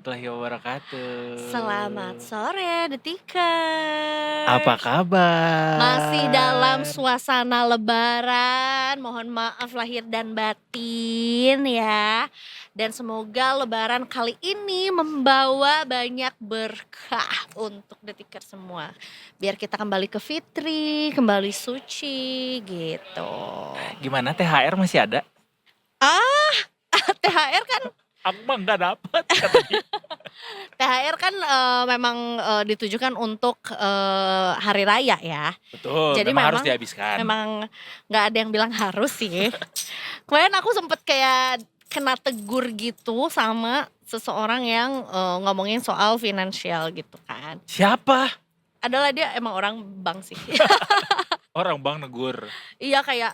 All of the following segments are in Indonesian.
warahmatullahi Selamat wabarakatuh. sore Apa Detikers. Masih dalam kabar? suasana lebaran, mohon maaf lahir dan batin ya. Dan semoga lebaran kali ini membawa banyak berkah untuk Detikers semua. Biar kita kembali ke fitri, kembali suci gitu. Gimana THR masih ada? Ah, THR kan Aku mah nggak dapet kata dia. THR kan memang ditujukan untuk hari raya ya. Betul, Jadi memang harus memang dihabiskan. memang nggak ada yang bilang harus sih. Kemarin aku sempet kayak kena tegur gitu sama seseorang yang ngomongin soal finansial gitu kan. Siapa? Adalah dia emang orang bank sih. Orang bang negur. Iya kayak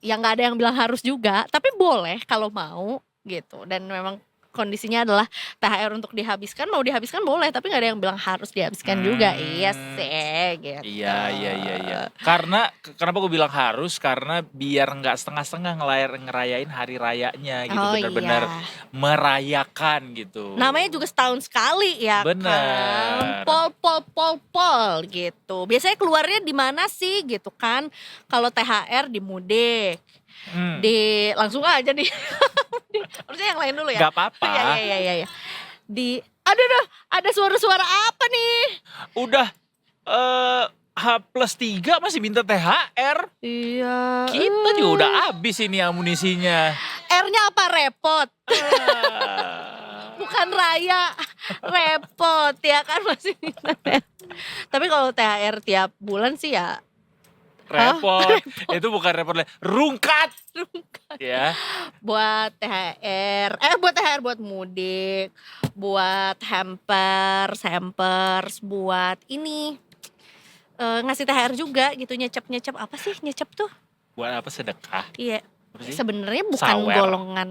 ya nggak ada yang bilang harus juga, tapi boleh kalau mau gitu. Dan memang kondisinya adalah THR untuk dihabiskan, mau dihabiskan boleh, tapi nggak ada yang bilang harus dihabiskan juga. Iya Hmm, sih gitu. iya. Karena kenapa gue bilang harus? Karena biar nggak setengah-setengah ngerayain hari rayanya gitu, Oh bener-bener iya. merayakan gitu. Namanya juga setahun sekali ya kan. Bener. Pol gitu. Biasanya keluarnya di mana sih gitu kan? Kalau THR di mudik. Hmm, Di langsung aja nih. Harusnya yang lain dulu ya. nggak apa-apa. Iya. Di aduh, ada suara-suara apa nih? Udah H+3 masih minta THR. Iya. Kita juga udah habis ini amunisinya. R-nya apa repot? Ah. Bukan raya, repot ya kan masih minta THR. Tapi kalau THR tiap bulan sih ya Repot. Itu bukan repot, rungkat. Ya. buat THR, buat mudik, buat hampers, buat ini ngasih THR juga gitu, nyecep apa sih nyecep tuh? Buat apa sedekah? Iya, Apa sih? sebenarnya bukan Sawer. golongan.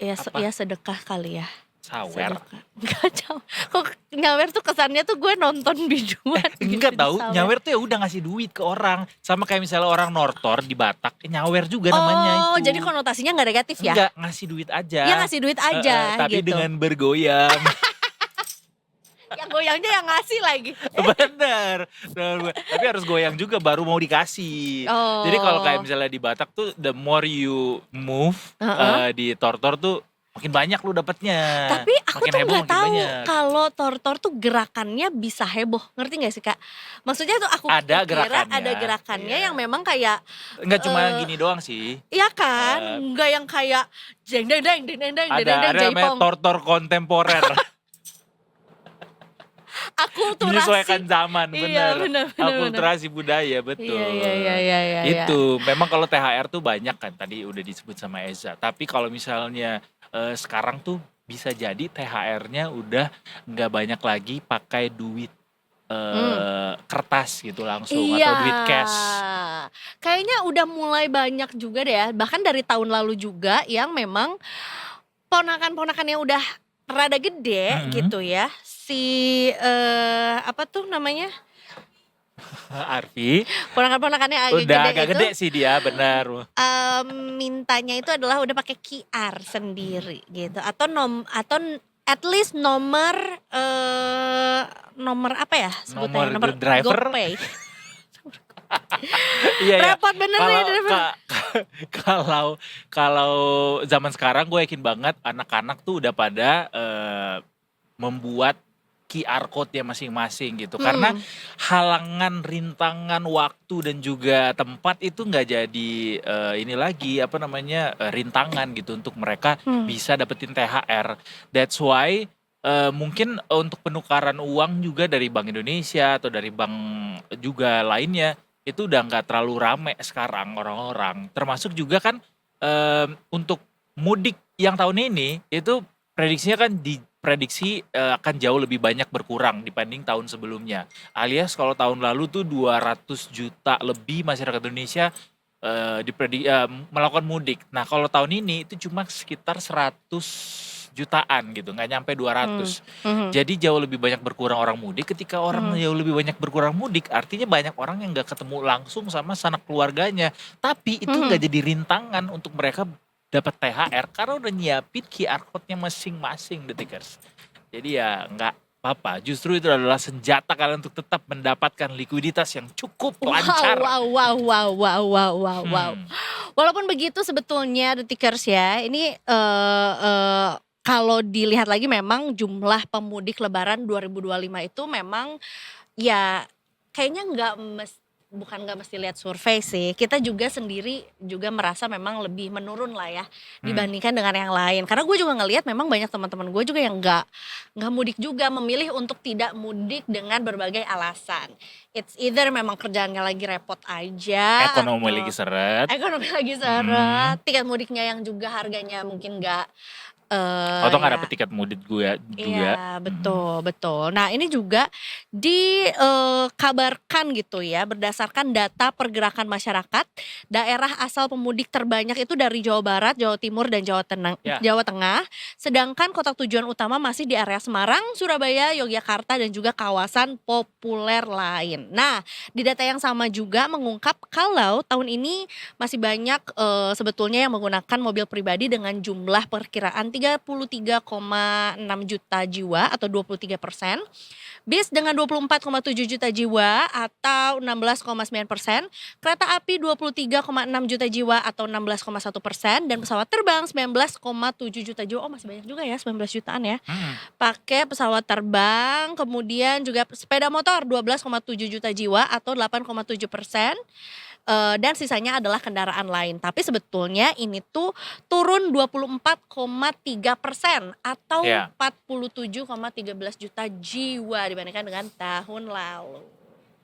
Ya, Apa? ya sedekah kali ya. Sawer. Enggak tahu. Kok nyawer tuh kesannya tuh gue nonton bijuan Enggak gitu, tahu, sawer. nyawer tuh ya udah ngasih duit ke orang. Sama kayak misalnya orang nortor di Batak, nyawer juga namanya Oh, itu. jadi konotasinya nggak negatif ya? Enggak, ngasih duit aja. Iya, ngasih duit aja Tapi gitu. dengan bergoyang. Yang goyangnya yang ngasih lagi. Bener. Tapi harus goyang juga baru mau dikasih. Oh. Jadi kalau kayak misalnya di Batak tuh the more you move di tortor tuh makin banyak lu dapetnya. Tapi aku makin tuh heboh, nggak makin tahu banyak. kalau tortor tuh gerakannya bisa heboh, ngerti nggak sih Kak? Maksudnya tuh aku Ada kira gerakannya, ada gerakannya iya. yang memang kayak Enggak cuma gini doang sih. iya kan, nggak yang kayak jeng deng Ada namanya jaipong. tortor kontemporer. Akulturasi. Menyesuaikan zaman, Iya, bener. bener. Akulturasi budaya, betul. Iya. Itu memang kalau THR tuh banyak kan tadi udah disebut sama Eza. Tapi kalau misalnya sekarang tuh bisa jadi THR-nya udah nggak banyak lagi pakai duit kertas gitu langsung atau duit cash. Kayaknya udah mulai banyak juga deh ya, bahkan dari tahun lalu juga yang memang ponakan-ponakan yang udah rada gede gitu ya. Si apa tuh namanya? Arfi Ponakan-ponakannya udah agak itu, gede sih dia, benar. mintanya itu adalah udah pakai QR sendiri gitu atau at least nomor apa ya sebutannya, Nomor driver. GoPay. Iya. Repot bener nih driver. Kalau zaman sekarang gue yakin banget anak-anak tuh udah pada membuat QR code-nya masing-masing gitu. Karena halangan, rintangan waktu dan juga tempat itu nggak jadi ini lagi rintangan gitu untuk mereka bisa dapetin THR. That's why mungkin untuk penukaran uang juga dari Bank Indonesia atau dari bank juga lainnya itu udah nggak terlalu rame sekarang orang-orang. Termasuk juga kan untuk mudik yang tahun ini itu prediksinya kan diprediksi akan jauh lebih banyak berkurang dibanding tahun sebelumnya. Alias kalau tahun lalu tuh 200 juta lebih masyarakat Indonesia melakukan mudik. Nah kalau tahun ini itu cuma sekitar 100 jutaan gitu, nggak nyampe 200. Jadi jauh lebih banyak berkurang orang mudik. Ketika orang jauh lebih banyak berkurang mudik, artinya banyak orang yang nggak ketemu langsung sama sanak keluarganya. Tapi itu nggak jadi rintangan untuk mereka dapat THR karena udah nyiapin QR code-nya masing-masing Detikers. Jadi ya nggak apa-apa, justru itu adalah senjata kalian untuk tetap mendapatkan likuiditas yang cukup lancar. Wow. Hmm, Walaupun begitu sebetulnya Detikers ya, ini kalau dilihat lagi memang jumlah pemudik Lebaran 2025 itu memang ya kayaknya bukan nggak mesti lihat survei sih. Kita juga sendiri juga merasa memang lebih menurun lah ya dibandingkan dengan yang lain. Karena gue juga ngelihat memang banyak teman-teman gue juga yang nggak mudik juga, memilih untuk tidak mudik dengan berbagai alasan. It's either memang kerjaannya lagi repot aja, ekonomi atau lagi seret. ekonomi lagi seret, tiket mudiknya yang juga harganya mungkin nggak Atau nggak ya. dapet tiket mudik gue juga. Iya, betul. Nah, ini juga dikabarkan gitu ya, berdasarkan data pergerakan masyarakat, daerah asal pemudik terbanyak itu dari Jawa Barat, Jawa Timur, dan Ya. Jawa Tengah. Sedangkan kota tujuan utama masih di area Semarang, Surabaya, Yogyakarta, dan juga kawasan populer lain. Nah, di data yang sama juga mengungkap kalau tahun ini masih banyak sebetulnya yang menggunakan mobil pribadi dengan jumlah perkiraan 33,6 juta jiwa atau 23%. Bis dengan 24,7 juta jiwa atau 16,9%, kereta api 23,6 juta jiwa atau 16,1%, dan pesawat terbang 19,7 juta jiwa. Oh, masih banyak juga ya, 19 jutaan ya. Pakai pesawat terbang, kemudian juga sepeda motor 12,7 juta jiwa atau 8,7%. Dan sisanya adalah kendaraan lain. Tapi sebetulnya ini tuh turun 24,3% atau Ya. 47,13 juta jiwa dibandingkan dengan tahun lalu.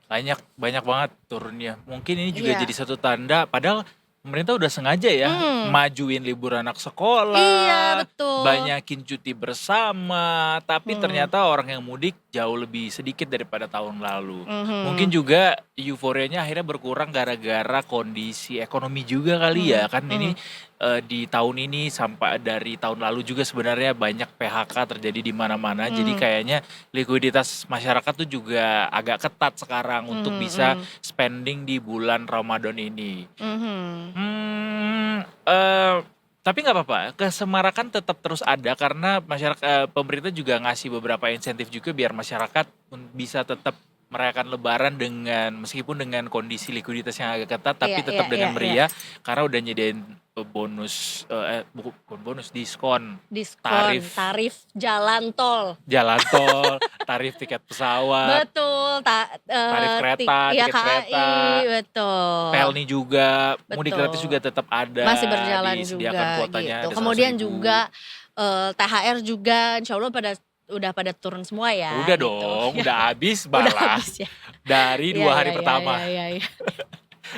Banyak banget turunnya. Mungkin ini juga Iya. jadi satu tanda, padahal pemerintah udah sengaja ya majuin libur anak sekolah, Iya, betul. banyakin cuti bersama, tapi ternyata orang yang mudik jauh lebih sedikit daripada tahun lalu. Mungkin juga euforianya akhirnya berkurang gara-gara kondisi ekonomi juga kali ya, kan ini di tahun ini sampai dari tahun lalu juga sebenarnya banyak PHK terjadi di mana-mana, jadi kayaknya likuiditas masyarakat tuh juga agak ketat sekarang untuk bisa spending di bulan Ramadan ini. Tapi nggak apa-apa, kesemarakan tetap terus ada karena masyarakat, pemerintah juga ngasih beberapa insentif juga biar masyarakat bisa tetap merayakan Lebaran meskipun dengan kondisi likuiditas yang agak ketat, tapi tetap dengan meriah karena udah nyediain diskon Tarif jalan tol. tarif tiket pesawat, Betul, tarif kereta, tiket kereta, betul. Pelni juga, mudik Betul. gratis juga tetap ada, Masih berjalan disediakan juga kuotanya gitu. ada Kemudian 100.000. juga THR juga insya Allah udah pada turun semua ya. Udah gitu. dong, udah habis Udah balas habis ya. dari 2 hari pertama. Iya.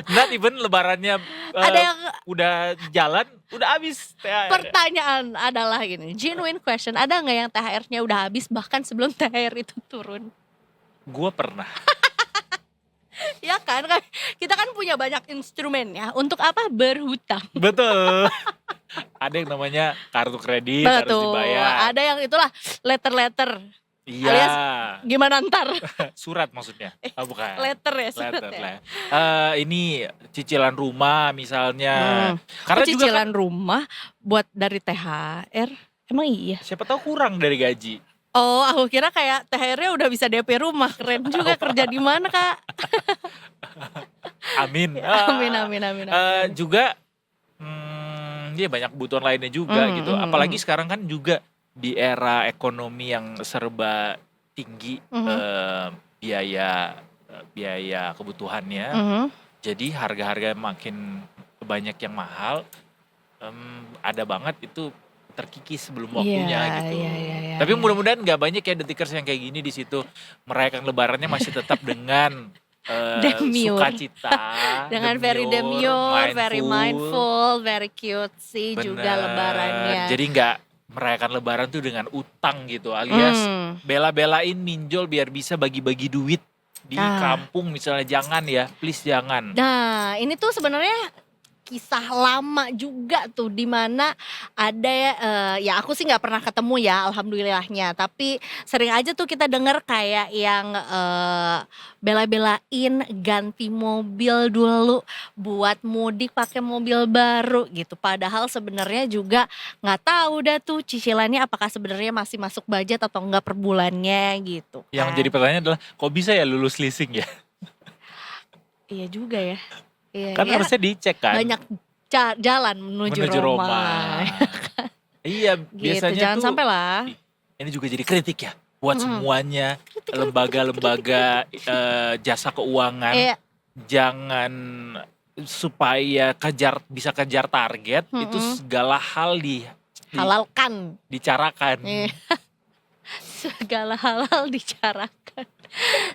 Not even lebarannya Ada yang udah jalan, udah habis THR. pertanyaan adalah gini, genuine question, ada nggak yang THR-nya udah habis bahkan sebelum THR itu turun? Gue pernah. Ya kan, kita kan punya banyak instrumen ya, untuk apa? Berhutang. Betul. Ada yang namanya kartu kredit harus Betul, dibayar. ada yang itulah letter. Iya. alias Gimana ntar? Surat maksudnya. Oh, bukan. Letter ya, surat Letter ya. lah. Ini cicilan rumah misalnya. Karena juga Cicilan rumah buat dari THR, emang iya? siapa tahu kurang dari gaji. Oh, aku kira kayak THR-nya udah bisa DP rumah, keren juga. Kerja di mana, Kak? Amin. Amin. Juga dia banyak kebutuhan lainnya juga gitu. Apalagi sekarang kan juga di era ekonomi yang serba tinggi biaya kebutuhannya. Jadi harga-harga makin banyak yang mahal. Ada banget itu terkikis sebelum waktunya gitu. Iya. Tapi mudah-mudahan nggak banyak ya Detikers yang kayak gini di situ merayakan Lebarannya masih tetap dengan Demure. sukacita, Dengan very demure, very mindful, very cutesy juga Bener. Lebarannya. Jadi nggak merayakan Lebaran tuh dengan utang gitu, alias bela-belain minjol biar bisa bagi-bagi duit di kampung misalnya. Jangan ya, please jangan. Nah, ini tuh sebenarnya kisah lama juga tuh di mana ada ya aku sih nggak pernah ketemu ya alhamdulillahnya, tapi sering aja tuh kita denger kayak yang bela-belain ganti mobil dulu buat mudik pakai mobil baru gitu. Padahal sebenarnya juga nggak tahu dah tuh cicilannya apakah sebenarnya masih masuk budget atau enggak per bulannya gitu Yang jadi kan. pertanyaan adalah kok bisa ya lulus leasing ya? Iya juga ya. Iya Kan ya, harusnya dicek kan banyak jalan menuju menuju Roma. Roma. Iya, Gitu, biasanya jangan tuh sampai lah. ini juga jadi kritik ya buat Mm-mm. semuanya Kritik, kritik, kritik, kritik, lembaga-lembaga jasa keuangan. Iya. Jangan supaya bisa kejar target itu Mm-mm. segala hal Halalkan. dicarakan. Iya. Segala halal dicarakan.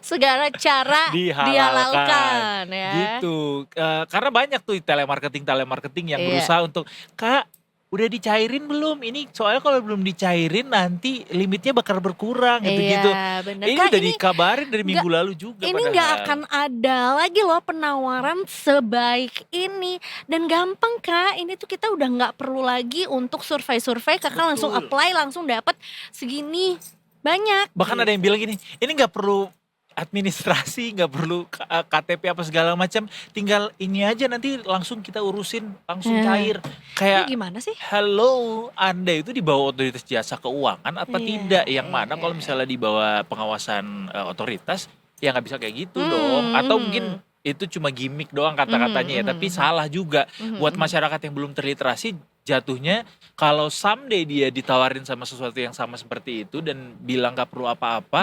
Segala cara Dihalalkan dihalalkan ya. gitu. Karena banyak tuh telemarketing yang Iya. berusaha untuk, Kak udah dicairin belum? Ini soalnya kalau belum dicairin nanti limitnya bakal berkurang gitu-gitu. Iya bener. Ini Kak udah ini dikabarin dari minggu lalu juga ini nggak padahal. akan ada lagi loh penawaran sebaik ini. Dan gampang Kak, ini tuh kita udah nggak perlu lagi untuk survei-survei, Kakak langsung Betul. apply, langsung dapat segini banyak. Bahkan ada yang bilang gini, ini nggak perlu administrasi, nggak perlu KTP apa segala macam, tinggal ini aja nanti langsung kita urusin, langsung cair. Ini Kayak gimana sih? hello, Anda itu di bawah otoritas jasa keuangan apa Iya, tidak? Yang iya, mana kalau iya. misalnya di bawah pengawasan otoritas, ya nggak bisa kayak gitu dong. Atau mungkin itu cuma gimmick doang kata-katanya ya, tapi salah juga. Buat masyarakat yang belum terliterasi, jatuhnya kalau someday dia ditawarin sama sesuatu yang sama seperti itu dan bilang nggak perlu apa-apa,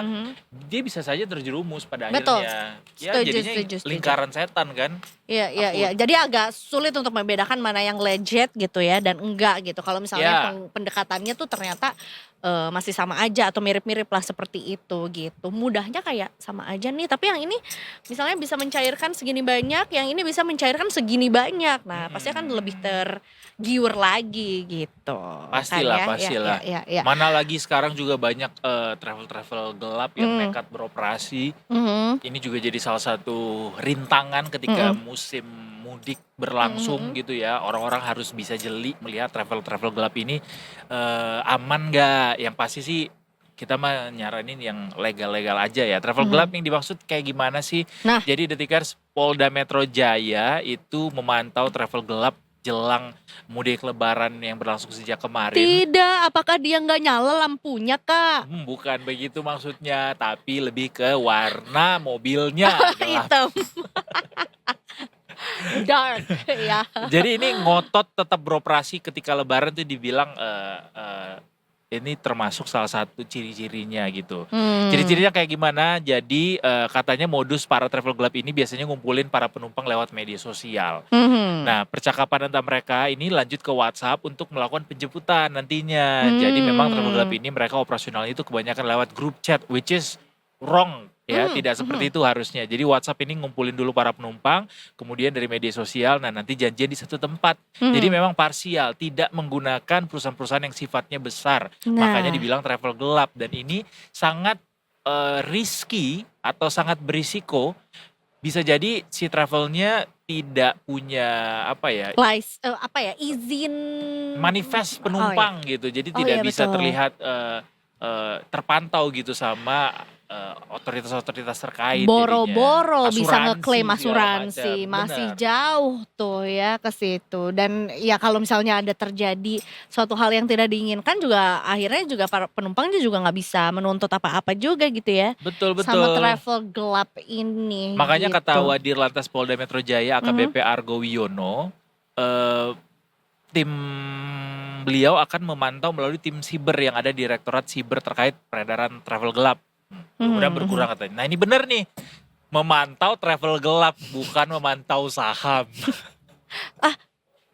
dia bisa saja terjerumus pada Betul. akhirnya. Ya Setuju, jadinya setuju. lingkaran setan kan. Iya, iya, Aku- iya. Jadi agak sulit untuk membedakan mana yang legit gitu ya dan enggak gitu. Kalau misalnya Ya. pendekatannya tuh ternyata masih sama aja atau mirip-mirip lah seperti itu gitu. Mudahnya kayak sama aja nih, tapi yang ini misalnya bisa mencairkan segini banyak, yang ini bisa mencairkan segini banyak. Nah, pasti akan lebih tergiur lagi gitu. Pastilah, Kan ya? pastilah. Ya, ya, ya, ya. Mana lagi sekarang juga banyak travel-travel gelap yang nekat beroperasi. Mhm. Ini juga jadi salah satu rintangan ketika musim mudik berlangsung gitu ya. Orang-orang harus bisa jeli melihat travel-travel gelap ini aman gak? Yang pasti sih kita mah nyaranin yang legal-legal aja ya. Travel gelap yang dimaksud kayak gimana sih? Nah. Jadi Detikers Polda Metro Jaya itu memantau travel gelap jelang mudik lebaran yang berlangsung sejak kemarin. Tidak, apakah dia nggak nyala lampunya Kak? Bukan begitu maksudnya, tapi lebih ke warna mobilnya gelap. Hitam. Dark ya. Jadi ini ngotot tetap beroperasi ketika lebaran tuh dibilang ini termasuk salah satu ciri-cirinya gitu. Ciri-cirinya kayak gimana? Jadi katanya modus para travel gelap ini biasanya ngumpulin para penumpang lewat media sosial. Nah, percakapan antara mereka ini lanjut ke WhatsApp untuk melakukan penjemputan nantinya. Jadi memang travel gelap ini mereka operasionalnya itu kebanyakan lewat grup chat, which is wrong ya, tidak seperti itu harusnya. Jadi WhatsApp ini ngumpulin dulu para penumpang, kemudian dari media sosial, nah nanti janjian di satu tempat. Jadi memang parsial, tidak menggunakan perusahaan-perusahaan yang sifatnya besar. Makanya dibilang travel gelap, dan ini sangat risky atau sangat berisiko. Bisa jadi si travelnya tidak punya izin Oh, manifest penumpang gitu. Jadi Oh, tidak iya, bisa betul. terlihat terpantau gitu sama otoritas-otoritas terkait. Boro-boro jadinya. bisa ngeklaim Asuransi segala asuransi, macam. masih Benar. jauh tuh ya ke situ. Dan ya kalau misalnya ada terjadi suatu hal yang tidak diinginkan juga akhirnya juga para penumpangnya juga nggak bisa menuntut apa-apa juga gitu ya. Betul, Sama betul. travel gelap ini. Makanya gitu. kata Wadir Lantas Polda Metro Jaya AKBP Argo Wiono, tim beliau akan memantau melalui tim siber yang ada di Direktorat Siber terkait peredaran travel gelap. Mudah-mudahan berkurang katanya. Nah ini benar nih, memantau travel gelap bukan memantau saham.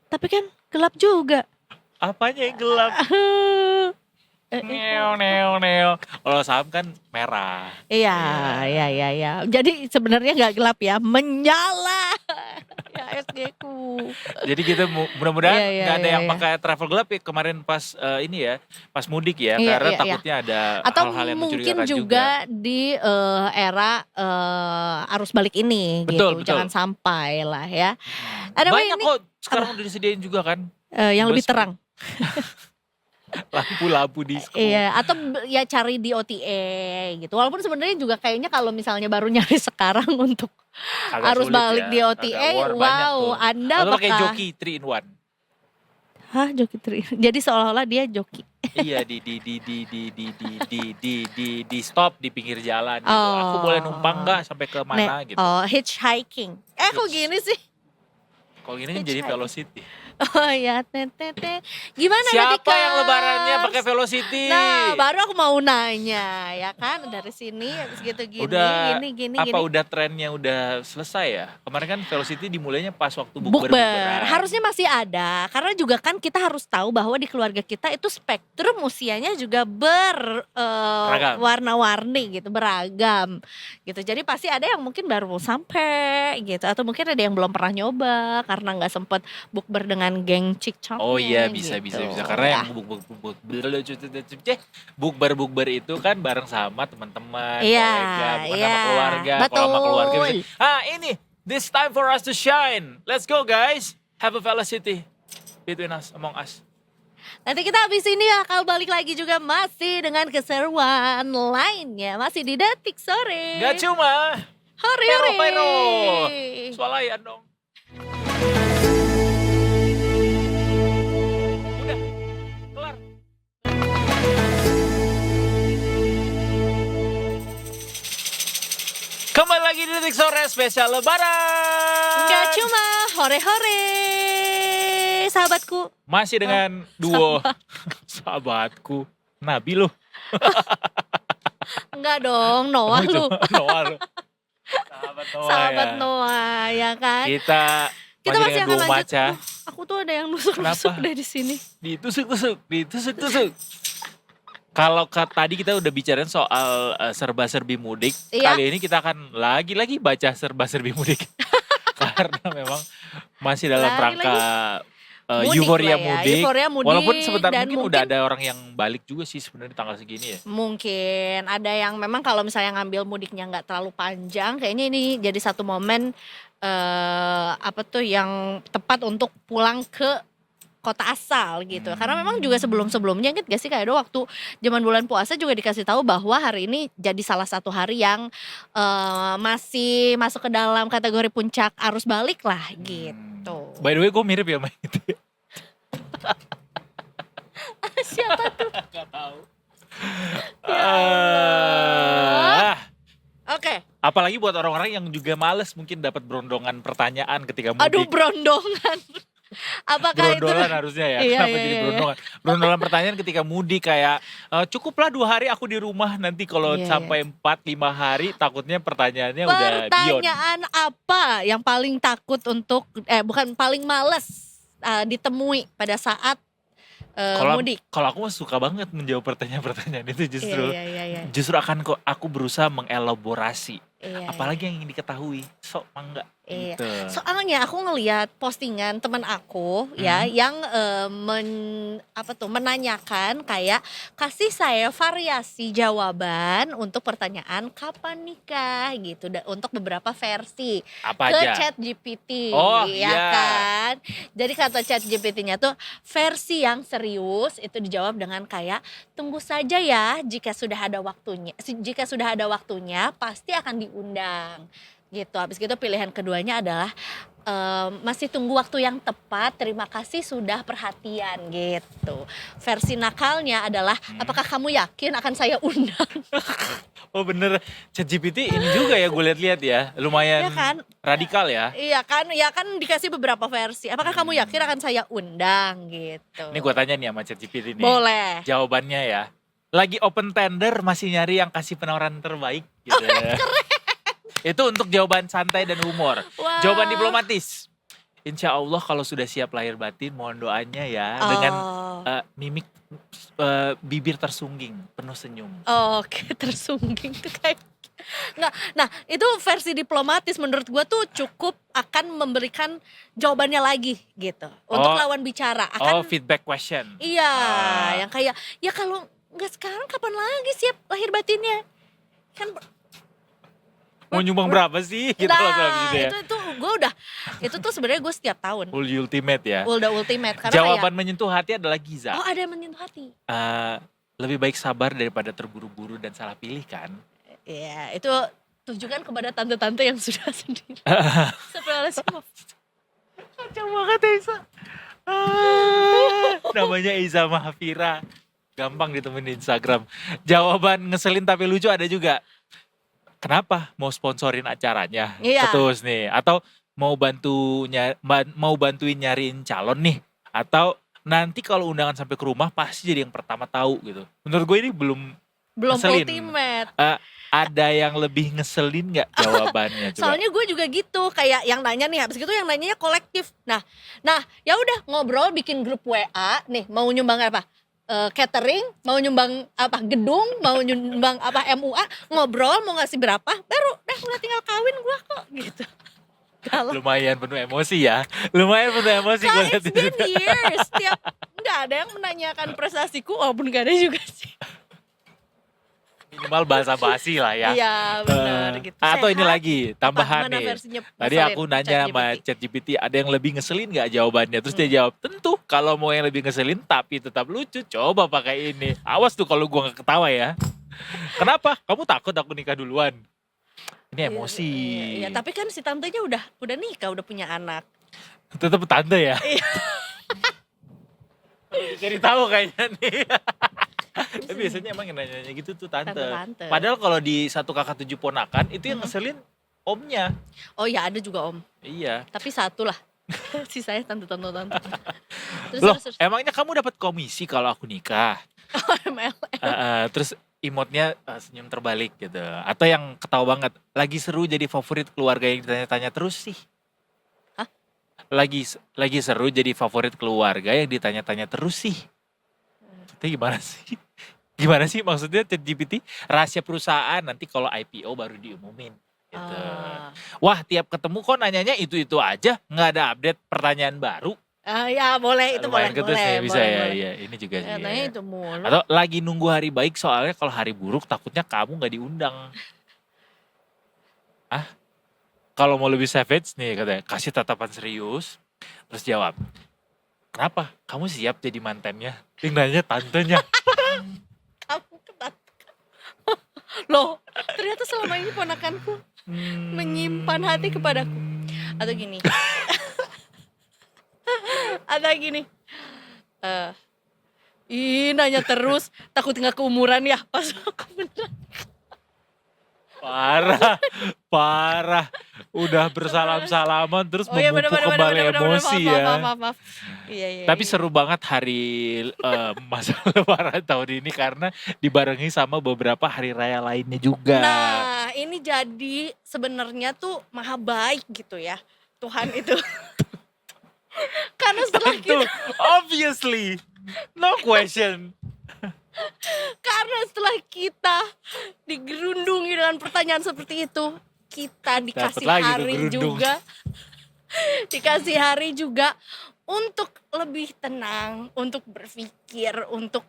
Tapi kan gelap juga. Apanya yang gelap? Neo. Kalau saham kan merah. Iya. Jadi sebenarnya nggak gelap ya, menyala. Ya SG ku. Jadi kita mudah-mudahan Iya, nggak ada yang iya. pakai travel gelap ya kemarin pas ini ya, pas mudik ya, Iya, karena iya. takutnya ada Atau hal-hal yang mungkin mencurigakan juga di era arus balik ini Betul, gitu. betul. Jangan sampai lah ya. Anyway, Banyak ini kok sekarang udah disediain juga kan Yang lebih bus terang. lampu-lampu disco. Iya, atau ya cari di OTA gitu. Walaupun sebenarnya juga kayaknya kalau misalnya baru nyari sekarang untuk Agak arus sulit balik ya, di agak OTA, war banyak tuh. Anda Atau pakai apakah? joki 3 in 1. Hah, joki tri? Jadi seolah-olah dia joki. Iya di stop di pinggir jalan gitu. Aku boleh numpang nggak sampai ke mana gitu. Hitchhiking. Kok gini sih? Kalau gini kan jadi Hitchhiking. Velocity. Oh ya, tete. Gimana Siapa Radikals? yang lebarannya pakai Velocity? Nah, baru aku mau nanya, ya kan? Dari sini habis gitu gini, Udah gini. udah trennya udah selesai ya? Kemarin kan Velocity dimulainya pas waktu Bukber. bukber-bukberan. Harusnya masih ada, karena juga kan kita harus tahu bahwa di keluarga kita itu spektrum usianya juga Beragam. warna-warni gitu, beragam gitu. Jadi pasti ada yang mungkin baru mau sampai gitu, atau mungkin ada yang belum pernah nyoba karena nggak sempet bukber dengan geng cikcoknya. Oh iya bisa gitu. karena Ya. yang bukber itu kan bareng sama teman-teman, Iya, kolega, bukan iya, sama keluarga. Kalau sama keluarga bisa, ini this time for us to shine. Let's go guys, have a Velocity between us, among us. Nanti kita habis ini bakal balik lagi juga masih dengan keseruan lainnya, masih di Detik Sore. Gak cuma Hore. Pero swalayan dong. Udah kelar. Kembali lagi di Detik Sore spesial Lebaran. Gak cuma hore-hore, sahabatku. Masih dengan duo sahabatku Nabi loh. Enggak dong, Noah lu. Noah lu. Sahabat Noah, ya kan? Kita Kita masih dengan akan duo lanjut. Maca. Aku tuh ada yang nusuk-nusuk Kenapa? dari sini. Ditusuk-tusuk. Kalau tadi kita udah bicarain soal serba-serbi mudik, Iya. kali ini kita akan lagi-lagi baca serba-serbi mudik. Karena memang masih dalam Lagi-lagi rangka mudik euforia lah ya, mudik. euforia mudik, Walaupun sebentar dan mungkin udah ada orang yang balik juga sih sebenarnya tanggal segini ya. Mungkin ada yang memang kalau misalnya ngambil mudiknya nggak terlalu panjang, kayaknya ini jadi satu momen yang tepat untuk pulang ke kota asal gitu. Karena memang juga sebelum-sebelumnya inget gak sih kayak waktu zaman bulan puasa juga dikasih tahu bahwa hari ini jadi salah satu hari yang masih masuk ke dalam kategori puncak arus balik lah gitu. By the way gue mirip ya sama itu. Siapa tuh? Gak tahu. Ya Allah. Oke. Apalagi buat orang-orang yang juga males mungkin dapat berondongan pertanyaan ketika mudik. Aduh, brondongan. Apakah Berondolan itu? harusnya ya. Iya, Kenapa iya, jadi iya. berondongan? Berondongan pertanyaan ketika mudik kayak cukuplah 2 hari aku di rumah, nanti kalau Iya, sampai 4-5 hari takutnya pertanyaannya udah beyond. Pertanyaan apa yang paling takut untuk bukan paling males ditemui pada saat mudik? Kalau aku mah suka banget menjawab pertanyaan-pertanyaan itu justru. Iya. Justru aku berusaha mengelaborasi. Iya, Apalagi yang ingin diketahui. Sok mangga. Iya. Gitu. Soalnya aku ngelihat postingan teman aku ya yang menanyakan kayak kasih saya variasi jawaban untuk pertanyaan kapan nikah gitu untuk beberapa versi Apa ke aja? ChatGPT Oh, ya iya. kan. Jadi kata ChatGPT-nya tuh versi yang serius itu dijawab dengan kayak tunggu saja ya jika sudah ada waktunya. Jika sudah ada waktunya pasti akan diundang gitu. Habis gitu pilihan keduanya adalah masih tunggu waktu yang tepat, terima kasih sudah perhatian gitu. Versi nakalnya adalah apakah kamu yakin akan saya undang? Oh bener, ChatGPT ini juga ya gue lihat-lihat ya, lumayan Ya kan? radikal ya. Iya kan, ya kan dikasih beberapa versi. Apakah kamu yakin akan saya undang gitu? Ini gue tanya nih sama ChatGPT nih. Boleh. Jawabannya ya, lagi open tender masih nyari yang kasih penawaran terbaik gitu. Itu untuk jawaban santai dan humor. Wah. Jawaban diplomatis. Insya Allah kalau sudah siap lahir batin mohon doanya ya. Dengan mimik bibir tersungging, penuh senyum. Oke, tersungging tuh kayak nggak. Nah itu versi diplomatis menurut gue tuh cukup akan memberikan jawabannya lagi gitu untuk lawan bicara. Feedback question. Iya, yang kayak ya kalau nggak sekarang kapan lagi siap lahir batinnya kan. Mau nyumbang berapa sih? Gitu langsung habis itu ya. Itu gue udah itu tuh sebenarnya gue setiap tahun Ultimate ya. udah ultimate karena Jawaban menyentuh hati adalah Giza. kayak ada yang menyentuh hati. Lebih baik sabar daripada terburu-buru dan salah pilih kan. Iya, itu tujukan kepada tante-tante yang sudah sendiri. Astagfirullahaladzim. Kacau banget Eiza. Namanya Eiza Mahfira. Gampang ditemuin di Instagram. Jawaban ngeselin tapi lucu ada juga. Kenapa mau sponsorin acaranya? Iya. Terus nih. Atau mau bantuin nyariin calon nih. Atau nanti kalau undangan sampai ke rumah pasti jadi yang pertama tahu gitu. Menurut gue ini belum ngeselin. Ultimate. Ada yang lebih ngeselin nggak jawabannya? Coba. Soalnya gue juga gitu, kayak yang nanya nih, habis gitu yang nanyanya kolektif. Nah, ya udah ngobrol bikin grup WA, nih mau nyumbang apa? Catering, mau nyumbang apa? Gedung, mau nyumbang apa? MUA, ngobrol mau ngasih berapa, baru udah tinggal kawin gue kok gitu. Kalau Lumayan penuh emosi ya. Lumayan penuh emosi gue lihat it's been years, nggak ada yang menanyakan prestasiku, walaupun gak ada juga sih. Minimal bahasa basi lah ya. Iya benar gitu. Atau ini Sehat. lagi tambahan Mana nih. versinya Tadi ngeselin, aku nanya sama ChatGPT ada yang lebih ngeselin gak jawabannya. Terus dia jawab tentu kalau mau yang lebih ngeselin tapi tetap lucu coba pakai ini. Awas tuh kalau gua gak ketawa ya. Kenapa? Kamu takut aku nikah duluan? Ini emosi. Iya, tapi kan si tantenya udah nikah, udah punya anak. Tetap tante ya. Iya. Jadi tahu kayaknya nih. Tapi biasanya emang yang nanya gitu tuh tante. Tante-tante. Padahal kalau di satu kakak 7 ponakan itu yang ngeselin omnya. Oh ya ada juga om. Iya. Tapi satu lah. Sisanya tante-tante. Loh, emangnya kamu dapat komisi kalau aku nikah? Oh, MLM. Terus emotnya senyum terbalik gitu. Atau yang ketawa banget, lagi seru jadi favorit keluarga yang ditanya-tanya terus sih. Hah? Lagi seru jadi favorit keluarga yang ditanya-tanya terus sih. Itu gimana sih? Gimana sih maksudnya ChatGPT? Rahasia perusahaan nanti kalau IPO baru diumumin. Gitu. Wah tiap ketemu kok nanyanya itu-itu aja. Nggak ada update pertanyaan baru. Ya boleh itu Lumayan boleh. ketus nih, bisa boleh, ya. boleh. Iya, ini juga sih. Katanya Ya. itu mulu. Atau lagi nunggu hari baik soalnya kalau hari buruk takutnya kamu nggak diundang. Kalau mau lebih savage nih katanya, kasih tatapan serius. Terus jawab, kenapa? Kamu siap jadi mantannya? Yang nanya tantenya. Kamu ketatkan. Loh, ternyata selama ini ponakanku menyimpan hati kepadaku. Atau gini. Ih nanya terus, takut nggak keumuran ya. Pas aku beneran. Parah. Udah bersalam-salaman terus iya, memupuk kembali emosi ya. Maaf. Iya. Tapi seru banget hari masa lebaran tahun ini karena dibarengi sama beberapa hari raya lainnya juga. Nah, ini jadi sebenarnya tuh maha baik gitu ya. Tuhan itu. Karena setelah Tentu, obviously, no question. Karena setelah kita digerundungi dengan pertanyaan seperti itu, kita dikasih lagi tuh hari gerundung. juga. Dikasih hari juga untuk lebih tenang, untuk berpikir, untuk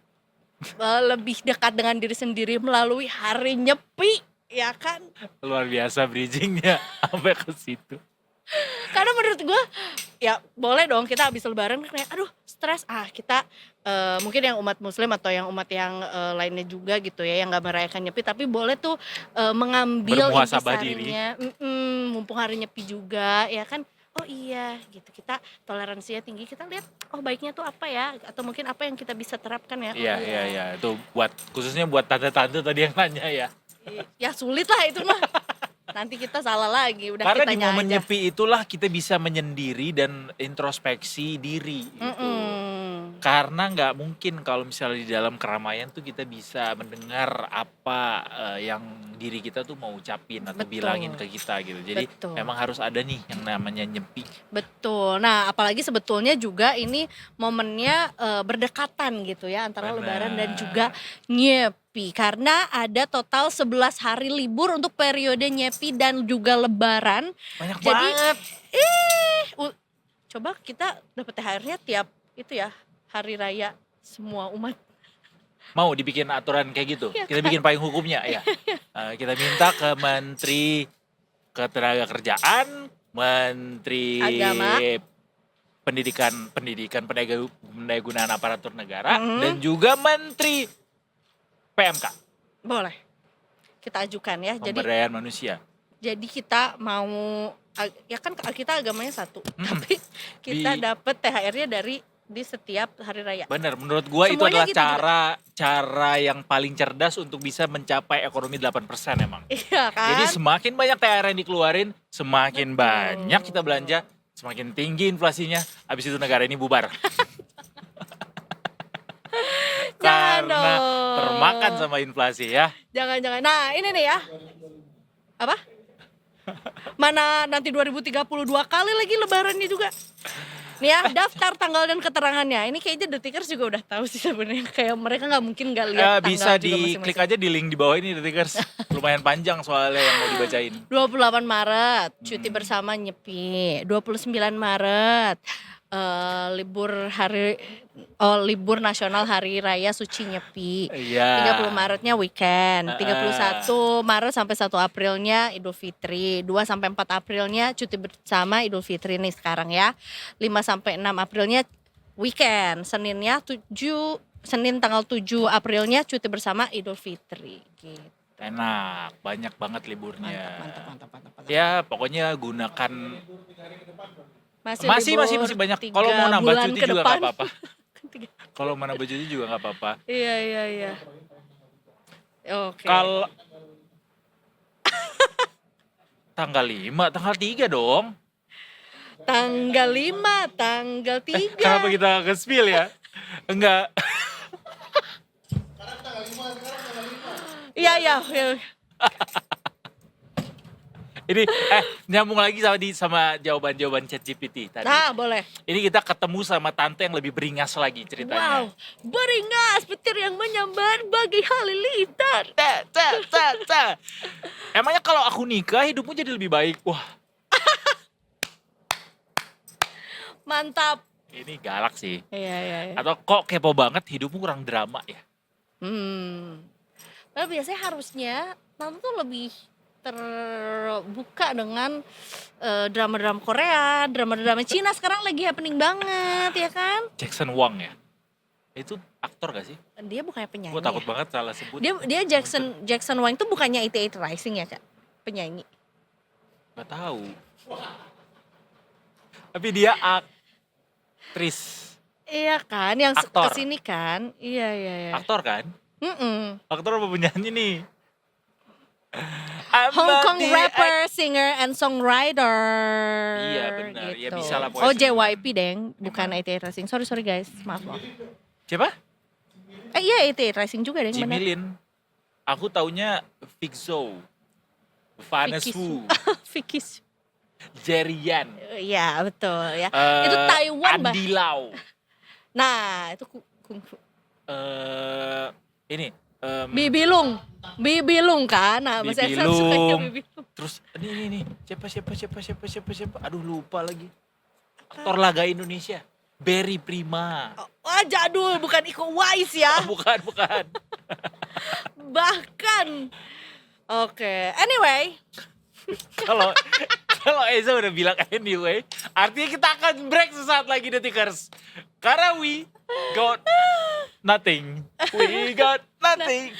lebih dekat dengan diri sendiri melalui hari nyepi, ya kan? Luar biasa bridgingnya sampai ke situ. Karena menurut gue ya boleh dong kita habis lebaran kayak aduh stres kita mungkin yang umat muslim atau yang umat yang lainnya juga gitu ya yang gak merayakan nyepi tapi boleh tuh mengambil Bermuhasabah diri. intisarinya mumpung hari nyepi juga ya kan. Oh iya gitu kita toleransinya tinggi kita lihat oh baiknya tuh apa ya atau mungkin apa yang kita bisa terapkan ya. Iya. Itu khususnya buat tante-tante tadi yang nanya ya. Ya sulit lah itu mah. Nanti kita salah lagi udah Karena di kitanya momen aja. nyepi itulah kita bisa menyendiri dan introspeksi diri gitu. Karena nggak mungkin kalau misalnya di dalam keramaian tuh kita bisa mendengar apa yang diri kita tuh mau ucapin atau Betul. bilangin ke kita gitu. Jadi Betul. memang harus ada nih yang namanya nyepi. Betul. Nah, apalagi sebetulnya juga ini momennya berdekatan gitu ya antara Benar. lebaran dan juga nyepi. Karena ada total 11 hari libur untuk periode nyepi dan juga lebaran. Banyak Jadi, banget. Coba kita dapat THR-nya tiap itu ya, hari raya semua umat. Mau dibikin aturan kayak gitu. Iya Kita kan? bikin payung hukumnya ya. Kita minta ke Menteri Ketenagakerjaan, Menteri Agama. pendidikan pendayagunaan aparatur negara Mhm. dan juga Menteri PMK, Boleh. Kita ajukan ya. pemberdayaan manusia. Jadi kita mau ya kan kita agamanya satu, Mm-mm. tapi kita Di- dapat THR-nya di setiap hari raya. Bener, menurut gua itu Semuanya adalah gitu juga. cara yang paling cerdas untuk bisa mencapai ekonomi 8% emang. Iya kan? Jadi semakin banyak THR yang dikeluarin, semakin Betul. banyak kita belanja, semakin tinggi inflasinya, habis itu negara ini bubar. Jangan Karena dong. termakan sama inflasi ya. Jangan-jangan. Nah, ini nih ya. Apa? Mana nanti 2032 kali lagi lebarannya juga. Nih ya, daftar tanggal dan keterangannya. Ini kayaknya Detikers juga udah tahu sih sebenarnya. Kayak mereka nggak mungkin nggak lihat tanggal Bisa juga diklik masing-masing. aja di link di bawah ini Detikers. Lumayan panjang soalnya yang mau dibacain. 28 Maret cuti bersama Nyepi. 29 Maret libur nasional hari raya suci Nyepi. Iya. 30 Maretnya weekend. 31 Maret sampai 1 Aprilnya Idul Fitri. 2 sampai 4 Aprilnya cuti bersama Idul Fitri nih sekarang ya. 5 sampai 6 Aprilnya weekend. Senin tanggal 7 Aprilnya cuti bersama Idul Fitri gitu. Enak, banyak banget liburnya. Mantap. Ya, pokoknya gunakan Masih masih banyak. Kalau mau 3 nambah bulan cuti ke juga depan. nggak apa-apa. Kalau mau nambah cuti juga nggak apa-apa. Iya. Oke. Kalau tanggal 5, tanggal 3 dong. Tanggal 5, tanggal 3. Kenapa kita nge-spill ya? Enggak. Iya. Ini nyambung lagi sama jawaban-jawaban ChatGPT tadi. Nah, boleh. Ini kita ketemu sama tante yang lebih beringas lagi ceritanya. Wow, beringas petir yang menyambar bagi halilintar. Emangnya kalau aku nikah hidupmu jadi lebih baik? Wah, Mantap. ini galak sih. Iya. Atau kok kepo banget hidupmu kurang drama ya? Tapi biasanya harusnya Tante tuh lebih terbuka dengan drama-drama Korea, drama-drama Cina sekarang lagi happening banget ya kan? Jackson Wang ya? Itu aktor gak sih? Dia bukannya penyanyi. Gue takut Ya? banget salah sebut. Dia Jackson Wang itu bukannya 88 Rising ya kak? Penyanyi. Gak tahu. Tapi dia aktris. Iya kan, yang Aktor. kesini kan? Iya. Aktor kan? Aktor apa penyanyi nih? Hong Kong Amati- rapper, singer, and songwriter. Iya, benar. Ya, bisa lah, Oh pokoknya JYP deng, bukan 88 Rising. Sorry guys, maaf. Siapa? Iya 88 Rising juga deng, Jimmy benar. Lin. Aku taunya Fixo, Vanessa Vicky Wu, Vicky. Jerry Yan, Iya betul ya. Itu Taiwan bah. Andy Lau. Nah itu kung fu. Ini Bibi Lung kan. Nah Mas Bibi Ehsan sukanya Lung. Bibi Lung. Terus ini siapa? Aduh lupa lagi. Aktor laga Indonesia, Berry Prima. Wah jadul, bukan Iko Uwais ya. Bukan. Bahkan. Oke, anyway. Kalau Eza udah bilang anyway, artinya kita akan break sesaat lagi Detikers. Karena we got nothing. We got nothing.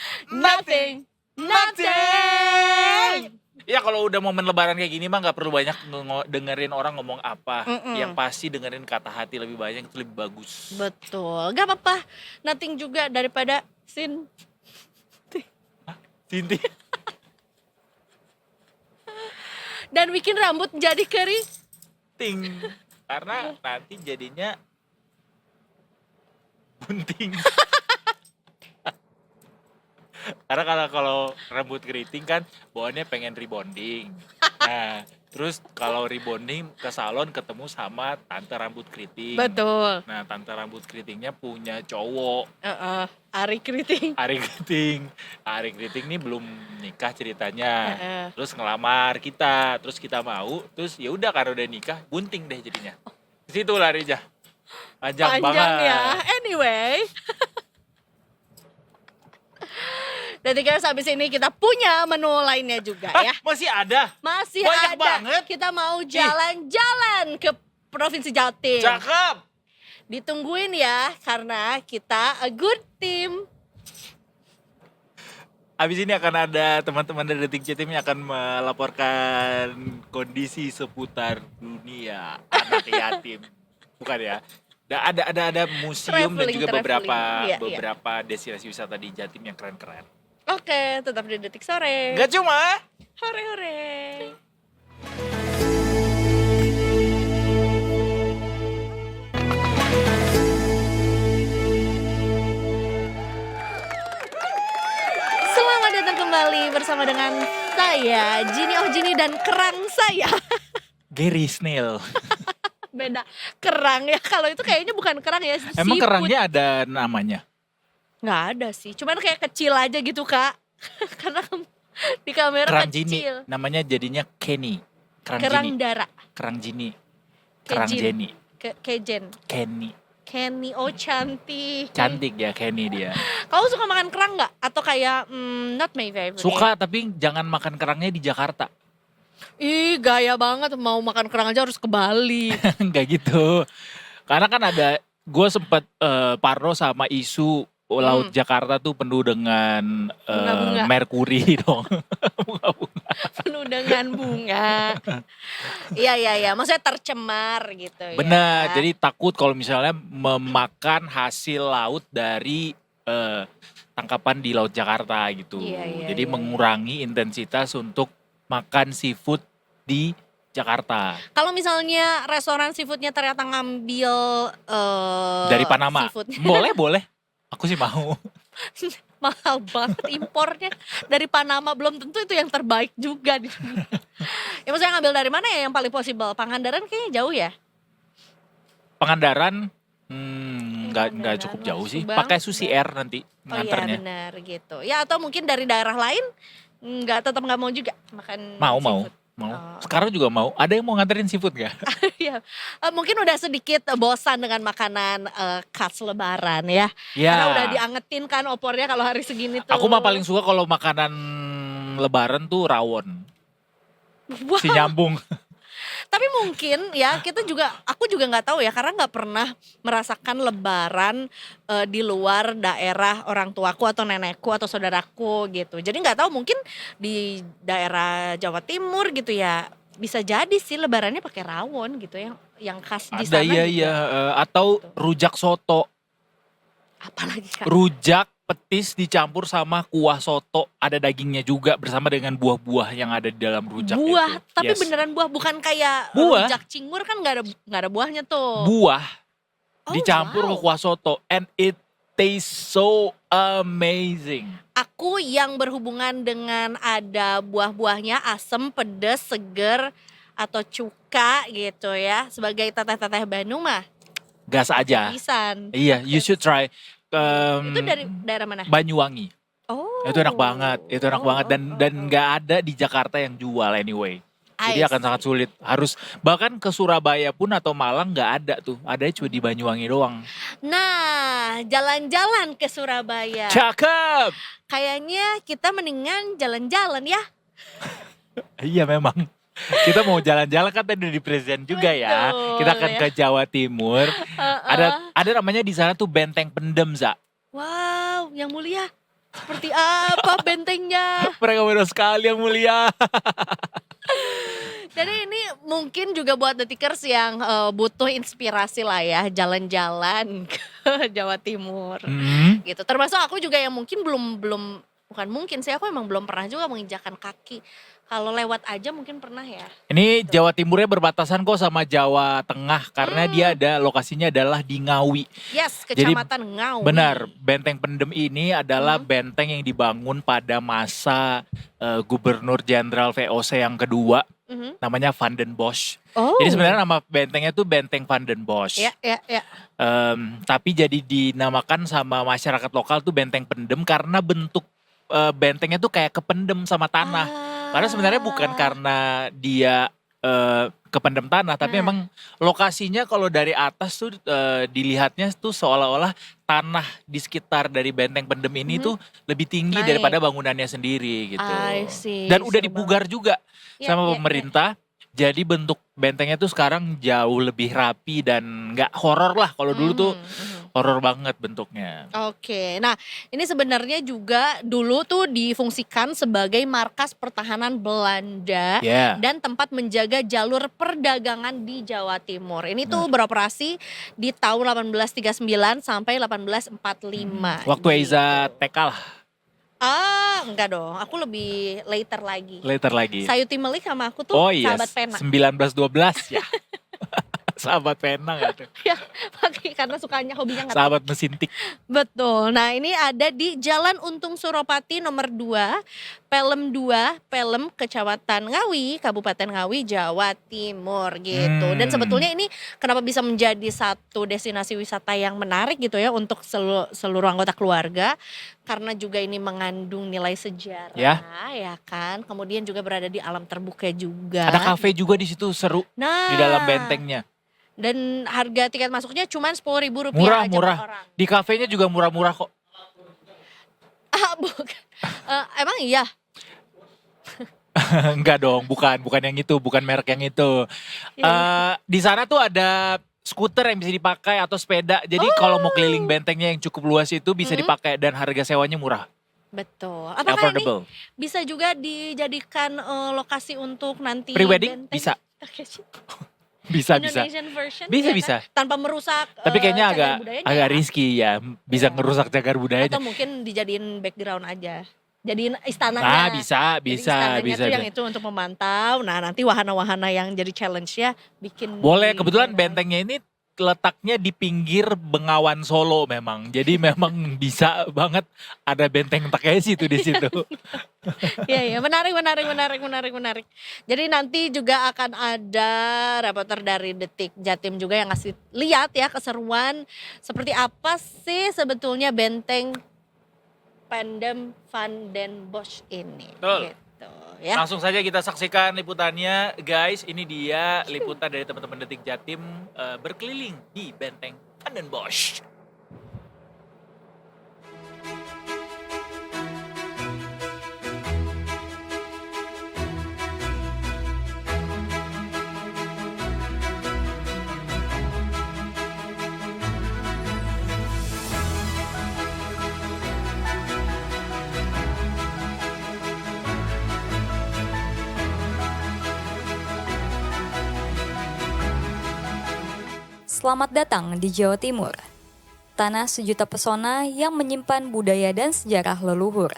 Ya kalau udah momen lebaran kayak gini mah nggak perlu banyak dengerin orang ngomong apa. Yang pasti dengerin kata hati lebih banyak, itu lebih bagus. Betul, gak apa-apa. Nothing juga daripada Tinti. dan bikin rambut jadi kering. Ting. Karena nanti jadinya bunting. Karena kalau rambut keriting kan bawaannya pengen rebonding. Nah, terus kalau rebonding ke salon ketemu sama tante rambut keriting. Betul. Nah, tante rambut keritingnya punya cowok. Ari keriting. Ari Keriting nih belum nikah ceritanya. Terus ngelamar kita, terus kita mau, terus ya udah karena udah nikah, bunting deh jadinya. Di situ lah Rija. Panjang banget. ya. Anyway. Detikers, habis ini kita punya menu lainnya juga ya. Masih ada? Masih Banyak ada. banget. Kita mau jalan-jalan ke Provinsi Jatim. Cakep. Ditungguin ya, karena kita a good team. Habis ini akan ada teman-teman dari Detik Jatim yang akan melaporkan kondisi seputar dunia anak yatim. Bukan ya? Ada museum dan juga Traveling. Iya. beberapa destinasi wisata di Jatim yang keren-keren. Oke, tetap di Detik Sore. Gak cuma Hore-hore. Selamat datang kembali bersama dengan saya, Jini dan kerang saya. Gary Snail. Beda, kerang ya. Kalau itu kayaknya bukan kerang ya, Emang seafood. kerangnya ada namanya? Nggak ada sih, cuman kayak kecil aja gitu kak. Karena di kamera Kerang Jini. kecil. Namanya jadinya Kenny. Kerang Jini. dara. Kerang Jini. Kerang Kejin. Jenny. Kejen. Kenny. Kenny, oh cantik. Cantik ya Kenny dia. Kamu suka makan kerang nggak? Atau kayak not my favorite? Suka tapi jangan makan kerangnya di Jakarta. Ih gaya banget, mau makan kerang aja harus ke Bali. Enggak gitu. Karena kan ada, gue sempet parno sama isu Laut Jakarta tuh penuh dengan Bunga-bunga. merkuri dong. Penuh dengan bunga. Iya, maksudnya tercemar gitu ya. Benar, jadi takut kalau misalnya memakan hasil laut dari tangkapan di Laut Jakarta gitu. Iya, Jadi mengurangi intensitas untuk makan seafood di Jakarta. Kalau misalnya restoran seafoodnya ternyata ngambil Dari Panama. seafoodnya. Boleh. Aku sih mau. Mahal banget impornya dari Panama, belum tentu itu yang terbaik juga di dunia. Ya maksudnya ngambil dari mana ya yang paling possible? Pangandaran kayaknya jauh ya. Pangandaran nggak Pangandaran, cukup jauh sih. Subang, Pakai Susi Air nanti Oh iya nganternya. benar gitu. Ya atau mungkin dari daerah lain tetap nggak mau juga makan Mau. seafood. Mau. Oh. Sekarang juga mau. Ada yang mau nganterin seafood gak? Iya. Mungkin udah sedikit bosan dengan makanan khas Lebaran ya. Ya. Karena udah diangetin kan opornya kalau hari segini tuh. Aku mah paling suka kalau makanan Lebaran tuh rawon. Wah, Si nyambung. tapi mungkin ya aku juga nggak tahu ya karena nggak pernah merasakan Lebaran di luar daerah orang tuaku atau nenekku atau saudaraku gitu. Jadi nggak tahu mungkin di daerah Jawa Timur gitu ya bisa jadi sih Lebarannya pakai rawon gitu yang khas di Ada sana iya juga. atau rujak soto. Apalagi kan. Rujak petis dicampur sama kuah soto, ada dagingnya juga bersama dengan buah-buah yang ada di dalam rujak Buah, itu. tapi Yes. beneran buah, bukan kayak Buah. rujak cingur kan nggak ada buahnya tuh. Buah Oh, dicampur wow. ke kuah soto and it tastes so amazing. Aku yang berhubungan dengan ada buah-buahnya asem, pedes, seger atau cuka gitu ya. Sebagai teteh-teteh Bandung mah Gas aja. pisan. Iya, you should try. Itu dari daerah mana? Banyuwangi. Oh. Itu enak banget. Itu enak banget dan nggak ada di Jakarta yang jual anyway. Jadi I akan see. sangat sulit. Harus bahkan ke Surabaya pun atau Malang nggak ada tuh. Adanya cuma di Banyuwangi doang. Nah, jalan-jalan ke Surabaya. Cakep. Kayaknya kita mendingan jalan-jalan ya. Iya memang. Kita mau jalan-jalan kan tadi di present juga ya. Betul, Kita akan ya. ke Jawa Timur. Ada namanya di sana tuh Benteng Pendem, Za. Wow, yang mulia. Seperti apa bentengnya? Mereka mudah sekali yang mulia. Jadi ini mungkin juga buat detikers yang butuh inspirasi lah ya, jalan-jalan ke Jawa Timur gitu. Termasuk aku juga yang mungkin belum bukan mungkin sih, aku emang belum pernah juga menginjakan kaki. Kalau lewat aja mungkin pernah ya. Ini Jawa Timurnya berbatasan kok sama Jawa Tengah karena dia ada lokasinya adalah di Ngawi. Yes, Jadi, Kecamatan Ngawi. Benar, Benteng Pendem ini adalah benteng yang dibangun pada masa Gubernur Jenderal VOC yang kedua, namanya Van den Bosch. Oh. Jadi sebenarnya nama bentengnya tuh Benteng Van den Bosch. Ya. Tapi jadi dinamakan sama masyarakat lokal tuh Benteng Pendem karena bentuk bentengnya tuh kayak kependem sama tanah. Karena sebenarnya bukan karena dia kependem tanah, tapi Nah. emang lokasinya kalau dari atas tuh dilihatnya tuh seolah-olah tanah di sekitar dari benteng pendem ini Mhm. tuh lebih tinggi Naik. daripada bangunannya sendiri gitu. I see, Dan udah seru dipugar juga Ya, sama ya, ya. pemerintah. Jadi bentuk bentengnya tuh sekarang jauh lebih rapi dan nggak horor lah. Kalau dulu tuh horor banget bentuknya. Oke, nah ini sebenarnya juga dulu tuh difungsikan sebagai markas pertahanan Belanda Ya, dan tempat menjaga jalur perdagangan di Jawa Timur. Ini tuh benar. beroperasi di tahun 1839 sampai 1845 Waktu Eiza gitu. TK lah, Enggak dong, aku lebih later lagi. later lagi. Sayuti Melik sama aku tuh Oh iya, sahabat pena. 1912 ya. Sahabat pena gak tuh? Ya, karena sukanya hobinya ngetik. Sahabat mesin tik. Betul. Nah, ini ada di Jalan Untung Suropati nomor 2, Pelem 2, Pelem, Kecamatan Ngawi, Kabupaten Ngawi, Jawa Timur gitu. Dan sebetulnya ini kenapa bisa menjadi satu destinasi wisata yang menarik gitu ya untuk seluruh anggota keluarga, karena juga ini mengandung nilai sejarah ya kan. Kemudian juga berada di alam terbuka juga. Ada kafe juga di situ seru Nah, di dalam bentengnya. dan harga tiket masuknya cuma Rp10.000 Murah, aja murah. per orang. Di kafenya juga murah-murah kok. Bukan. Emang iya? Enggak dong, bukan yang itu, bukan merek yang itu. Di sana tuh ada skuter yang bisa dipakai atau sepeda. Jadi kalau mau keliling bentengnya yang cukup luas itu bisa dipakai dan harga sewanya murah. Betul. Apakah ini Affordable. bisa juga dijadikan lokasi untuk nanti Pre-wedding benteng? bisa. Oke, sih. Bisa. Indonesian version Bisa, ya bisa. kan? Tanpa merusak Tapi kayaknya cagar budayanya agak ya. risky ya, bisa Iya. ngerusak cagar budayanya. Atau mungkin dijadiin background aja. Jadiin Nah, istananya. bisa. Jadi istananya tuh yang itu untuk memantau. Nah, nanti wahana-wahana yang jadi challenge-nya bikin Boleh, di kebetulan benteng. bentengnya ini letaknya di pinggir Bengawan Solo memang. Jadi memang bisa banget ada benteng Takeshi tuh di situ. Iya, menarik. Jadi nanti juga akan ada reporter dari Detik Jatim juga yang ngasih lihat ya keseruan seperti apa sih sebetulnya benteng Pendem Van den Bosch ini. Betul. Gitu ya. Langsung saja kita saksikan liputannya, guys. Ini dia liputan dari teman-teman Detik Jatim berkeliling di benteng Van den Bosch. Selamat datang di Jawa Timur, tanah sejuta pesona yang menyimpan budaya dan sejarah leluhur.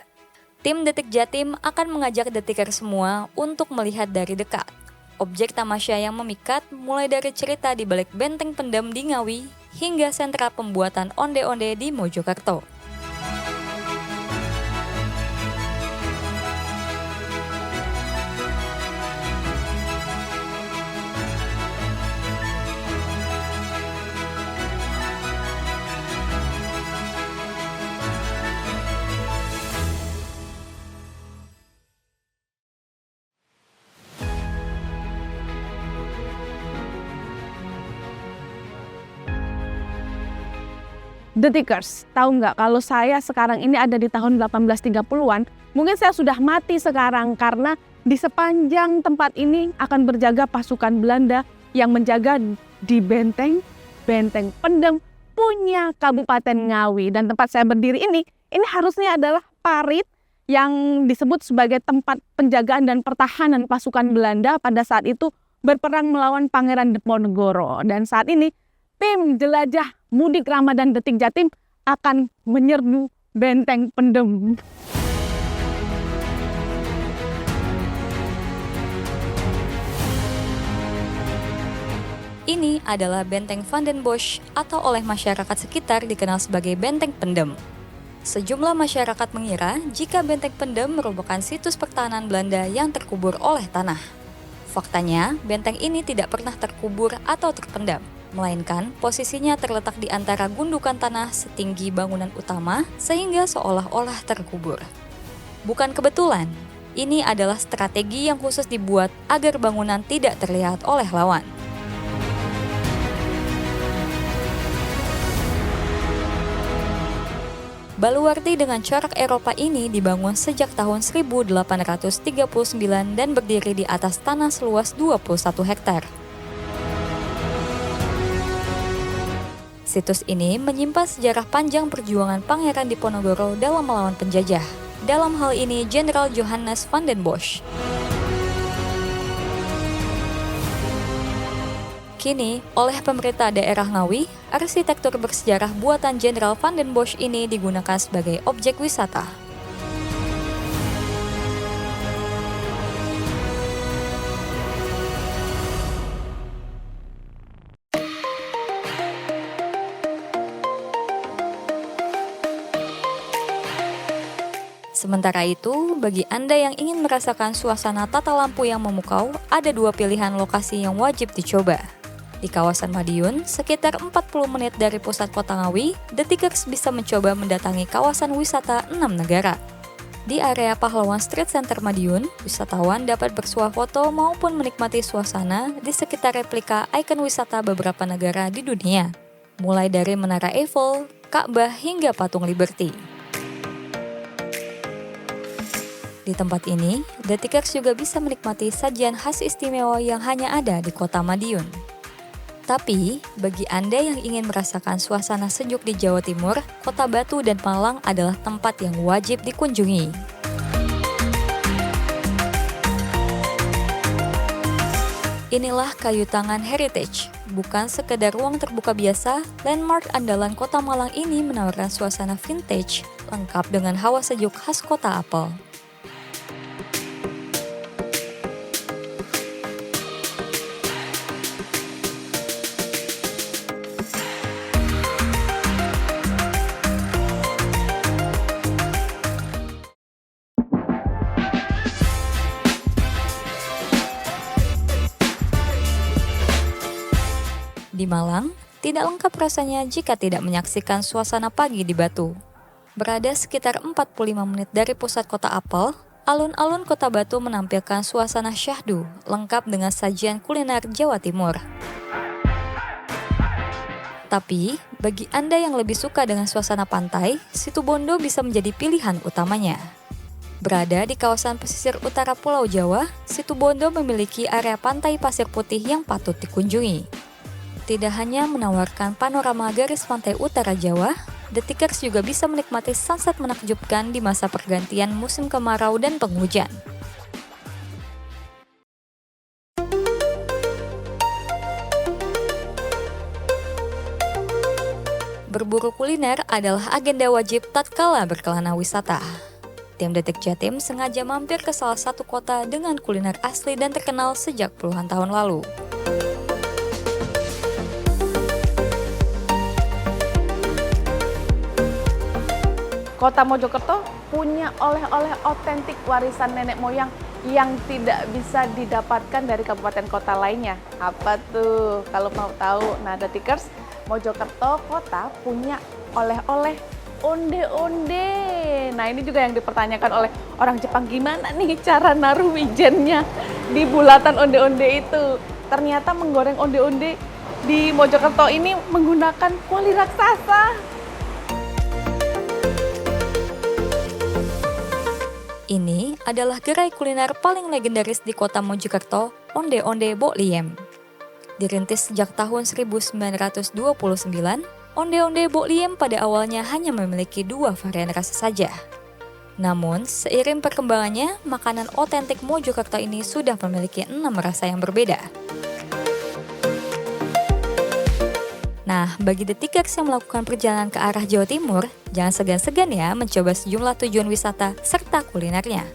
Tim Detik Jatim akan mengajak detikers semua untuk melihat dari dekat objek tamasya yang memikat, mulai dari cerita di balik benteng pendem di Ngawi hingga sentra pembuatan onde-onde di Mojokerto. Detikers, tahu nggak kalau saya sekarang ini ada di tahun 1830-an, mungkin saya sudah mati sekarang karena di sepanjang tempat ini akan berjaga pasukan Belanda yang menjaga di benteng pendem punya Kabupaten Ngawi. Dan tempat saya berdiri ini harusnya adalah parit yang disebut sebagai tempat penjagaan dan pertahanan pasukan Belanda pada saat itu berperang melawan Pangeran Diponegoro. Dan saat ini tim jelajah mudik Ramadan Detik Jatim akan menyerbu benteng pendem. Ini adalah benteng Van den Bosch atau oleh masyarakat sekitar dikenal sebagai benteng pendem. Sejumlah masyarakat mengira jika benteng pendem merupakan situs pertahanan Belanda yang terkubur oleh tanah. Faktanya, benteng ini tidak pernah terkubur atau terpendam, melainkan posisinya terletak di antara gundukan tanah setinggi bangunan utama sehingga seolah-olah terkubur. Bukan kebetulan, Ini adalah strategi yang khusus dibuat agar bangunan tidak terlihat oleh lawan. Baluarti dengan corak Eropa ini dibangun sejak tahun 1839 dan berdiri di atas tanah seluas 21 hektar. Situs ini menyimpan sejarah panjang perjuangan Pangeran Diponegoro dalam melawan penjajah. Dalam hal ini, Jenderal Johannes van den Bosch. Kini, oleh pemerintah daerah Ngawi, arsitektur bersejarah buatan Jenderal van den Bosch ini digunakan sebagai objek wisata. Sementara itu, bagi Anda yang ingin merasakan suasana tata lampu yang memukau, ada dua pilihan lokasi yang wajib dicoba. Di kawasan Madiun, sekitar 40 menit dari pusat kota Ngawi, Detikers bisa mencoba mendatangi kawasan wisata 6 negara. Di area Pahlawan Street Center Madiun, wisatawan dapat bersuah foto maupun menikmati suasana di sekitar replika ikon wisata beberapa negara di dunia, mulai dari Menara Eiffel, Ka'bah hingga Patung Liberty. Di tempat ini, Detikers juga bisa menikmati sajian khas istimewa yang hanya ada di kota Madiun. Tapi, bagi Anda yang ingin merasakan suasana sejuk di Jawa Timur, Kota Batu dan Malang adalah tempat yang wajib dikunjungi. Inilah Kayu Tangan Heritage. Bukan sekedar ruang terbuka biasa, landmark andalan Kota Malang ini menawarkan suasana vintage, lengkap dengan hawa sejuk khas Kota Apel. Di Malang, tidak lengkap rasanya jika tidak menyaksikan suasana pagi di Batu. Berada sekitar 45 menit dari pusat kota Apel, alun-alun kota Batu menampilkan suasana syahdu, lengkap dengan sajian kuliner Jawa Timur. Tapi, bagi Anda yang lebih suka dengan suasana pantai, Situbondo bisa menjadi pilihan utamanya. Berada di kawasan pesisir utara Pulau Jawa, Situbondo memiliki area pantai pasir putih yang patut dikunjungi. Tidak hanya menawarkan panorama garis pantai utara Jawa, Detikers juga bisa menikmati sunset menakjubkan di masa pergantian musim kemarau dan penghujan. Berburu kuliner adalah agenda wajib tatkala berkelana wisata. Tim Detik Jatim sengaja mampir ke salah satu kota dengan kuliner asli dan terkenal sejak puluhan tahun lalu. Kota Mojokerto punya oleh-oleh otentik warisan nenek moyang yang tidak bisa didapatkan dari kabupaten kota lainnya. Apa tuh? Kalau mau tahu, nah Detikers, Mojokerto kota punya oleh-oleh onde-onde. Nah ini juga yang dipertanyakan oleh orang Jepang, gimana nih cara naruh wijennya di bulatan onde-onde itu. Ternyata menggoreng onde-onde di Mojokerto ini menggunakan kuali raksasa. Ini adalah gerai kuliner paling legendaris di kota Mojokerto, onde-onde Bok Liem. Dirintis sejak tahun 1929, onde-onde Bok Liem pada awalnya hanya memiliki 2 varian rasa saja. Namun, seiring perkembangannya, makanan otentik Mojokerto ini sudah memiliki 6 rasa yang berbeda. Nah, bagi Detikers yang melakukan perjalanan ke arah Jawa Timur, jangan segan-segan ya mencoba sejumlah tujuan wisata serta kulinernya.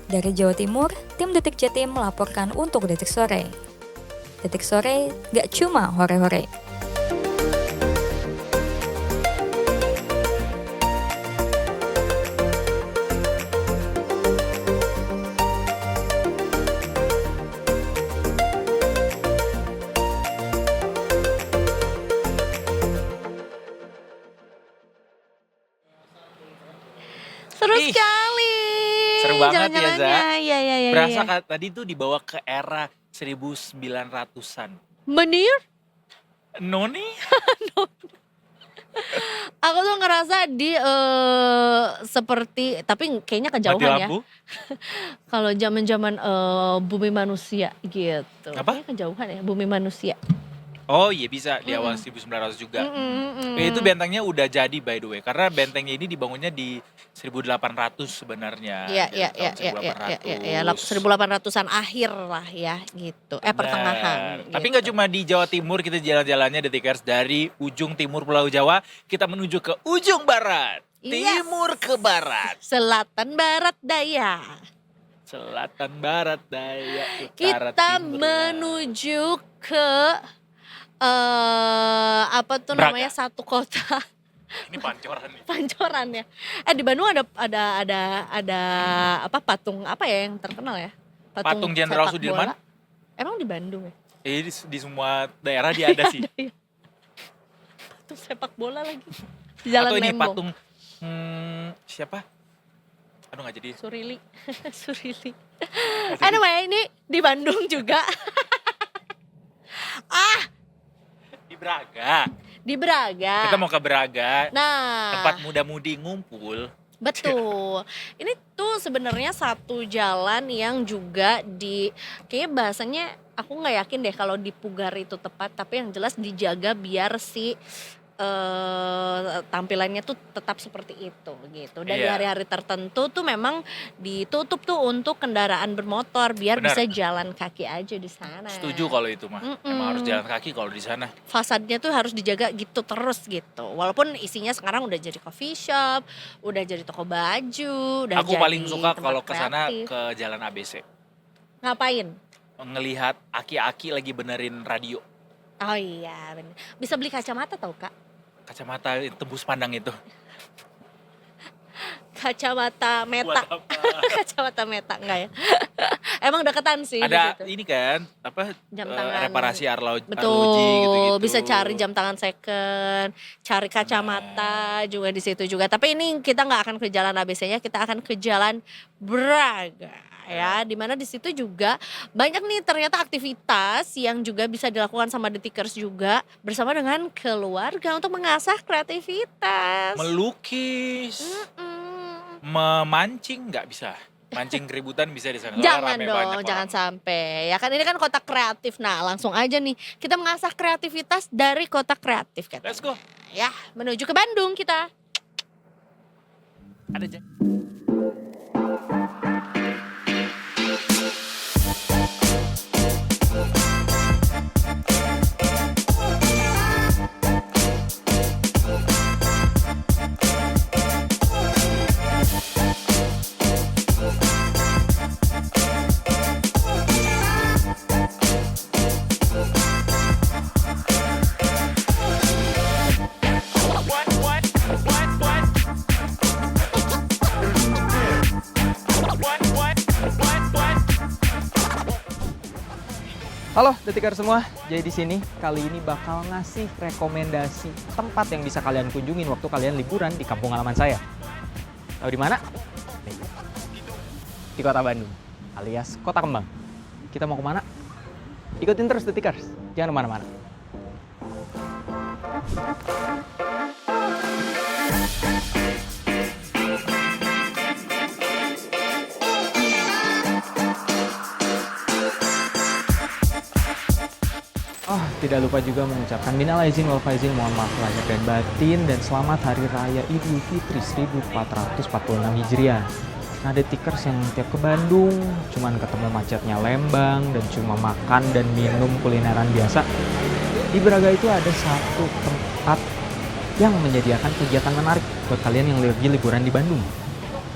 Dari Jawa Timur, tim Detik Jatim melaporkan untuk Detik Sore. Detik Sore gak cuma hore-hore. Seru Ih, sekali. seru banget ya, Za. jalan-jalannya. Iya, iya, iya. Berasa iya. tadi tuh dibawa ke era 1900-an. Menir, Noni? aku tuh ngerasa di seperti, tapi kayaknya Mati kejauhan ya. lampu? Kalau zaman-zaman bumi manusia gitu. Apa? Kayaknya kejauhan ya, bumi manusia. Oh iya bisa di awal Mm-mm. 1900 juga. Mm-mm, Itu mm-mm. bentengnya udah jadi by the way. Karena bentengnya ini dibangunnya di 1800 sebenarnya. Iya, Dari iya, iya, tahun iya, iya, iya, iya, 1800. 1800-an akhir lah ya gitu. Pertengahan. Tapi gitu. nggak cuma di Jawa Timur kita jalan-jalannya Detikers. Dari ujung timur Pulau Jawa kita menuju ke ujung barat. Yes. Timur ke barat. Selatan, barat, daya. Selatan, barat, daya, utara, Kita timur. menuju ke apa tuh Braga. namanya, satu kota. Ini pancoran nih. Pancoran ya. Di Bandung ada apa, patung apa ya yang terkenal ya? Patung Jenderal sepak Sudirman? bola. Emang di Bandung ya? Di semua daerah dia ada sih. Iya. Patung sepak bola lagi. Di Jalan Atau ini Lembong. patung siapa? Aduh nggak jadi. Surili. Surili. Nggak jadi. Anyway, ini di Bandung juga. Di Braga. Di Braga. Kita mau ke Braga. Nah, Tempat muda-mudi ngumpul. betul. Ini tuh sebenarnya satu jalan yang juga kayaknya bahasanya aku nggak yakin deh kalau di Pugar itu tepat, tapi yang jelas dijaga biar si tampilannya tuh tetap seperti itu gitu. Dan di Iya. hari-hari tertentu tuh memang ditutup tuh untuk kendaraan bermotor biar Benar. bisa jalan kaki aja di sana. Setuju kalau itu mah. Emang harus jalan kaki kalau di sana. Fasadnya tuh harus dijaga gitu terus gitu. Walaupun isinya sekarang udah jadi coffee shop, udah jadi toko baju, udah Aku jadi paling suka tempat kalau ke sana kreatif. ke Jalan ABC. Ngapain? Ngelihat aki-aki lagi benerin radio. Oh iya, bener. Bisa beli kacamata tau Kak? Kacamata tembus pandang itu. Kacamata meta. Buat apa? Kacamata meta enggak ya? Emang deketan sih Ada gitu. ini kan apa Jam tangan. reparasi arloji Betul, gitu-gitu. bisa cari jam tangan second, cari kacamata juga di situ juga. Tapi ini kita nggak akan ke jalan ABC-nya, kita akan ke jalan Braga ya, dimana di situ juga banyak nih ternyata aktivitas yang juga bisa dilakukan sama Detikers juga bersama dengan keluarga untuk mengasah kreativitas. Melukis, Mm-mm. memancing nggak bisa. Mancing keributan bisa di sana. Soalnya Jangan rame dong, banyak jangan orang. sampai. Ya kan ini kan kota kreatif. Nah, langsung aja nih kita mengasah kreativitas dari kota kreatif katanya. Let's go. Ya, menuju ke Bandung kita. Ada Halo Detikers semua, jadi di sini kali ini bakal ngasih rekomendasi tempat yang bisa kalian kunjungin waktu kalian liburan di kampung halaman saya. Tahu di mana? Nih, di Kota Bandung, alias Kota Kembang. Kita mau kemana? Ikutin terus Detikers, jangan kemana-mana. Oh, tidak lupa juga mengucapkan minal aizin wal faizin, mohon maaf lahir dan batin, dan selamat Hari Raya Idul Fitri 1446 Hijriah. Nah, Detikers yang tiap ke Bandung cuman ketemu macetnya Lembang dan cuma makan dan minum kulineran biasa. Di Braga itu ada satu tempat yang menyediakan kegiatan menarik buat kalian yang lagi liburan di Bandung.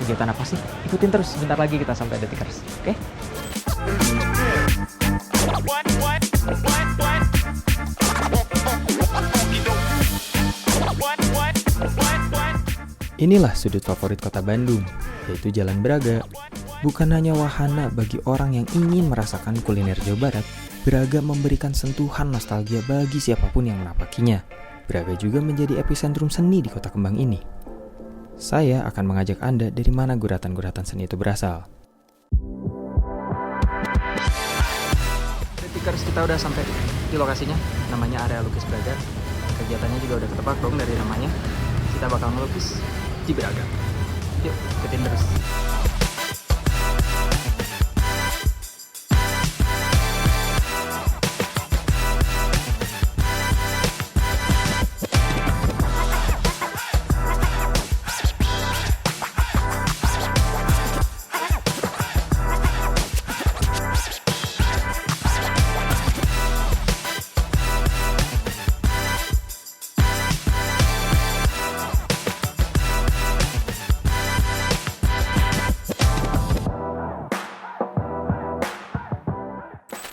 Kegiatan apa sih? Ikutin terus, sebentar lagi kita sampai Detikers, oke? Inilah sudut favorit kota Bandung, yaitu Jalan Braga. Bukan hanya wahana bagi orang yang ingin merasakan kuliner Jawa Barat, Braga memberikan sentuhan nostalgia bagi siapapun yang menapakinya. Braga juga menjadi epicentrum seni di Kota Kembang ini. Saya akan mengajak Anda dari mana guratan-guratan seni itu berasal. Detikers, kita udah sampai di lokasinya, namanya area lukis Braga. Kegiatannya juga udah ketebak dong dari namanya. Kita bakal ngelukis di Braga. Yuk, ikutin terus.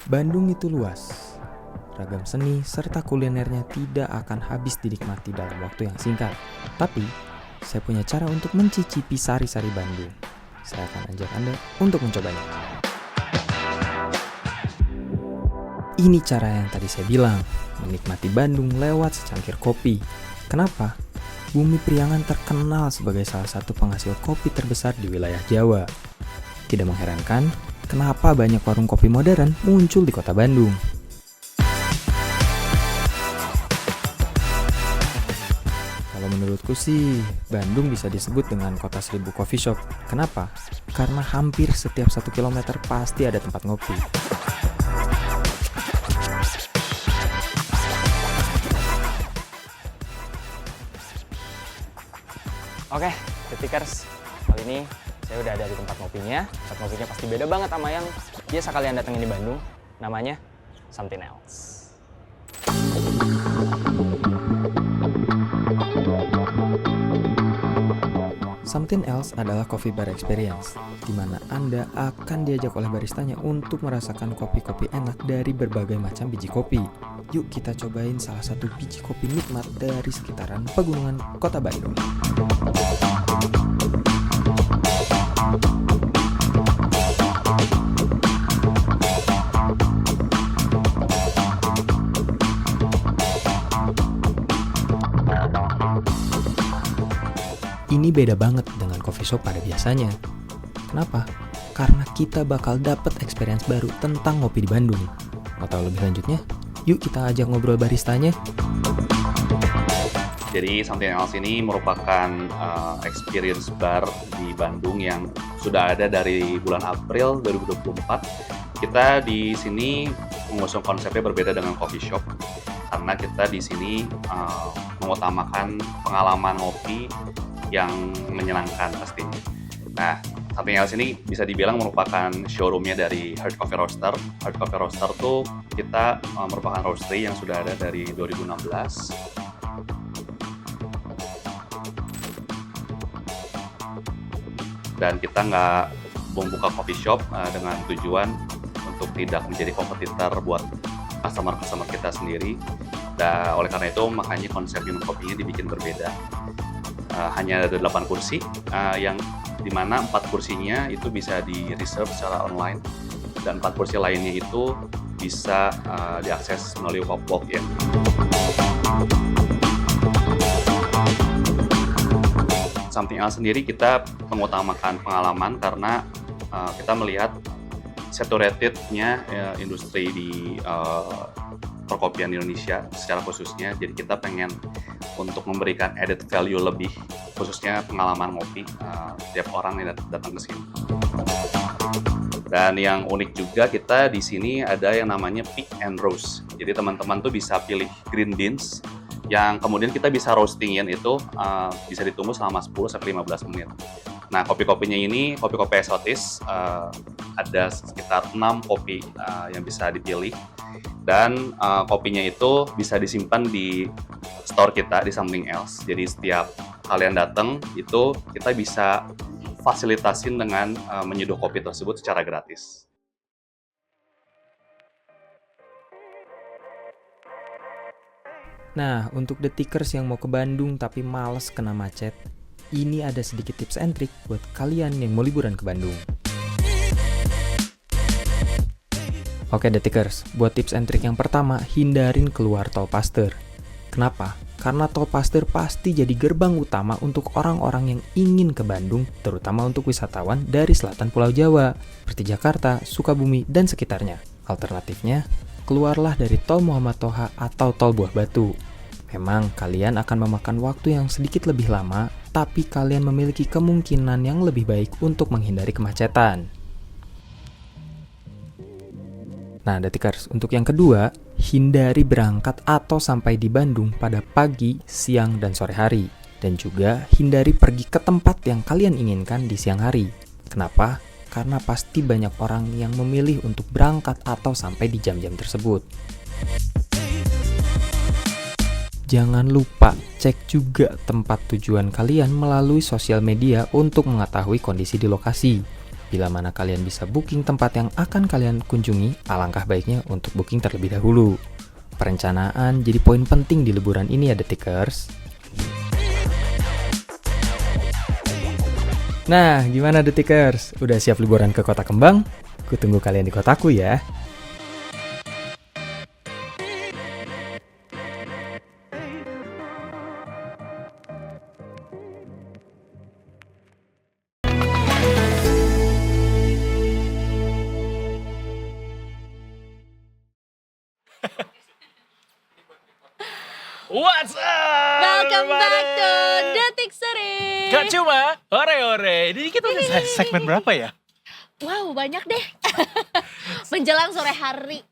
Bandung itu luas. Ragam seni serta kulinernya tidak akan habis dinikmati dalam waktu yang singkat. Tapi, saya punya cara untuk mencicipi sari-sari Bandung. Saya akan ajak Anda untuk mencobanya. Ini cara yang tadi saya bilang, menikmati Bandung lewat secangkir kopi. Kenapa? Bumi Priangan terkenal sebagai salah satu penghasil kopi terbesar di wilayah Jawa. Tidak mengherankan, kenapa banyak warung kopi modern muncul di kota Bandung. Kalau menurutku sih, Bandung bisa disebut dengan kota 1000 coffee shop. Kenapa? Karena hampir setiap 1 kilometer pasti ada tempat ngopi. Oke, Detikers, kali ini saya udah ada di tempat ngopinya. Tempat ngopinya pasti beda banget sama yang biasa kalian datengin di Bandung. Namanya Something Else. Something Else adalah coffee bar experience, di mana Anda akan diajak oleh baristanya untuk merasakan kopi-kopi enak dari berbagai macam biji kopi. Yuk kita cobain salah satu biji kopi nikmat dari sekitaran pegunungan kota Bandung. Ini beda banget dengan coffee shop pada biasanya. Kenapa? Karena kita bakal dapat experience baru tentang ngopi di Bandung. Mau tahu lebih lanjutnya? Yuk kita ajak ngobrol baristanya. Jadi Something Else ini merupakan experience bar di Bandung yang sudah ada dari bulan April 2024. Kita di sini mengusung konsepnya berbeda dengan coffee shop karena kita di sini mengutamakan pengalaman ngopi yang menyenangkan pastinya. Nah, Something Else ini bisa dibilang merupakan showroomnya dari Heart Coffee Roaster. Heart Coffee Roaster tuh kita merupakan roastery yang sudah ada dari 2016. Dan kita nggak membuka coffee shop dengan tujuan untuk tidak menjadi kompetitor buat customer-customer kita sendiri. Dan oleh karena itu makanya konsep minum kopinya dibikin berbeda. Hanya ada 8 kursi yang dimana 4 kursinya itu bisa di reserve secara online dan 4 kursi lainnya itu bisa diakses melalui walk-in. Something Else sendiri kita mengutamakan pengalaman karena kita melihat saturated-nya industri di perkopian di Indonesia secara khususnya. Jadi kita pengen untuk memberikan added value lebih, khususnya pengalaman ngopi tiap orang yang datang ke sini. Dan yang unik juga kita di sini ada yang namanya pick and roast. Jadi teman-teman tuh bisa pilih green beans yang kemudian kita bisa roastingin itu bisa ditunggu selama 10-15 menit. Nah, kopi-kopinya ini kopi-kopi eksotis, ada sekitar 6 kopi yang bisa dipilih. Dan kopinya itu bisa disimpan di store kita di Something Else. Jadi setiap kalian datang itu kita bisa fasilitasin dengan menyeduh kopi tersebut secara gratis. Nah, untuk detikers yang mau ke Bandung tapi males kena macet, ini ada sedikit tips and trick buat kalian yang mau liburan ke Bandung. Oke detikers, buat tips and trick yang pertama, hindarin keluar tol Pasteur. Kenapa? Karena tol Pasteur pasti jadi gerbang utama untuk orang-orang yang ingin ke Bandung, terutama untuk wisatawan dari selatan Pulau Jawa, seperti Jakarta, Sukabumi, dan sekitarnya. Alternatifnya, keluarlah dari Tol Muhammad Toha atau Tol Buah Batu. Memang kalian akan memakan waktu yang sedikit lebih lama, tapi kalian memiliki kemungkinan yang lebih baik untuk menghindari kemacetan. Nah, Detikers, untuk yang kedua, hindari berangkat atau sampai di Bandung pada pagi, siang, dan sore hari. Dan juga hindari pergi ke tempat yang kalian inginkan di siang hari. Kenapa? Karena pasti banyak orang yang memilih untuk berangkat atau sampai di jam-jam tersebut. Jangan lupa cek juga tempat tujuan kalian melalui sosial media untuk mengetahui kondisi di lokasi. Bila mana kalian bisa booking tempat yang akan kalian kunjungi, alangkah baiknya untuk booking terlebih dahulu. Perencanaan jadi poin penting di liburan ini ya Detikers. Nah, gimana Detikers? Udah siap liburan ke Kota Kembang? Kutunggu kalian di kotaku ya. What's up? Welcome back to everybody? Detik Seri. Gak cuma hore-hore. Ini kita udah segmen berapa ya? Wow, banyak deh. Menjelang sore hari.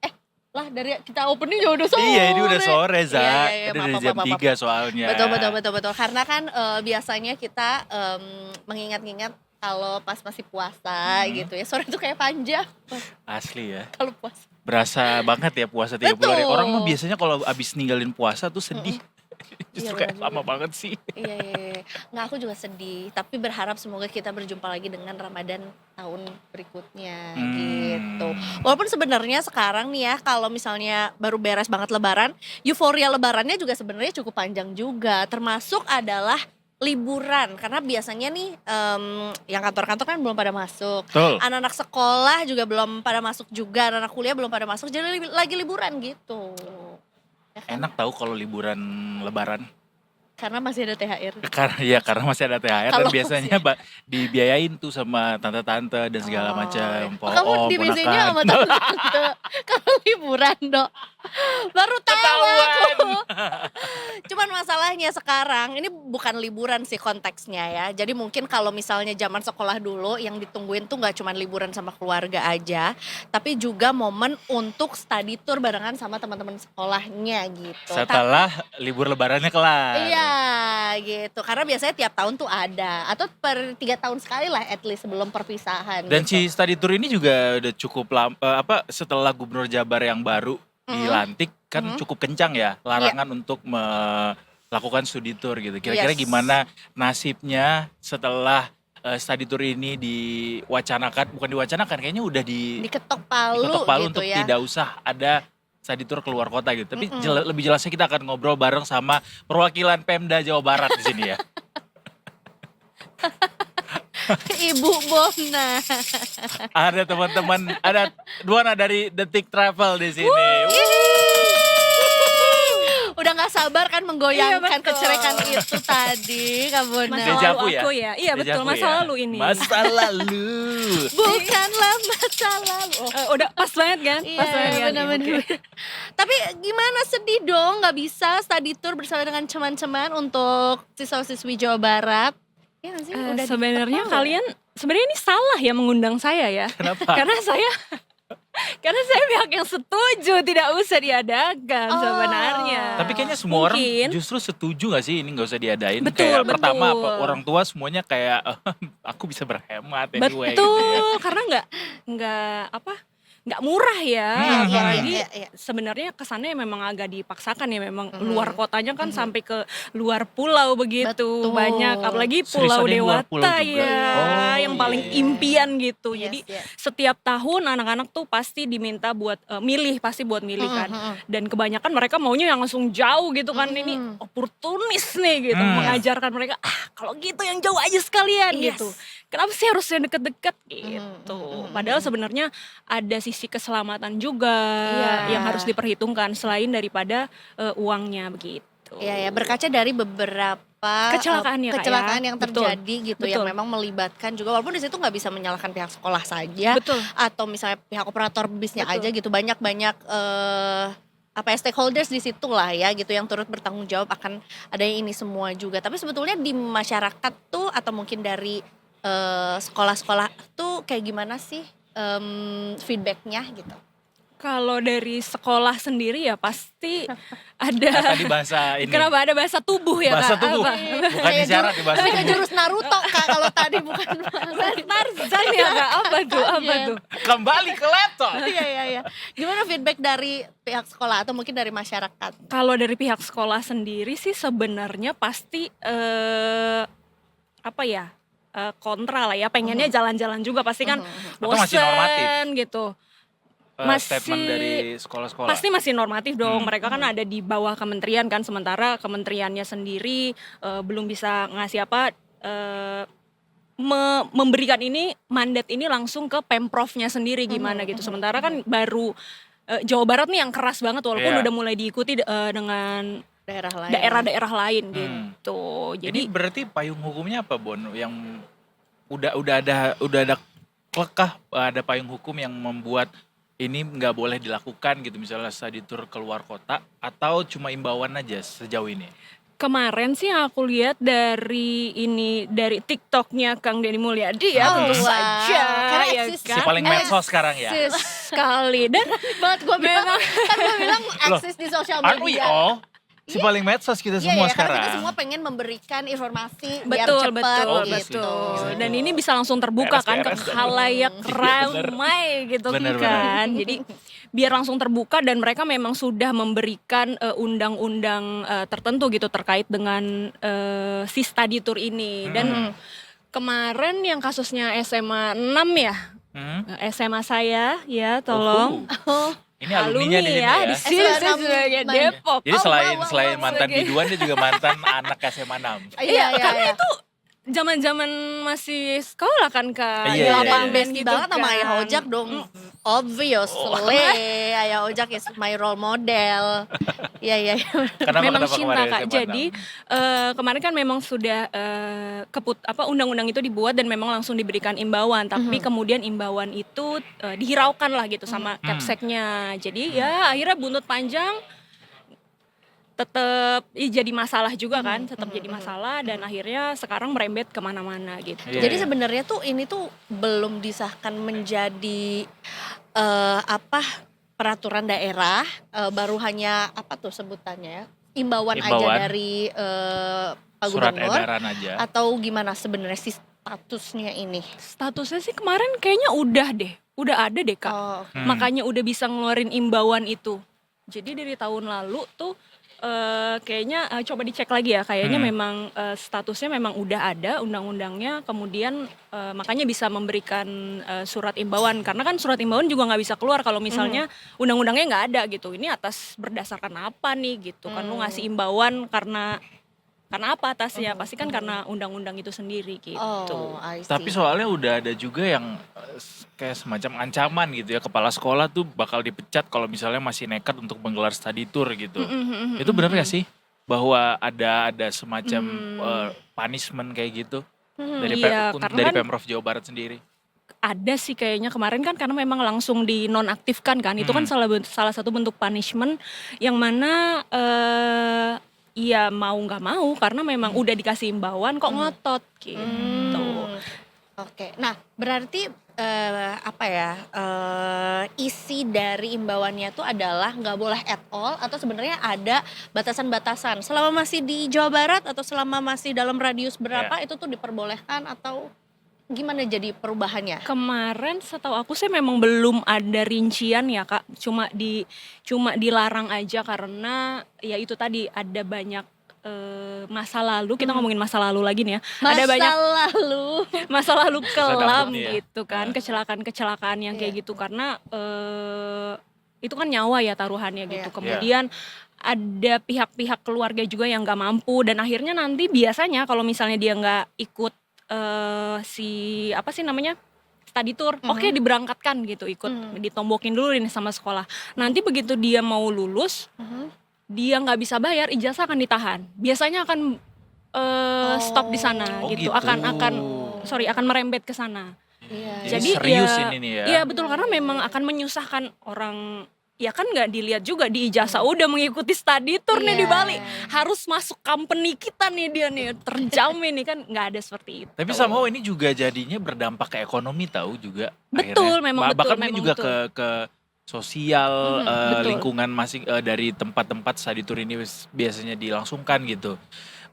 Lah dari kita opening juga udah sore. Iya, ini udah sore, Za. Iya, Udah dari maaf, jam maaf, 3 soalnya. Betul. Karena kan biasanya kita mengingat-ingat kalau pas masih puasa gitu ya. Sore itu kayak panjang Asli ya. kalau puasa. Berasa banget ya puasa 30 hari. Betul. Orang mah biasanya kalau abis ninggalin puasa tuh sedih. Justru Iya, kayak benar lama juga. banget sih. Iya. Nggak, aku juga sedih. Tapi berharap semoga kita berjumpa lagi dengan Ramadan tahun berikutnya gitu. Walaupun sebenarnya sekarang nih ya, kalau misalnya baru beres banget Lebaran, euforia Lebarannya juga sebenarnya cukup panjang juga. Termasuk adalah liburan, karena biasanya nih yang kantor-kantor kan belum pada masuk. Betul. Anak-anak sekolah juga belum pada masuk juga, anak-anak kuliah belum pada masuk, jadi lagi liburan gitu. Ya kan? Enak tahu kalau liburan lebaran. Karena masih ada THR. Karena masih ada THR dan Kalau biasanya dibiayain tuh sama tante-tante dan segala macam. Kamu di BC-nya sama tante kalau liburan dok. Baru tahu aku. Cuman masalahnya sekarang ini bukan liburan sih konteksnya ya. Jadi mungkin kalau misalnya zaman sekolah dulu yang ditungguin tuh nggak cuma liburan sama keluarga aja, tapi juga momen untuk study tour barengan sama teman-teman sekolahnya gitu. Setelah libur lebarannya kelar. Iya gitu, karena biasanya tiap tahun tuh ada, atau per 3 tahun sekali lah at least sebelum perpisahan Dan gitu. si study tour ini juga udah cukup lama, setelah Gubernur Jabar yang baru dilantik kan cukup kencang ya larangan untuk melakukan studi tour gitu. Kira-kira Yes. gimana nasibnya setelah study tour ini bukan diwacanakan, kayaknya udah Diketok palu diketok palu gitu untuk ya. tidak usah ada study tour keluar kota gitu. Tapi lebih jelasnya kita akan ngobrol bareng sama perwakilan Pemda Jawa Barat di sini ya. Ibu Bona. Ada teman-teman, ada Duana dari Detik Travel di sini. Udah gak sabar kan menggoyangkan Iya, betul. kecerikan itu tadi Kak Bona. Masa Deja lalu vu ya? aku ya. Iya betul, Deja vu masa ya? lalu ini. Masa lalu. Bukanlah masa lalu. Udah pas banget kan? Pas banget Iya kan? benar-benar. Oke. Tapi gimana, sedih dong gak bisa study tour bersama dengan teman-teman untuk siswa-siswi Jawa Barat. Ya gak sih? Udah Sebenarnya diketok palu. kalian sebenarnya ini salah ya mengundang saya ya. Kenapa? Karena saya pihak yang setuju tidak usah diadakan Oh. sebenarnya. Tapi kayaknya semua orang Mungkin. justru setuju gak sih ini gak usah diadain? Betul, Kayak pertama betul. orang tua semuanya kayak aku bisa berhemat anyway gitu Betul, ya. karena nggak murah ya. Apalagi sebenarnya kesannya memang agak dipaksakan ya, memang luar kotanya kan sampai ke luar pulau begitu. Betul. Banyak, apalagi Serius Pulau ada yang luar pulau Dewata juga? ya, Oh, yang paling iya. impian gitu. Yes, Jadi yes. setiap tahun anak-anak tuh pasti diminta buat pasti buat milih kan. Dan kebanyakan mereka maunya yang langsung jauh gitu kan. Ini oportunis nih gitu, mengajarkan mereka kalau gitu yang jauh aja sekalian Yes. gitu. Kenapa sih harus yang deket-deket gitu. Padahal sebenarnya ada sisi keselamatan juga Iya. yang harus diperhitungkan selain daripada uangnya begitu. Iya ya, berkaca dari beberapa Kecelakaan ya, Kak, ya. kecelakaan yang Betul. terjadi gitu yang Betul. memang melibatkan juga, walaupun di situ nggak bisa menyalahkan pihak sekolah saja Betul. atau misalnya pihak operator bisnya Betul. aja gitu, banyak apa ya, stakeholders di situ lah ya gitu yang turut bertanggung jawab akan adanya ini semua juga. Tapi sebetulnya di masyarakat tuh atau mungkin dari sekolah-sekolah tuh kayak gimana sih feedbacknya gitu? Kalau dari sekolah sendiri ya pasti ada. Tadi bahasa ini. Kenapa ada bahasa tubuh ya, Bahasa Kak? tubuh. Apa? Bukan isyarat di bahasa Tapi kayak tubuh. jurus Naruto Kak kalau tadi bukan Tarzan ya, Kak? Apa tuh? Apa Iya. tuh? Kembali ke laptop. Iya. Gimana feedback dari pihak sekolah atau mungkin dari masyarakat? Kalau dari pihak sekolah sendiri sih sebenarnya pasti apa ya? Kontra lah ya, pengennya jalan-jalan juga pasti kan Atau masih normatif? bosen gitu. Masih- Statement dari sekolah-sekolah. Pasti masih normatif dong. Hmm. Mereka kan ada di bawah kementerian kan, sementara kementeriannya sendiri belum bisa ngasih apa memberikan ini mandat ini langsung ke Pemprovnya sendiri gimana gitu. Sementara kan baru Jawa Barat nih yang keras banget walaupun Iya. udah mulai diikuti dengan Daerah lain. daerah-daerah lain Hmm. gitu. Jadi Jadi berarti payung hukumnya apa, Bon? Yang udah ada klekah ada payung hukum yang membuat ini nggak boleh dilakukan gitu, misalnya study tour keluar kota, atau cuma imbauan aja sejauh ini? kemarin sih yang aku lihat dari TikToknya Kang Denny Mulyadi ya, Oh, tentu wah. saja Karena ya eksis Si paling medsos sekarang ya. Eksis sekali dan banget gue bilang, kan gue bilang Loh, eksis di sosial Aren't we media. all? Si paling medsos kita Iya, semua karena sekarang. kita semua pengen memberikan informasi biar betul cepat Oh, gitu. betul dan ini bisa langsung terbuka kan ke Beres-beres. khalayak Bener. ramai gitu Bener, kan jadi biar langsung terbuka dan mereka memang sudah memberikan undang-undang tertentu gitu terkait dengan si study tour ini dan kemarin yang kasusnya SMA 6 ya Hmm? SMA saya ya tolong Oh, Ini alumninya di sini ya ya. di sini SMA saya sebagai 6. Depok. Jadi Oh, selain wow, selain wow, mantan sebagai- biduan dia juga mantan anak SMA 6. iya, Karena iya. itu zaman-zaman masih sekolah kan Kak. Iya, Ya, iya, Bang iya. Besti banget sama Ayah Ojak dong. Obviously, Ayah Ojak is my role model. Iya. Kenapa Memang kenapa cinta kemarin Kak. SMA 6? Jadi kemarin kan memang sudah undang-undang itu dibuat dan memang langsung diberikan imbauan. Tapi kemudian imbauan itu dihiraukan lah gitu sama Kepseknya. Jadi ya akhirnya buntut panjang tetap jadi masalah juga kan, tetap jadi masalah dan akhirnya sekarang merembet kemana-mana gitu. Iya, Jadi iya. sebenarnya tuh ini tuh belum disahkan menjadi peraturan daerah, baru hanya apa tuh sebutannya ya? Imbauan aja Imbauan. dari Pak Surat Gubernur edaran aja. atau gimana sebenarnya sih statusnya ini? Statusnya sih kemarin kayaknya udah ada deh Kak. Oh, Hmm. Makanya udah bisa ngeluarin imbauan itu. Jadi dari tahun lalu tuh kayaknya coba dicek lagi ya. Kayaknya memang statusnya memang udah ada undang-undangnya. Kemudian makanya bisa memberikan surat imbauan. Karena kan surat imbauan juga nggak bisa keluar kalau misalnya undang-undangnya nggak ada gitu. Ini atas berdasarkan apa nih gitu. Kan lu ngasih imbauan karena apa atasnya? Pasti kan karena undang-undang itu sendiri gitu. oh, I see. Tapi soalnya udah ada juga yang kayak semacam ancaman gitu ya, kepala sekolah tuh bakal dipecat kalau misalnya masih nekat untuk menggelar study tour gitu. Itu benar gak sih bahwa ada semacam punishment kayak gitu dari Iya, karena kan Pemprov Jawa Barat sendiri? ada sih kayaknya kemarin kan karena memang langsung dinonaktifkan kan itu kan salah satu bentuk punishment yang mana ya mau nggak mau karena memang udah dikasih imbauan kok ngotot gitu. Oke, nah berarti isi dari imbauannya itu adalah nggak boleh at all atau sebenarnya ada batasan-batasan selama masih di Jawa Barat atau selama masih dalam radius berapa itu tuh diperbolehkan atau gimana jadi perubahannya? Kemarin setahu aku sih memang belum ada rincian ya Kak, cuma dilarang aja karena ya itu tadi ada banyak masa lalu, kita ngomongin masa lalu lagi nih ya. Ada banyak masa lalu kelam nih ya. gitu kan, kecelakaan-kecelakaan yang kayak gitu karena itu kan nyawa ya taruhannya gitu. Iya. Kemudian ada pihak-pihak keluarga juga yang nggak mampu dan akhirnya nanti biasanya kalau misalnya dia nggak ikut study tour, oke diberangkatkan gitu, ikut ditombokin dulu nih sama sekolah. Nanti begitu dia mau lulus, dia nggak bisa bayar, ijazah akan ditahan. Biasanya akan stop di sana Oh gitu. gitu. Akan merembet ke sana. Iya. Jadi serius ya, ini nih ya. Iya betul, karena memang akan menyusahkan orang. Ya kan nggak dilihat juga di ijazah udah mengikuti study tour nih di Iya. Bali, harus masuk company kita nih, dia nih terjamin nih, kan nggak ada seperti itu. Tapi somehow ini juga jadinya berdampak ke ekonomi tahu juga. Betul, akhirnya. memang betul, Bahkan ini memang juga betul. ke sosial betul. lingkungan masing dari tempat-tempat study tour ini biasanya dilangsungkan gitu.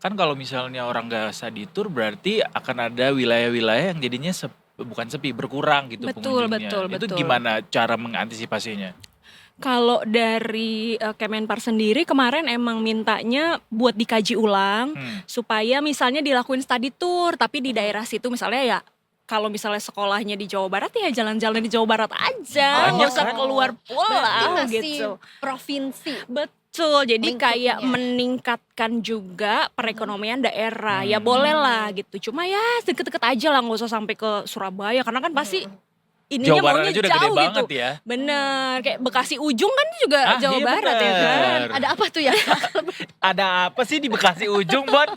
Kan kalau misalnya orang nggak study tour berarti akan ada wilayah-wilayah yang jadinya bukan sepi, berkurang gitu Betul, pengunjungnya. Itu betul. gimana cara mengantisipasinya? Kalau dari Kemenpar sendiri kemarin emang mintanya buat dikaji ulang supaya misalnya dilakuin study tour, tapi di daerah situ misalnya ya kalau misalnya sekolahnya di Jawa Barat ya jalan-jalan di Jawa Barat aja, Banyak nggak usah kan? keluar Berarti pulau masih gitu. provinsi. Betul, jadi kayak Lingkupnya. meningkatkan juga perekonomian daerah. Ya boleh lah gitu, cuma ya deket-deket aja lah, nggak usah sampai ke Surabaya karena kan pasti Jawa ininya Barat maunya aja udah jauh gede gitu. banget ya. Bener, kayak Bekasi Ujung kan juga Jawa iya Barat ya kan. bener. Ada apa tuh ya? Ada apa sih di Bekasi Ujung, Bon?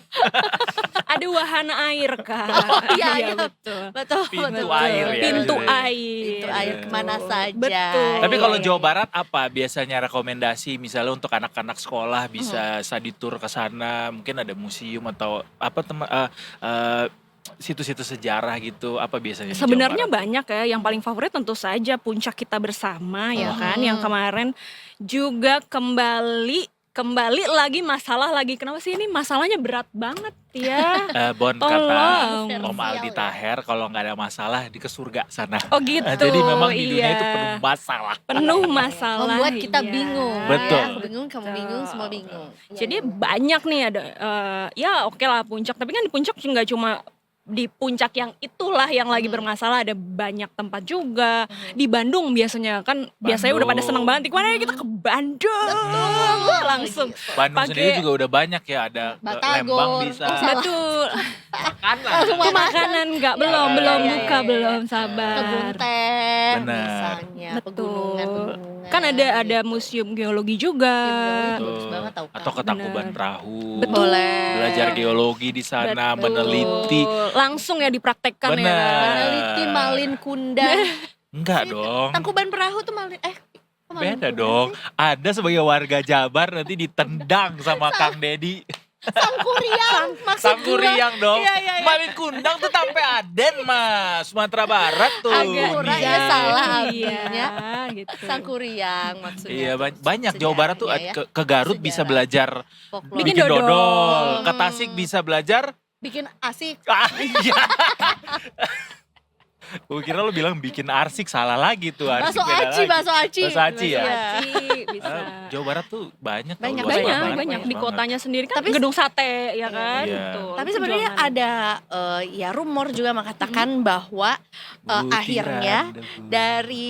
Ada wahana air kan. iya. betul. Betul, Pintu betul. air ya. Pintu Iya. air. Pintu air kemana saja. Betul. Tapi kalau Iya, Jawa iya. Barat apa biasanya rekomendasi misalnya untuk anak-anak sekolah bisa study tour ke sana, mungkin ada museum atau apa situs-situs sejarah gitu, apa biasanya di Jawa Sebenarnya Barat? banyak ya, yang paling favorit tentu saja Puncak Kita Bersama ya kan, yang kemarin juga kembali lagi masalah lagi. Kenapa sih ini masalahnya berat banget ya? Bon kata Tolong. Om Aldi Taher kalau nggak ada masalah di ke surga sana. Oh gitu. Jadi memang di dunia iya. itu penuh masalah. Penuh masalah. Membuat kita iya. bingung. Betul. Ya, aku bingung, kamu Betul. bingung, semua bingung. Jadi banyak nih ada, ya oke lah Puncak, tapi kan di Puncak nggak cuma di puncak yang itulah yang lagi bermasalah, ada banyak tempat juga. Di Bandung biasanya kan, biasanya udah pada seneng banget, kemana ya kita ke Bandung. Langsung. Bandung Pakai- sendiri juga udah banyak ya, ada ke Batagor. Lembang bisa. Oh, salah. Betul. Makan lah. Langsung Itu makanan nggak, belum iya, buka, iya. belum, Kebun sabar. teh Benar. misalnya, Betul. pegunungan. Kan ada museum geologi juga. Geologi bagus banget tau kan. Atau ke Tangkuban Bener. Perahu. Betul. Boleh. Belajar geologi di sana, Betul. meneliti. Langsung ya dipraktekkan ya Bener. kan. Meneliti Malin Kundang. Enggak dong. Tangkuban Perahu tuh Malin kok Malin Beda Kundang dong. sih? Ada sebagai warga Jabar nanti ditendang sama Kang Dedi. Sangkuriang maksud Sangkuriang dong. Iya, iya, iya. Malin Kundang tuh sampai Aden mas. Sumatera Barat tuh. Agak Sangkura ya Iya. salah Iya, artinya. gitu. Sangkuriang maksudnya. Iya tuh banyak Jawa Barat tuh sejarahnya ya. ke Garut bisa Sejarah. belajar Folklore. Bikin bikin dodol. dodol. Ke Tasik bisa belajar. Bikin asik. Ah, iya. Gue kira lo bilang bikin arsik, salah lagi tuh. Arsik Bakso beda aci, lagi. bakso aci. Bakso aci ya? Iya. Bisa. Jawa Barat tuh banyak. tau, Banyak, luas banyak, banget, banyak luas di banget. kotanya sendiri kan Tapi- gedung sate ya kan. Iya. Betul. Tapi Itu sebenarnya jualan. ada ya rumor juga mengatakan bahwa akhirnya Butiran debu. dari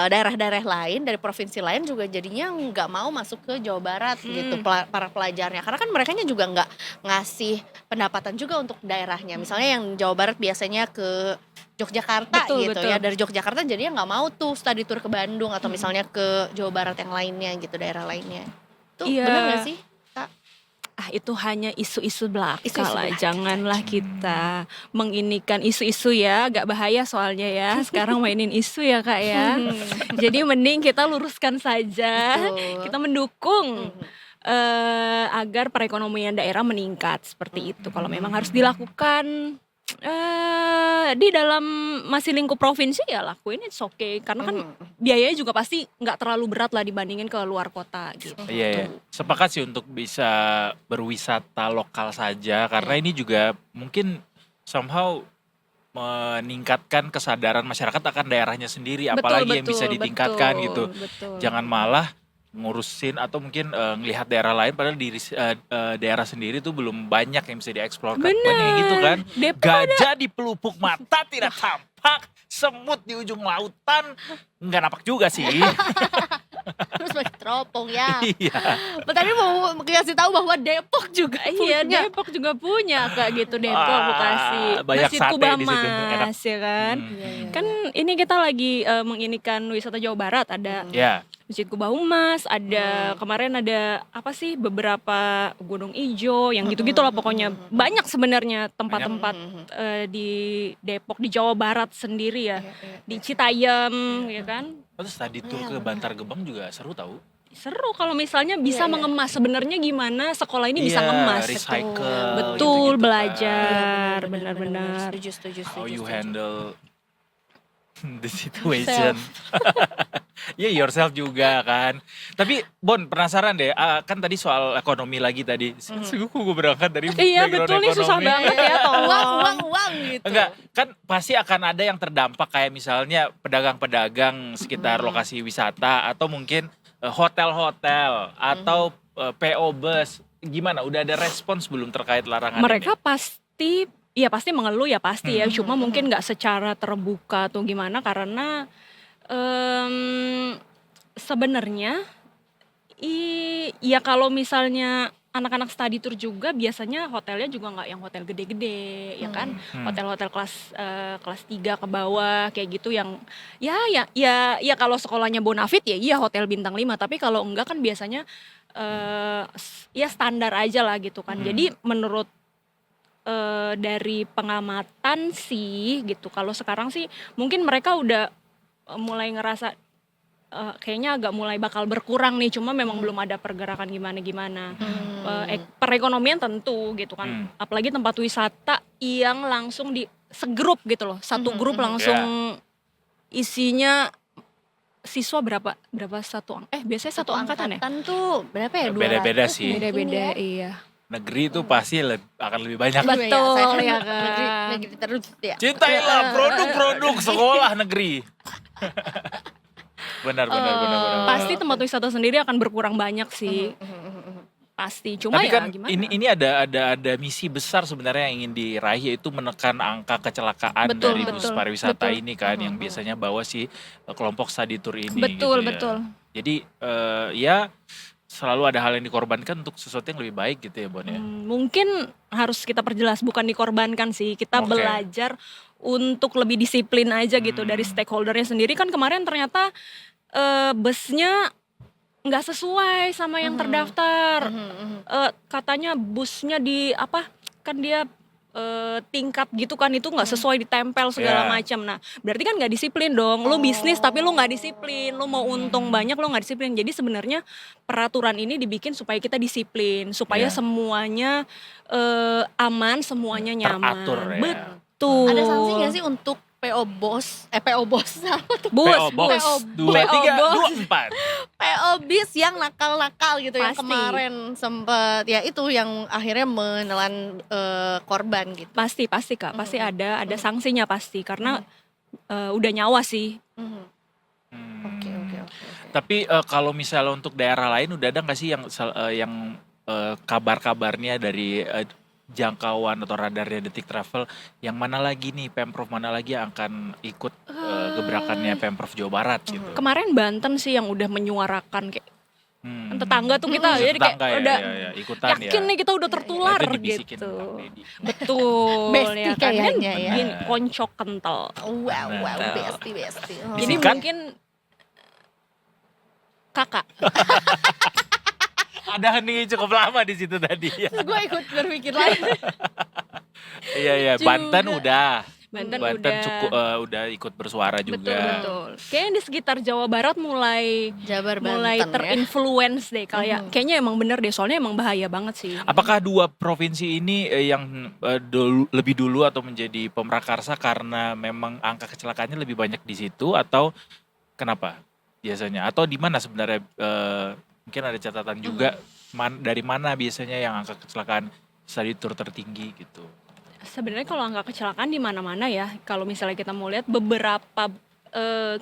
daerah-daerah lain, dari provinsi lain juga jadinya nggak mau masuk ke Jawa Barat gitu para pelajarnya, karena kan mereka juga nggak ngasih pendapatan juga untuk daerahnya. Misalnya yang Jawa Barat biasanya ke Yogyakarta Betul, gitu betul. ya, dari Yogyakarta jadinya nggak mau tuh study tour ke Bandung atau misalnya ke Jawa Barat yang lainnya gitu, daerah lainnya. Tuh Iya. benar nggak sih? Itu hanya isu-isu belaka Isu-isu lah. belaka. Janganlah kita menginikan isu-isu ya, agak bahaya soalnya ya. Sekarang mainin isu ya Kak ya. Jadi mending kita luruskan saja. Betul. Kita mendukung agar perekonomian daerah meningkat seperti itu. Kalau memang harus dilakukan di dalam masih lingkup provinsi ya lakuin, it's okay. Karena kan biayanya juga pasti nggak terlalu berat lah dibandingin ke luar kota gitu. Iya, iya. Sepakat sih untuk bisa berwisata lokal saja, karena ini juga mungkin somehow meningkatkan kesadaran masyarakat akan daerahnya sendiri, apalagi yang bisa ditingkatkan gitu. Betul. Jangan malah ngurusin atau mungkin ngelihat daerah lain padahal daerah sendiri tuh belum banyak yang bisa dieksplor. Banyak yang gitu kan. Depok Gajah di pelupuk mata tidak tampak, semut di ujung lautan nggak nampak juga sih. Terus pakai teropong ya. Iya. Tadi mau kasih tahu bahwa Depok juga Iya, punya. Depok juga punya Kak gitu, Depok Ah, Bekasi. banyak Masjid sate di situ, Kubamas ya kan. Hmm. Kan ini kita lagi menginikan wisata Jawa Barat, ada Ya, Masjid Kubah Humas, ada kemarin ada apa sih beberapa Gunung Ijo yang gitu-gitu lah pokoknya. Banyak sebenarnya tempat-tempat di Depok, di Jawa Barat sendiri ya. Di Citayam ya kan. Terus tadi tur ke Bantar Gebang juga seru tahu. Seru kalau misalnya bisa mengemas sebenarnya gimana sekolah ini bisa Iya, ngemas. recycle Betul, gitu-gitu kan. belajar benar-benar. Setuju. How you handle the situation. Ya yourself juga kan. Tapi Bon penasaran deh, kan tadi soal ekonomi lagi tadi. Sungguh gue berangkat dari Iya background betul nih susah ekonomi. banget ya tolong. Uang gitu. Enggak, kan pasti akan ada yang terdampak kayak misalnya pedagang-pedagang sekitar lokasi wisata atau mungkin hotel-hotel atau PO bus. Gimana? Udah ada respons belum terkait larangan Mereka ini? pasti mengeluh ya pasti ya. Cuma mungkin nggak secara terbuka atau gimana karena sebenarnya ya kalau misalnya anak-anak study tour juga biasanya hotelnya juga nggak yang hotel gede-gede ya kan, hotel-hotel kelas 3 ke bawah kayak gitu yang ya kalau sekolahnya Bonafit ya iya hotel bintang 5 tapi kalau enggak kan biasanya ya standar aja lah gitu kan. Jadi menurut dari pengamatan sih gitu kalau sekarang sih mungkin mereka udah mulai ngerasa kayaknya agak mulai bakal berkurang nih cuma memang belum ada pergerakan gimana-gimana. Perekonomian tentu gitu kan apalagi tempat wisata yang langsung di segrup gitu loh satu grup langsung isinya siswa berapa biasanya satu angkatan ya tuh berapa ya? Beda-beda 200 sih. mungkin beda-beda ya. iya Negeri itu pasti akan lebih banyak. Betul, saya ya kan. negeri terus ya. Cintailah produk-produk sekolah negeri. Benar. pasti tempat wisata sendiri akan berkurang banyak sih pasti cuma Tapi ya kan gimana ini ada misi besar sebenarnya yang ingin diraih yaitu menekan angka kecelakaan Betul, dari bus betul, pariwisata betul. ini kan yang biasanya bawa si kelompok study tour ini. Betul, gitu ya. betul. Jadi ya selalu ada hal yang dikorbankan untuk sesuatu yang lebih baik gitu ya Bon ya. Mungkin harus kita perjelas bukan dikorbankan sih kita Oke. belajar untuk lebih disiplin aja gitu dari stakeholdernya sendiri kan kemarin ternyata busnya nggak sesuai sama yang terdaftar. Katanya busnya di apa kan dia tingkat gitu kan itu nggak sesuai ditempel segala Yeah. macam. Nah berarti kan nggak disiplin dong. Lu bisnis tapi lu nggak disiplin. Lu mau untung banyak lu nggak disiplin. Jadi sebenarnya peraturan ini dibikin supaya kita disiplin, supaya Yeah. semuanya aman, semuanya nyaman. Teratur ya. Betul. Ada sanksi nggak sih untuk PO Bos Bus, PO Box PO 2324. PO bis yang nakal-nakal gitu yang Pasti. kemarin sempet ya itu yang akhirnya menelan korban gitu. Pasti Kak, pasti ada sanksinya pasti karena udah nyawa sih. Oke. Tapi kalau misalnya untuk daerah lain udah ada nggak sih yang kabar-kabarnya dari jangkauan atau radarnya Detik Travel yang mana lagi nih Pemprov mana lagi yang akan ikut gebrakannya Pemprov Jawa Barat gitu. Kemarin Banten sih yang udah menyuarakan kayak tetangga tuh kita jadi kayak Tetangga udah ya, ikutan yakin ya. nih kita udah tertular Itu dibisikin gitu. Kang Deddy. Betul Besti ya kan kayaknya ya. bikin koncok kental. Wow, Benar. besti. Oh. Jadi Bisikan? mungkin kakak. Ada hening cukup lama di situ tadi ya. Gue ikut berpikir lagi. Iya, Banten udah. Banten Banten udah. cukup udah ikut bersuara juga. Betul. Kayaknya di sekitar Jawa Barat mulai Jabar mulai Banten ya. terinfluence deh kayaknya emang bener deh soalnya emang bahaya banget sih. Apakah dua provinsi ini yang lebih dulu atau menjadi pemrakarsa karena memang angka kecelakaannya lebih banyak di situ atau kenapa biasanya? Atau di mana sebenarnya mungkin ada catatan juga dari mana biasanya yang angka kecelakaan study tour tertinggi gitu? Sebenarnya kalau angka kecelakaan di mana-mana ya. Kalau misalnya kita mau lihat beberapa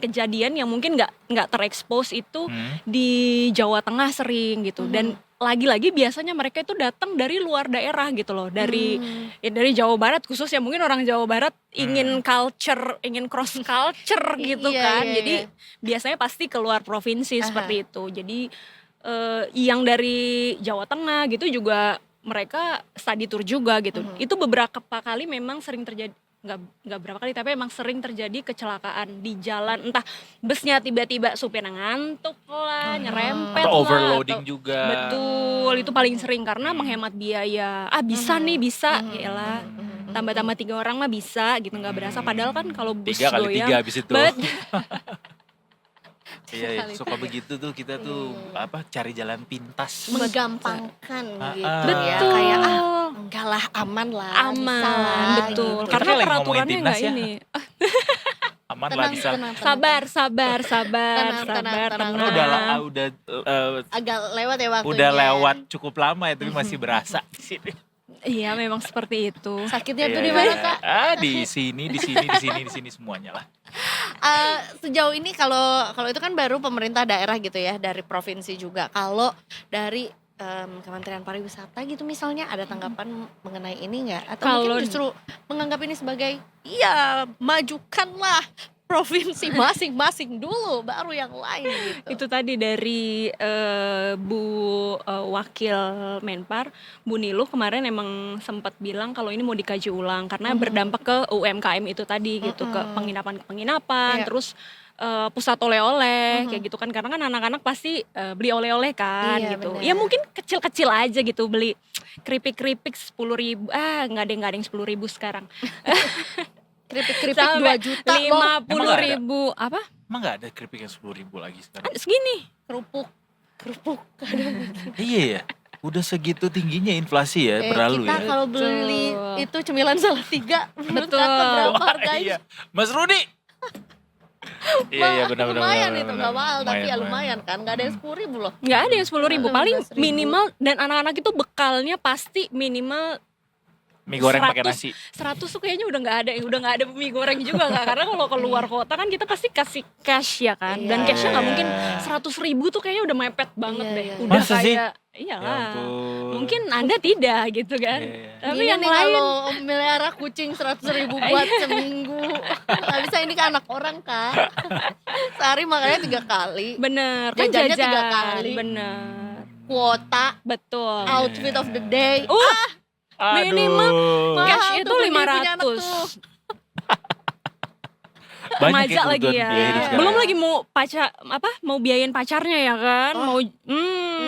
kejadian yang mungkin nggak terekspos itu di Jawa Tengah sering gitu. Dan lagi-lagi biasanya mereka itu datang dari luar daerah gitu loh. Dari Jawa Barat khusus ya mungkin orang Jawa Barat ingin culture, ingin cross culture gitu Iya, kan. iya, Jadi biasanya pasti keluar provinsi seperti itu. Jadi yang dari Jawa Tengah gitu juga mereka study tour juga gitu. Itu beberapa kali memang sering terjadi nggak berapa kali, tapi emang sering terjadi kecelakaan di jalan, entah busnya tiba-tiba supirnya ngantuk lah, nyerempet Atau lah, overloading atau juga. betul, itu paling sering karena menghemat biaya. Bisa nih, bisa, yaelah. Tambah-tambah 3 orang mah bisa gitu, nggak berasa. Padahal kan kalau bus 3 kali 3 goyang, habis itu. Iya, Kali suka begitu tuh kita tuh cari jalan pintas. menggampangkan gitu ya. betul, Kayak enggak lah, aman lah, bisa lah, aman, betul. gitu. Karena Kita lagi ngomongin peraturannya timnas nggak ya. ini. Aman lah Tenang, bisa. tenang, tenang. Sabar, sabar, sabar, Tenang, sabar, tenang, tenang. Karena udah Agak lewat ya waktunya. udah lewat cukup lama ya, tapi masih berasa di sini. Iya, memang seperti itu. Sakitnya tuh Iya, di mana, iya. Kak? Di sini, di sini, di sini, di sini semuanya lah. Sejauh ini kalau itu kan baru pemerintah daerah gitu ya, dari provinsi juga. Kalau dari Kementerian Pariwisata gitu misalnya, ada tanggapan mengenai ini nggak? Atau Kalau- mungkin justru menganggap ini sebagai ya majukanlah provinsi masing-masing dulu, baru yang lain gitu. Itu tadi dari Bu Wakil Menpar, Bu Niluh kemarin emang sempat bilang kalau ini mau dikaji ulang karena berdampak ke UMKM itu tadi gitu, ke penginapan, Iya. terus pusat oleh-oleh kayak gitu kan, karena kan anak-anak pasti beli oleh-oleh kan Iya, gitu. benar. Ya mungkin kecil-kecil aja gitu, beli keripik-keripik 10.000, nggak ada yang 10.000 sekarang. Keripik-keripik 2 Sampai juta loh. 50.000 apa? Emang nggak ada keripik yang 10.000 lagi sekarang? Segini. Kerupuk. Iya ya, udah segitu tingginya inflasi ya, berlalu Kita ya. kalau beli Betul. itu cemilan Salatiga, menurut Betul. Kakak berapa Wah, harganya? iya. Mas Rudi. Iya, benar-benar. Lumayan itu, nggak mahal, tapi ya lumayan kan, nggak ada yang 10.000 loh. Nggak ada yang 10.000, paling 15.000. minimal, dan anak-anak itu bekalnya pasti minimal Mie goreng pakai 100. nasi. 100 tuh kayaknya udah nggak ada mie goreng juga nggak, karena kalau keluar kota kan kita pasti kasih cash ya kan, dan Iya. cashnya nggak mungkin 100.000 tuh kayaknya udah mepet banget Iya, deh, iya. udah Masa sih? kayak Ya iyalah. ampun. Mungkin Anda tidak gitu kan, Iya. tapi Ini yang nih lain kalau melihara kucing 100.000 buat seminggu, nggak bisa, ini kan anak orang Kak. Sehari makannya 3 kali, bener kan, Jajannya 3 jajan, kali. bener, kuota, betul. outfit of the day. Minimal Aduh. Mahal cash itu tuh punya anak 500. tuh. Banyak Remaja lagi kebutuhan ya. biaya hidup sekarang. Belum lagi mau biayain pacarnya ya kan, mau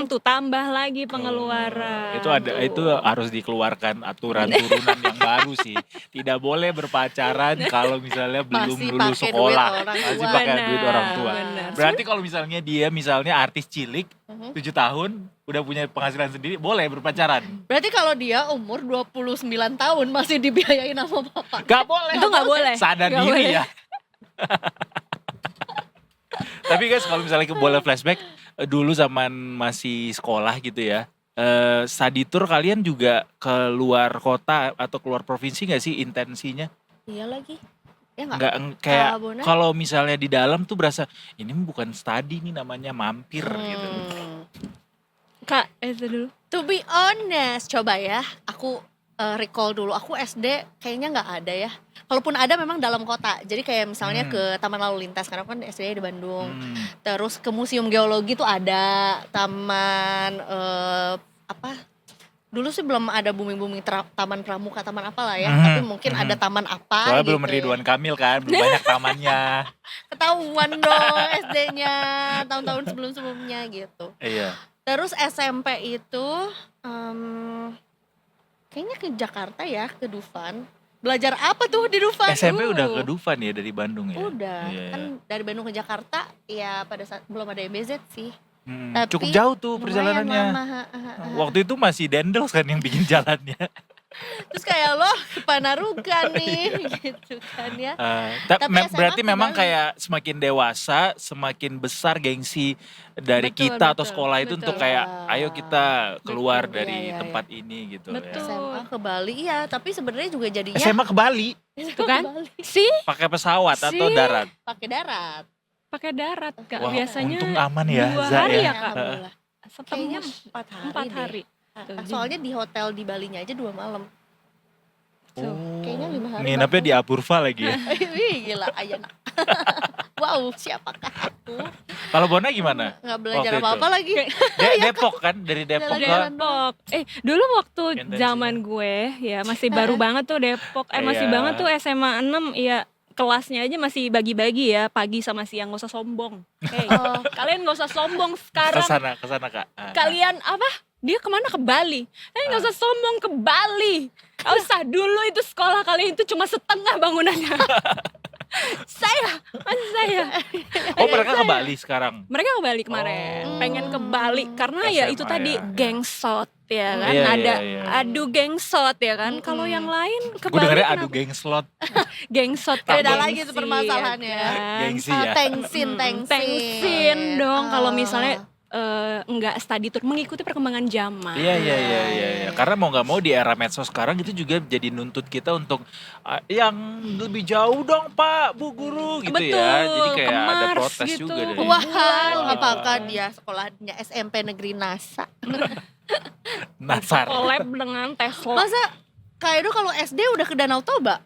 tuh tambah lagi pengeluaran. Itu harus dikeluarkan aturan turunan yang baru sih. Tidak boleh berpacaran kalau misalnya belum Masih lulus pakai duit sekolah. orang Masih tua. pakai duit orang tua. Benar. Berarti kalau misalnya dia artis cilik 7 tahun udah punya penghasilan sendiri, boleh berpacaran. Berarti kalau dia umur 29 tahun masih dibiayain sama bapak. Gak boleh. Itu nggak boleh. Sadar Nggak diri boleh. ya. Tapi guys, kalau misalnya boleh flashback dulu zaman masih sekolah gitu ya. Study tour kalian juga keluar kota atau keluar provinsi nggak sih intensinya? Iya lagi. Ya nggak? Nggak kayak Bona? kalau misalnya di dalam tuh berasa ini bukan study nih, namanya mampir gitu. Kak, itu dulu. To be honest, coba ya, aku recall dulu. Aku SD kayaknya nggak ada ya. Kalaupun ada memang dalam kota. Jadi kayak misalnya ke Taman Lalu Lintas, karena kan SD di Bandung. Terus ke Museum Geologi tuh ada, taman dulu sih belum ada booming taman pramuka, taman apa lah ya. Tapi mungkin ada taman apa Soalnya gitu belum Ridwan Kamil kan, belum banyak tamannya. Ketahuan dong SD-nya tahun-tahun sebelum-sebelumnya gitu. Iya. Terus SMP itu kayaknya ke Jakarta ya, ke Dufan. Belajar apa tuh di Dufan? SMP udah ke Dufan ya dari Bandung ya? Udah, Iya, iya. kan dari Bandung ke Jakarta ya pada saat belum ada EBZ sih. Tapi Cukup jauh tuh lumayan perjalanannya. lama, Waktu itu masih Dendels kan yang bikin jalannya. Terus kayak lo ke Panarukan nih gitu kan ya. Tapi SMA Berarti memang kembali. kayak semakin dewasa, semakin besar gengsi dari Betul, kita atau betul, sekolah itu untuk betul. kayak ayo kita keluar Betul, dari iya, iya, tempat ini gitu Betul. ya. SMA ke Bali iya, tapi sebenarnya juga jadinya SMA ke Bali Itu kan? ke Bali. Sih, pakai pesawat atau Sih. darat? Pakai darat. pakai darat Kak. Wah, Biasanya untung aman ya, 2 Za, hari ya. ya Kak. Alhamdullah. Kayaknya Setembus 4 hari 4 deh. hari. Tuh, Soalnya di hotel di Balinya aja 2 malam. Tuh. Kayaknya 5 hari. Nginepnya di Apurva lagi ya. Wih, gila, ayana. Wow, siapakah aku? Kalau Bona gimana? Nggak belajar Waktu apa-apa lagi. Depok kan, dari Depok ke Jalan-jalan. Depok. Dulu waktu Intensinya. zaman gue ya masih baru banget tuh Depok. Masih Iya. banget tuh SMA 6 ya, kelasnya aja masih bagi-bagi ya, pagi sama siang, gak usah sombong. Oh. Kalian gak usah sombong ke sekarang. sana Kak. Kalian apa? Dia kemana? Ke Bali. Gak usah sombong, ke Bali. Gak usah, dulu itu sekolah kalian itu cuma setengah bangunannya. saya. Oh, mereka ke Bali sekarang. Mereka ke Bali kemarin, Oh. pengen ke Bali karena ya itu SMA tadi ya. gengsot ya kan, Iya, ada iya. adu gengsot ya kan. Kalau yang lain ke Gue Bali dengernya kenapa? adu geng slot. Gengsot Beda gengsi, lagi tuh permasalahannya. ya kan? Gengsi ya. Tengsin dong kalau misalnya enggak study tour, mengikuti perkembangan zaman. Iya. Karena mau nggak mau di era medsos sekarang itu juga jadi nuntut kita untuk yang lebih jauh dong Pak, Bu Guru gitu Betul, ya. Jadi kayak ke ada Mars protes gitu. juga dari Wah, Wah. apakah dia sekolahnya SMP Negeri NASA? Nasar. Collab dengan Tesla. Masa Kak Edo kalau SD udah ke Danau Toba?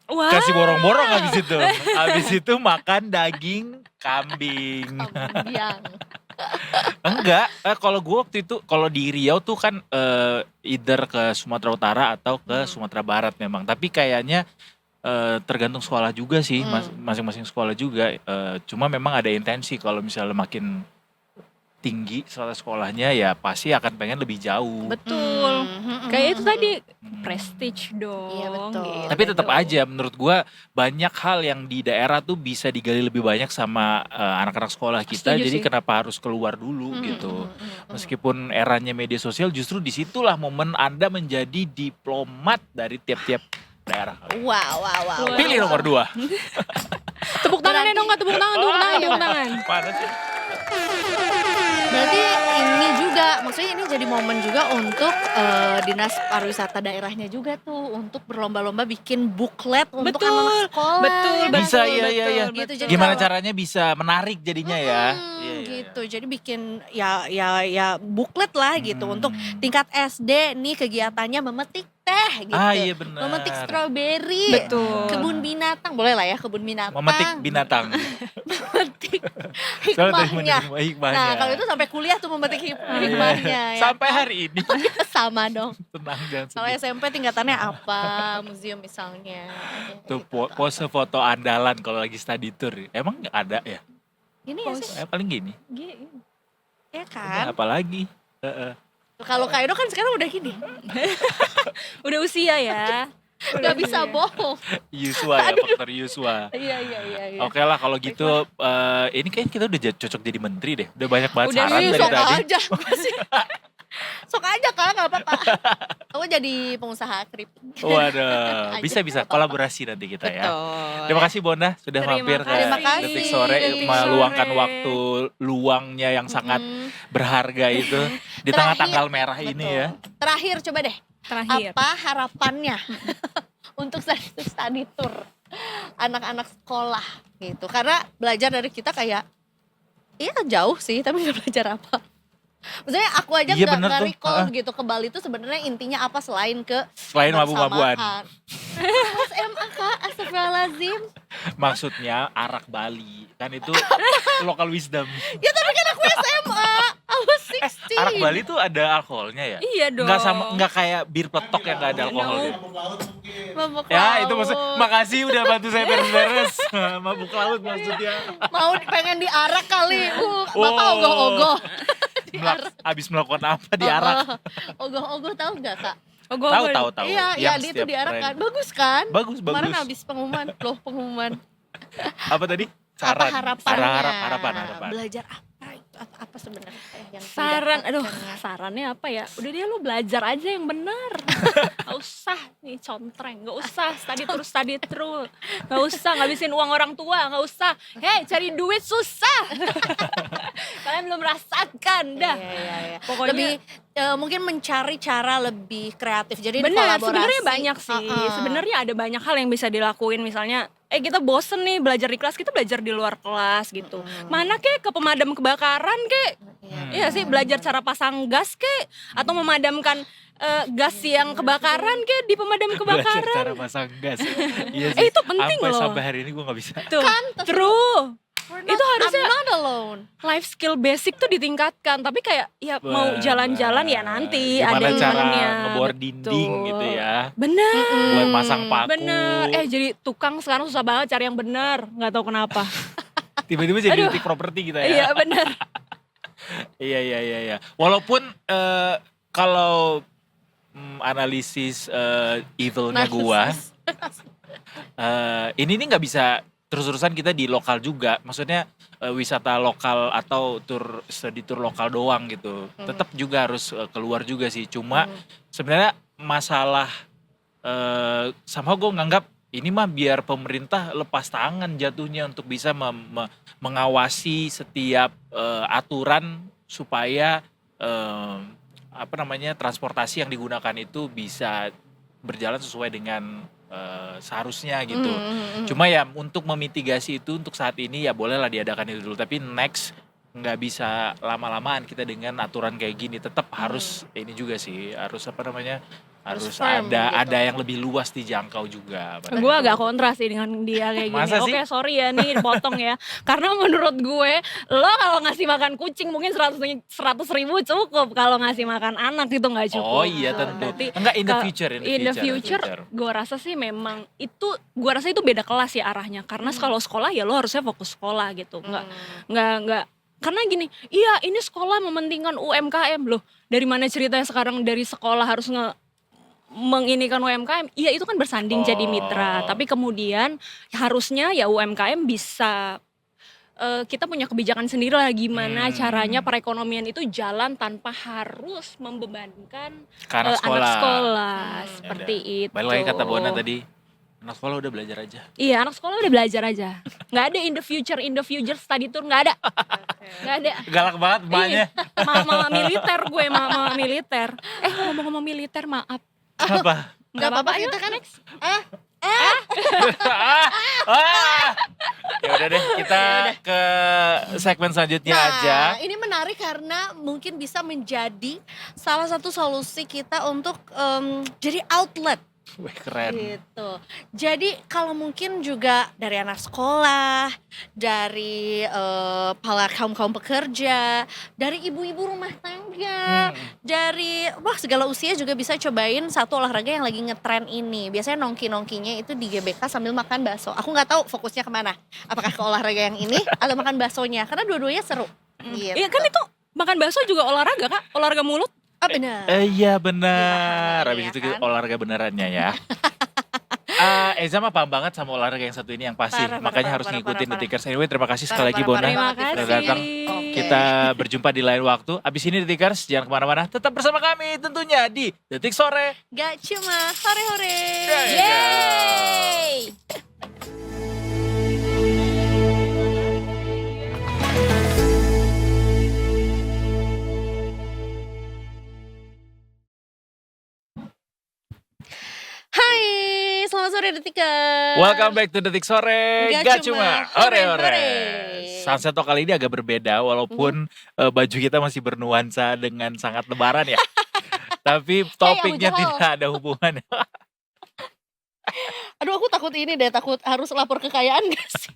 Wah, Kasih borong-borong habis itu. Habis itu makan daging kambing. Kambiang. Enggak, kalau gue waktu itu kalau di Riau tuh kan either ke Sumatera Utara atau ke Sumatera Barat memang. Tapi kayaknya tergantung sekolah juga sih, masing-masing sekolah juga. Cuma memang ada intensi kalau misalnya makin tinggi sekolahnya ya pasti akan pengen lebih jauh. betul. Kayak itu tadi prestige dong. Iya, betul. gitu. Tapi tetap aja menurut gua banyak hal yang di daerah tuh bisa digali lebih banyak sama anak-anak sekolah kita. Setuju Jadi sih. kenapa harus keluar dulu gitu. Meskipun eranya media sosial justru disitulah momen Anda menjadi diplomat dari tiap-tiap daerah. Wow. Pilih nomor 2. Tepuk tangannya dong, Kak, tepuk tangan. Mana sih? Berarti ini juga, maksudnya ini jadi momen juga untuk dinas pariwisata daerahnya juga tuh untuk berlomba-lomba bikin buklet untuk Betul, anak sekolah. betul, ya. Bisa, betul, iya. betul, Gitu, betul. jadi Gimana kalau- caranya bisa menarik jadinya ya? Iya. Gitu. Jadi bikin ya buklet lah gitu untuk tingkat SD nih kegiatannya memetik teh gitu. Ah iya benar. Memetik stroberi. Betul. Kebun binatang, boleh lah ya kebun binatang. Memetik binatang. Memetik Soalnya tadi hikmahnya. menerima hikmahnya. Nah, kalau itu sampai kuliah tuh memetik hikmahnya ya. Sampai hari ini. Sama dong. Tenang jangan Kalau sedih. SMP tingkatannya apa? Museum misalnya. Tuh Gitu. pose foto andalan kalau lagi study tour. Emang ada ya? Ini ya sih, Paling gini. ya kan? Apalagi? Kalau Kak Edo kan sekarang udah gini. Udah usia ya. Gak bisa bohong. Yuswa ya, faktor Yuswa. Iya. Oke lah kalau gitu, ini kayaknya kita udah cocok jadi menteri deh. Udah banyak banget Udah saran sih, dari sok tadi. aja. Sok aja Kak, gak apa-apa. Aku jadi pengusaha kripto. Waduh, Aja, bisa nggak apa-apa. kolaborasi nanti kita ya. Betul. Terima kasih Bona sudah Terima mampir ke Terima kasih. Detik Sore, Detik meluangkan Sore. waktu luangnya yang sangat berharga itu di Terakhir, tengah tanggal merah ini betul. ya. Terakhir coba deh, Terakhir. apa harapannya untuk study tour anak-anak sekolah gitu? Karena belajar dari kita kayak, iya jauh sih, tapi nggak belajar apa. Maksudnya aku aja Iya, nggak bener tuh. recall gitu ke Bali itu sebenarnya intinya apa selain ke Selain mabu-mabuan. bersamaan. SMA Kak, astagfirullahaladzim. Maksudnya arak Bali. Kan itu local wisdom. Ya tapi kan aku SMA, I was 16. Arak Bali tuh ada alkoholnya ya? Iya dong. Enggak kayak bir peletok yang enggak ada alkoholnya. Mabuk Ya, itu laut. maksud makasih udah bantu saya beres-beres. Mabuk laut maksudnya. Mau pengen diarak kali, Bapak ogoh-ogoh. Habis melakukan apa di arak? Ogoh-ogoh tahu nggak Kak? Oh, gue Tahu. Iya, Yang dia tuh setiap diarak brand. kan. Bagus kan? Bagus. Kemarin habis pengumuman, pengumuman. Apa tadi? Apa harapannya? Harapan. Belajar apa itu? Apa sebenarnya yang Saran, aduh, didapatkannya? sarannya apa ya? Udah dia lu belajar aja yang benar. Gak usah nih contreng, gak usah study terus. Gak usah ngabisin uang orang tua, gak usah. Hei, cari duit susah. Kalian belum merasakan dah. Iya. Pokoknya Lebih mungkin mencari cara lebih kreatif. Jadi benar, kolaborasi. sebenarnya banyak sih. Sebenarnya ada banyak hal yang bisa dilakuin. Misalnya, kita bosen nih belajar di kelas, kita belajar di luar kelas gitu. Mana kek ke pemadam kebakaran kek, Iya sih, belajar cara pasang gas kek atau memadamkan gas yang kebakaran kek di pemadam Belajar cara kebakaran. pasang gas. Iya sih. Itu penting loh. Sampai hari ini gue nggak bisa. Tuh, true. Itu harusnya I'm not alone. life skill basic tuh ditingkatkan, tapi kayak ya mau jalan-jalan ya nanti Gimana ada cara temennya. ngebor dinding gitu ya. Bener. Buat masang paku. Bener. Jadi tukang sekarang susah banget cari yang bener, nggak tahu kenapa. Tiba-tiba jadi Aduh. titik properti kita ya. Iya bener. Iya. Walaupun kalau analisis evilnya gua, ini nih nggak bisa terus-terusan kita di lokal juga. Maksudnya wisata lokal atau study tour lokal doang gitu. Tetap juga harus keluar juga sih. Cuma sebenarnya masalah sama gue nganggap ini mah biar pemerintah lepas tangan jatuhnya untuk bisa mengawasi setiap aturan supaya transportasi yang digunakan itu bisa berjalan sesuai dengan seharusnya gitu. Cuma ya untuk memitigasi itu untuk saat ini ya bolehlah diadakan itu dulu. Tapi next nggak bisa lama-lamaan kita dengan aturan kayak gini. Tetap harus ini juga sih, harus harus firm ada gitu. yang lebih luas dijangkau juga. Gue agak kontra sih dengan dia kayak gini. Masa sih? Oke, sorry ya nih dipotong ya. Karena menurut gue, lo kalau ngasih makan kucing mungkin 100.000 cukup. Kalau ngasih makan anak itu nggak cukup. Oh iya tentu. Berarti Enggak in the ke- future. In the future, gue rasa sih memang itu, gue rasa itu beda kelas ya arahnya. Karena kalau sekolah ya lo harusnya fokus sekolah gitu. Nggak. Karena gini, iya ini sekolah mementingkan UMKM loh. Dari mana ceritanya sekarang dari sekolah harus menginikan UMKM? Iya itu kan bersanding jadi mitra. Tapi kemudian harusnya ya UMKM bisa kita punya kebijakan sendiri lah gimana caranya perekonomian itu jalan tanpa harus membebankan ke anak sekolah. anak sekolah seperti itu. Balik lagi kata Bona tadi, anak sekolah udah belajar aja. Iya anak sekolah udah belajar aja. Nggak ada in the future study tour, nggak ada. Nggak ada. Galak banget emaknya. Mama militer gue, mama militer. Ngomong-ngomong militer, maaf. Apa? Nggak apa-apa ayo, kita kan next. Ya udah deh, kita ke segmen selanjutnya aja. Ini menarik karena mungkin bisa menjadi salah satu solusi kita untuk jadi outlet Wih, keren. gitu. Jadi kalau mungkin juga dari anak sekolah, dari para kaum pekerja, dari ibu-ibu rumah tangga, dari segala usia juga bisa cobain satu olahraga yang lagi ngetren ini. Biasanya nongki-nongkinya itu di GBK sambil makan bakso. Aku nggak tahu fokusnya kemana. Apakah ke olahraga yang ini atau makan baksonya? Karena dua-duanya seru. Gitu. Iya kan itu makan bakso juga olahraga Kak, olahraga mulut. Oh benar. Iya benar. Iya, Habis itu kan? olahraga benerannya ya. Eza mah paham banget sama olahraga yang satu ini yang pasti. Makanya harus ngikutin The Tickers. Anyway, terima kasih sekali lagi Bona. Terima Udah kasih. datang. Kita berjumpa di lain waktu. Abis ini The Tickers, jangan kemana-mana. Tetap bersama kami tentunya di Detik Sore. Gak cuma hore-hore. Yeay. Hai, selamat sore Detikers. Welcome back to Detik Sore. Gak cuma hore-hore. Sunset Talk kali ini agak berbeda walaupun baju kita masih bernuansa dengan sangat lebaran ya. Tapi topiknya Jahal. tidak ada hubungannya. Aduh aku takut ini deh, takut harus lapor kekayaan gak sih?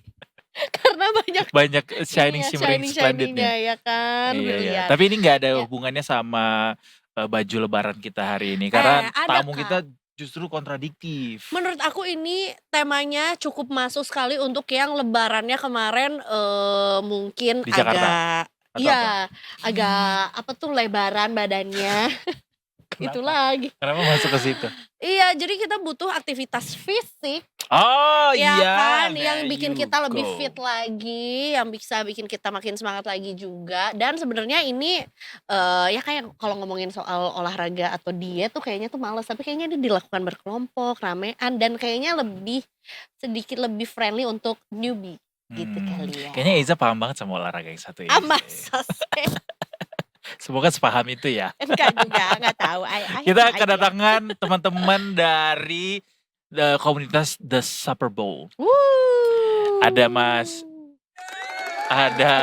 Karena Banyak shining iya, shimmering splendidnya. shining-splendidnya ya kan. Iya, iya. Brilian. Tapi ini nggak ada Iya. hubungannya sama baju lebaran kita hari ini karena ada, tamu Kak. kita justru kontradiktif. Menurut aku ini temanya cukup masuk sekali untuk yang lebarannya kemarin mungkin Di Jakarta? agak Atau iya, agak apa tuh lebaran badannya. Itu lagi. Kenapa masuk ke situ? Iya, jadi kita butuh aktivitas fisik Oh ya iya, kan, there yang bikin you kita lebih go. fit lagi, yang bisa bikin kita makin semangat lagi juga. Dan sebenarnya ini ya kayak kalau ngomongin soal olahraga atau diet tuh kayaknya tuh males, tapi kayaknya ini dilakukan berkelompok, ramean, dan kayaknya sedikit lebih friendly untuk newbie gitu kali ya. Kayaknya Eza paham banget sama olahraga yang satu ini. Masa sih? Semoga sepaham itu ya. Enggak juga, enggak tahu. Kita kedatangan teman-teman dari komunitas The Super Bowl. Ada Mas Ada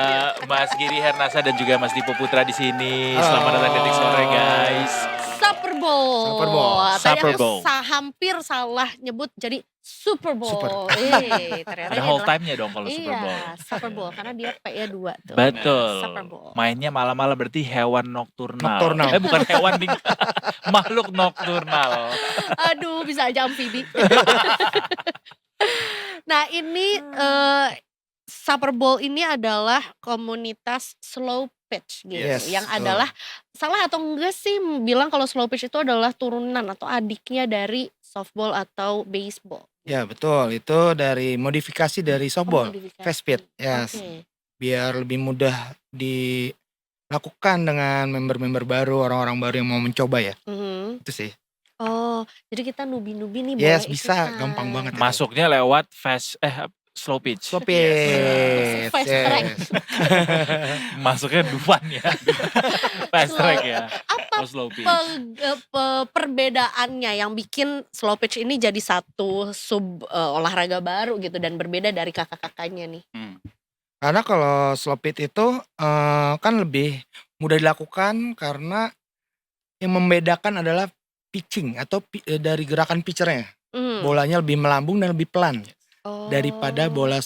Mas Giri Hernasa dan juga Mas Dipo Putra di sini. Selamat datang ke Detik Sore, guys. Super Bowl. Super Bowl. Tadi Super aku Bowl. hampir salah nyebut jadi Super Bowl. Super. Ternyata Ada ini whole adalah time-nya dong kalau Super Bowl. Iya, Super Bowl karena dia P-nya 2 tuh. Betul. Super Bowl. Mainnya malam-malam berarti hewan nokturnal. Nokturnal. Bukan hewan makhluk nokturnal. Aduh, bisa aja amfibi. Nah, ini Super Bowl ini adalah komunitas slow pitch gitu. Yes, Yang betul. adalah salah atau enggak sih bilang kalau slow pitch itu adalah turunan atau adiknya dari softball atau baseball. Ya betul, itu dari modifikasi dari softball, modifikasi. fast pitch, yes. Oke. Biar lebih mudah dilakukan dengan member-member baru, orang-orang baru yang mau mencoba ya, Mhm. itu sih. Oh, jadi kita nubi-nubi nih Yes, boleh bisa, ikutan. gampang banget. Masuknya lewat slow pitch. Slow pitch, Fast track. Masuknya duan ya. Fast Slow- track ya. Apa Oh, slow pitch. perbedaannya yang bikin slow pitch ini jadi satu olahraga baru gitu dan berbeda dari kakak-kakaknya nih? Karena kalau slow pitch itu kan lebih mudah dilakukan karena yang membedakan adalah pitching atau dari gerakan pitchernya. Hmm. Bolanya lebih melambung dan lebih pelan Oh. daripada bola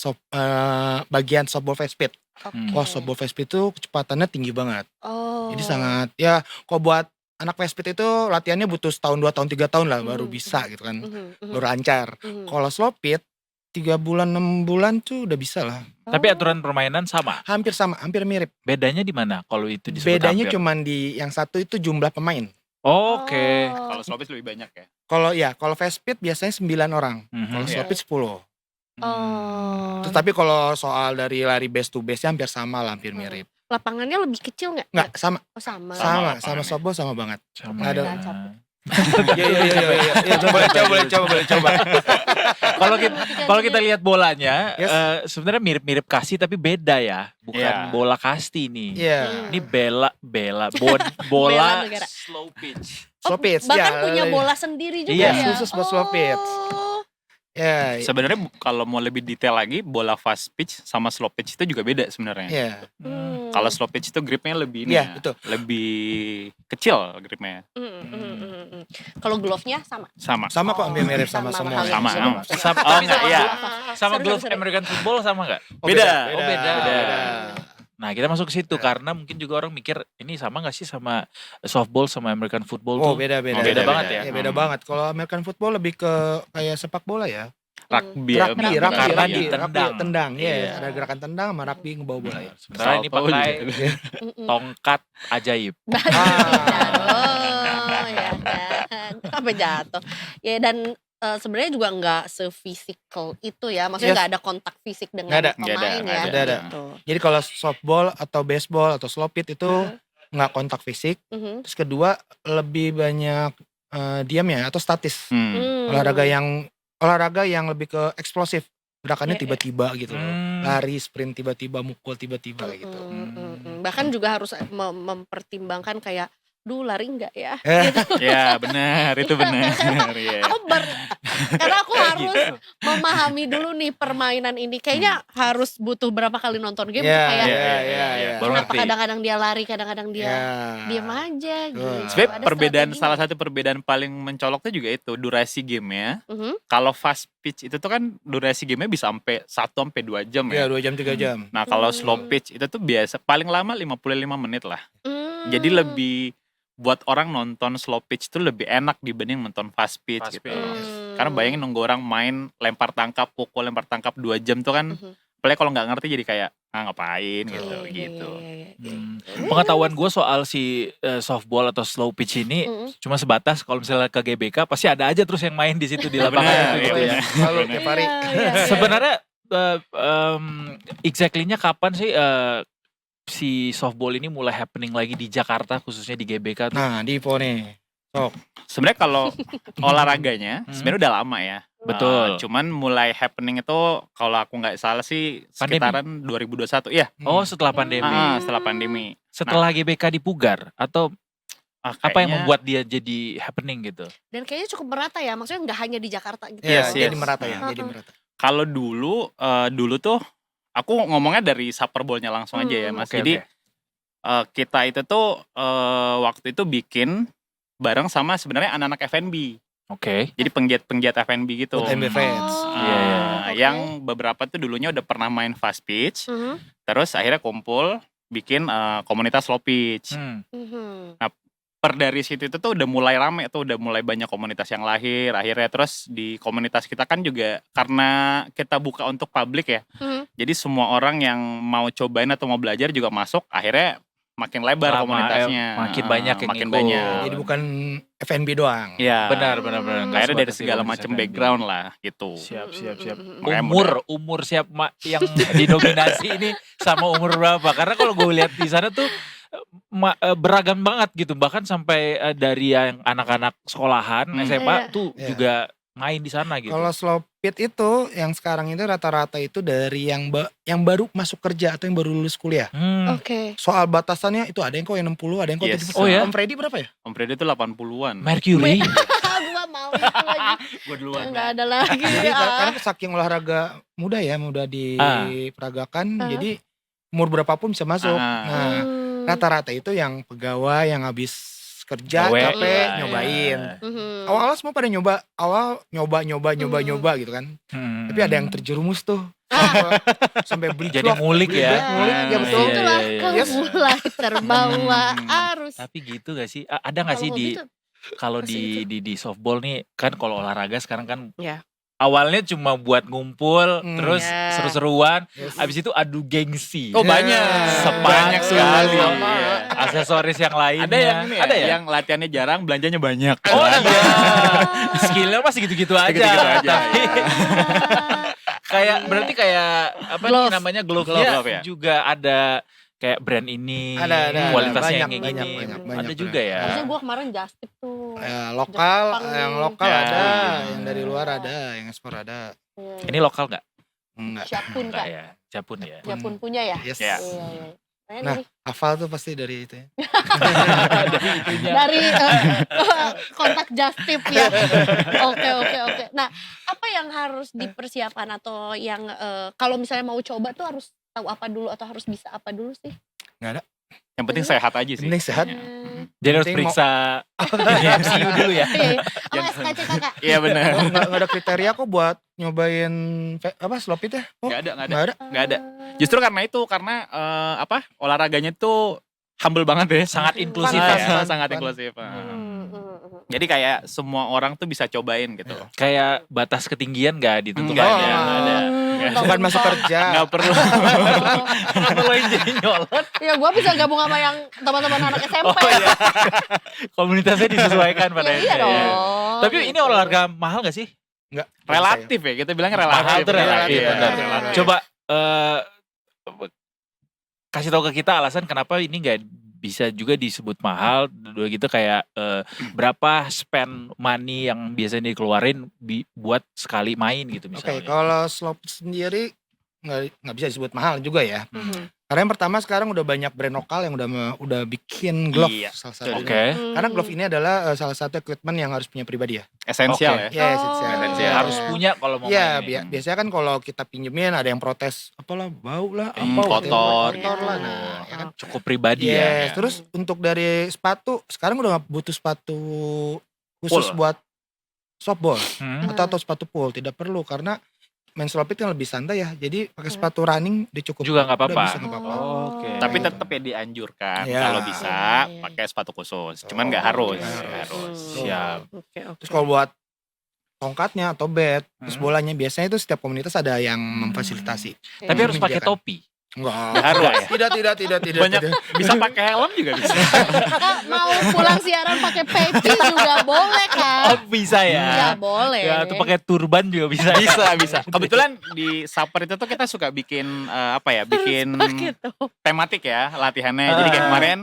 bagian softball fast pitch. Oke. Wah, softball fast pitch itu kecepatannya tinggi banget. Oh. Jadi sangat ya kok buat anak fast pitch itu latihannya butuh setahun, 2 tahun, 3 tahun lah baru bisa gitu kan. Baru lancar. Kalau slow pitch 3 bulan, 6 bulan tuh udah bisa lah. Tapi aturan permainan sama. Hampir sama, hampir mirip. Bedanya di mana kalau itu disebut Bedanya hampir? cuman di yang satu itu jumlah pemain. Oke. Kalau slow pitch lebih banyak ya. Kalau fast pitch biasanya 9 orang. Mhm. Kalau slow pitch 10. Oh. Tetapi kalau soal dari lari base to base hampir sama lah, hampir mirip. Lapangannya lebih kecil nggak? Enggak, sama. Oh, sama. Sama lapangannya. softball sama banget. Sama Nggak ada. ya. Iya. Boleh coba. Kalau kita lihat bolanya, Yes. sebenarnya mirip-mirip kasti tapi beda ya, bukan Iya. bola kasti nih. Iya. Ini bola Bela bola negara. slow pitch. Slow pitch. Bahkan ya. punya bola sendiri juga Iya, ya? khusus buat slow pitch. Oh. Ya, Sebenarnya kalau mau lebih detail lagi, bola fast pitch sama slow pitch itu juga beda sebenarnya. iya. Hmm. Kalau slow pitch itu gripnya lebih ini Iya, ya, betul. lebih kecil gripnya. Kalau glove-nya sama? Sama. Sama kok, hampir mirip sama semua. halnya. Sama, Sama. Sama, Oh, enggak, iya. sama Sorry, glove sorry. American football sama nggak? Oh, Beda. Oh, beda. Beda. Nah kita masuk ke situ karena mungkin juga orang mikir ini sama nggak sih sama softball sama American football Oh, tuh? beda. Beda banget ya? Ya, beda banget. Kalau American football lebih ke kayak sepak bola ya. Rugby ya. Rugby, karena rugby, ditendang. tendang. Iya, Iya. ada gerakan tendang sama rugby ngebawa bola ya. Sementara ini Salto pakai juga. tongkat ajaib. Oh, ya kan. Apa jatuh? Ya dan sebenarnya juga nggak se-physical itu ya. Maksudnya Yes. nggak ada kontak fisik dengan Nggak ada. pemain ya. Nggak ada. Gitu. Jadi kalau softball atau baseball atau slow pitch itu nggak kontak fisik. Mhm. Terus kedua lebih banyak diam ya atau statis. Hmm. Olahraga yang lebih ke eksplosif. Gerakannya Iya, iya. tiba-tiba gitu loh. Hmm. Lari, sprint tiba-tiba, mukul tiba-tiba kayak gitu. Bahkan juga harus mempertimbangkan kayak, duh lari nggak ya? Ya benar, itu benar. Iya. Karena aku harus memahami dulu nih permainan ini. Kayaknya harus butuh berapa kali nonton game tuh kayak Iya. Baru kenapa ngerti. kadang-kadang dia lari, kadang-kadang dia diem aja gitu. Sebenarnya Ada perbedaan strateginya. salah satu perbedaan paling mencolok tuh juga itu durasi gamenya. Mhm. Kalau fast pitch itu tuh kan durasi gamenya bisa sampai 1 sampai 2 jam Iya, ya. 2 jam 3 jam. Nah kalau slow pitch itu tuh biasa paling lama 55 menit lah. Jadi Hmm. lebih buat orang nonton slow pitch tuh lebih enak dibanding nonton fast pitch Fast gitu. pitch. Karena bayangin nunggu orang main lempar tangkap, pukul lempar tangkap 2 jam tuh kan. Apalagi kalau nggak ngerti jadi kayak ngapain gitu Iya, gitu. iya. Pengetahuan gue soal si softball atau slow pitch ini cuma sebatas kalau misalnya ke GBK pasti ada aja terus yang main di situ di lapangan Benar, itu gitu iya, ya. benar. Selalu tiap hari. Iya. Sebenarnya exactly-nya kapan sih si softball ini mulai happening lagi di Jakarta khususnya di GBK tuh? Nah, di Ipo nih. Sebenarnya kalau olahraganya sebenarnya udah lama ya. Betul. Cuman mulai happening itu kalau aku nggak salah sih Pandemi. sekitaran 2021. Iya. Oh setelah pandemi. Setelah pandemi. Setelah GBK dipugar atau apa yang Kayaknya- membuat dia jadi happening gitu? Dan kayaknya cukup merata ya, maksudnya nggak hanya di Jakarta gitu. Iya, Yes, jadi yes. merata ya, Heeh. jadi merata. Kalau dulu tuh Aku ngomongnya dari Super Bowl-nya langsung aja ya Mas. Oke, Jadi oke. kita itu tuh waktu itu bikin bareng sama sebenarnya anak-anak F&B. Oke. Jadi penggiat-penggiat F&B gitu. Food and beverage. Iya, iya. oke. Yang beberapa tuh dulunya udah pernah main fast pitch, Mhm, terus akhirnya kumpul bikin komunitas slow pitch. mhm. Per dari situ itu tuh udah mulai rame tuh, udah mulai banyak komunitas yang lahir. Akhirnya terus di komunitas kita kan juga karena kita buka untuk publik ya. Mhm. Jadi semua orang yang mau cobain atau mau belajar juga masuk. Akhirnya makin lebar Lama, komunitasnya. makin banyak yang makin ikut. banyak. Jadi bukan F&B doang. Iya. Benar. Nggak Akhirnya dari sebatas di segala komunitas macam F&B. background lah gitu. Siap. Makanya Umur siap yang didominasi ini sama umur berapa? Karena kalau gue lihat di sana tuh beragam banget gitu. Bahkan sampai dari yang anak-anak sekolahan, SMA Iya. tuh Iya. juga main di sana gitu. Kalau slow pit itu yang sekarang itu rata-rata itu dari yang baru masuk kerja atau yang baru lulus kuliah. Oke. Soal batasannya itu ada yang kok yang 60, ada yang kok Yes. 70. Oh ya? Om Freddy berapa ya? Om Freddy tuh 80-an. Mercury. Gua mau itu lagi. Gue duluan. Nggak ada lagi. Jadi ah. karena saking olahraga muda diperagakan, jadi umur berapapun bisa masuk. Ah. Nah, Hmm. rata-rata itu yang pegawai yang habis kerja Gawe, capek iya, nyobain. iya. Mhm. Awal-awal semua pada nyoba gitu kan. Tapi ada yang terjerumus tuh. Sampai beli Jadi ngulik ya. Ngulik, ya betul. Iya, Itulah iya, kalau Yes. mulai terbawa arus. Tapi gitu gak sih? Ada gak sih Kalau di hobi tuh kalau masih di softball nih kan kalau olahraga sekarang kan Ya. awalnya cuma buat ngumpul, terus Ya. seru-seruan, Yes. abis itu adu gengsi. Oh banyak. Sepatu, Banyak sekali. sama Iya. aksesoris yang lainnya. Ada yang ini ya, Ada ya? yang latihannya jarang, belanjanya banyak. Oh Ada. iya. Skillnya masih gitu-gitu aja. Gitu-gitu aja, Tapi iya. kayak berarti kayak apa nih Glove. namanya glove Glove ya? juga ada kayak brand ini, Ada, kualitasnya banyak, yang banyak, ini. banyak Ada brand. juga ya. Harusnya gue kemarin just tip tuh. Lokal, Jepang. yang lokal Ya, ada, iya. yang dari luar ada, yang ekspor ada. Iya. Ini lokal nggak? Enggak. Siapun Enggak kan? ya, Japun ya. Siapun punya ya? Yes. Ya. Iya, iya. Kayaknya Nah, nih, hafal tuh pasti dari itu ya. dari kontak just tip ya. Oke. Nah, apa yang harus dipersiapkan atau yang kalau misalnya mau coba tuh harus tahu apa dulu atau harus bisa apa dulu sih? Yang penting sehat aja sih. Penting sehat. Jadi harus Penting periksa MCU dulu ya. Oh, SKC kakak. Iya benar. Nggak ada kriteria kok buat nyobain slow pit ya? Oh, Nggak ada. nggak ada. Nggak ada. Justru karena itu, karena olahraganya tuh humble banget ya. Sangat inklusif Fun, ya. fun. Sangat inklusif. Hmm. Jadi kayak semua orang tuh bisa cobain gitu. Kayak batas ketinggian nggak ditentukan Nggak ya. ada. Nggak ada. Bukan masuk kerja. Nggak perlu. Kenapa lo yang jadi nyolot? Ya gue bisa gabung sama yang teman-teman anak SMP. Oh iya. Komunitasnya disesuaikan pada Ya, iya itu ya. dong. Tapi ini olahraga mahal gak sih? Enggak. Relatif ya, kita bilangnya relatif. Mahal tuh relatif, Iya, benar. relatif. Coba kasih tahu ke kita alasan kenapa ini nggak bisa juga disebut mahal, dua gitu kayak berapa spend money yang biasanya dikeluarin buat sekali main gitu Oke, misalnya. kalau slow pit sendiri nggak bisa disebut mahal juga ya. Karena yang pertama sekarang udah banyak brand lokal yang udah bikin glove Iya, salah satu. Oke. Karena glove ini adalah salah satu equipment yang harus punya pribadi ya. Esensial Oke. ya. Yes, Esensial. Harus punya kalau mau Iya, main. biasanya kan kalau kita pinjemin ada yang protes, apalah bau lah, kotor. kotor lah. Iya. Nah, ya kan. Cukup pribadi Yes, ya. terus untuk dari sepatu, sekarang udah gak butuh sepatu khusus Pool. buat softball Hmm. atau sepatu pool, tidak perlu karena main slow pit kan lebih santai ya. Jadi pakai sepatu running udah cukup. Juga nggak apa-apa. Udah bisa nggak apa-apa. Oke. Tapi tetap ya dianjurkan Iya. kalau bisa Iya. pakai sepatu khusus. Cuman nggak harus. Nggak Nggak harus. Siap. Oke. Terus kalau buat tongkatnya atau bat, terus Hmm. bolanya biasanya itu setiap komunitas ada yang memfasilitasi. Tapi harus pakai Menyediakan. topi. Enggak. Harus ya? Tidak. Banyak bisa pakai helm juga bisa. Kakak mau pulang siaran pakai peci juga boleh kan? Oh bisa Ya ya. boleh. Ya, atau pakai turban juga bisa. Bisa. Kebetulan di Saper itu tuh kita suka bikin bikin Gitu. tematik ya latihannya. Jadi kayak kemarin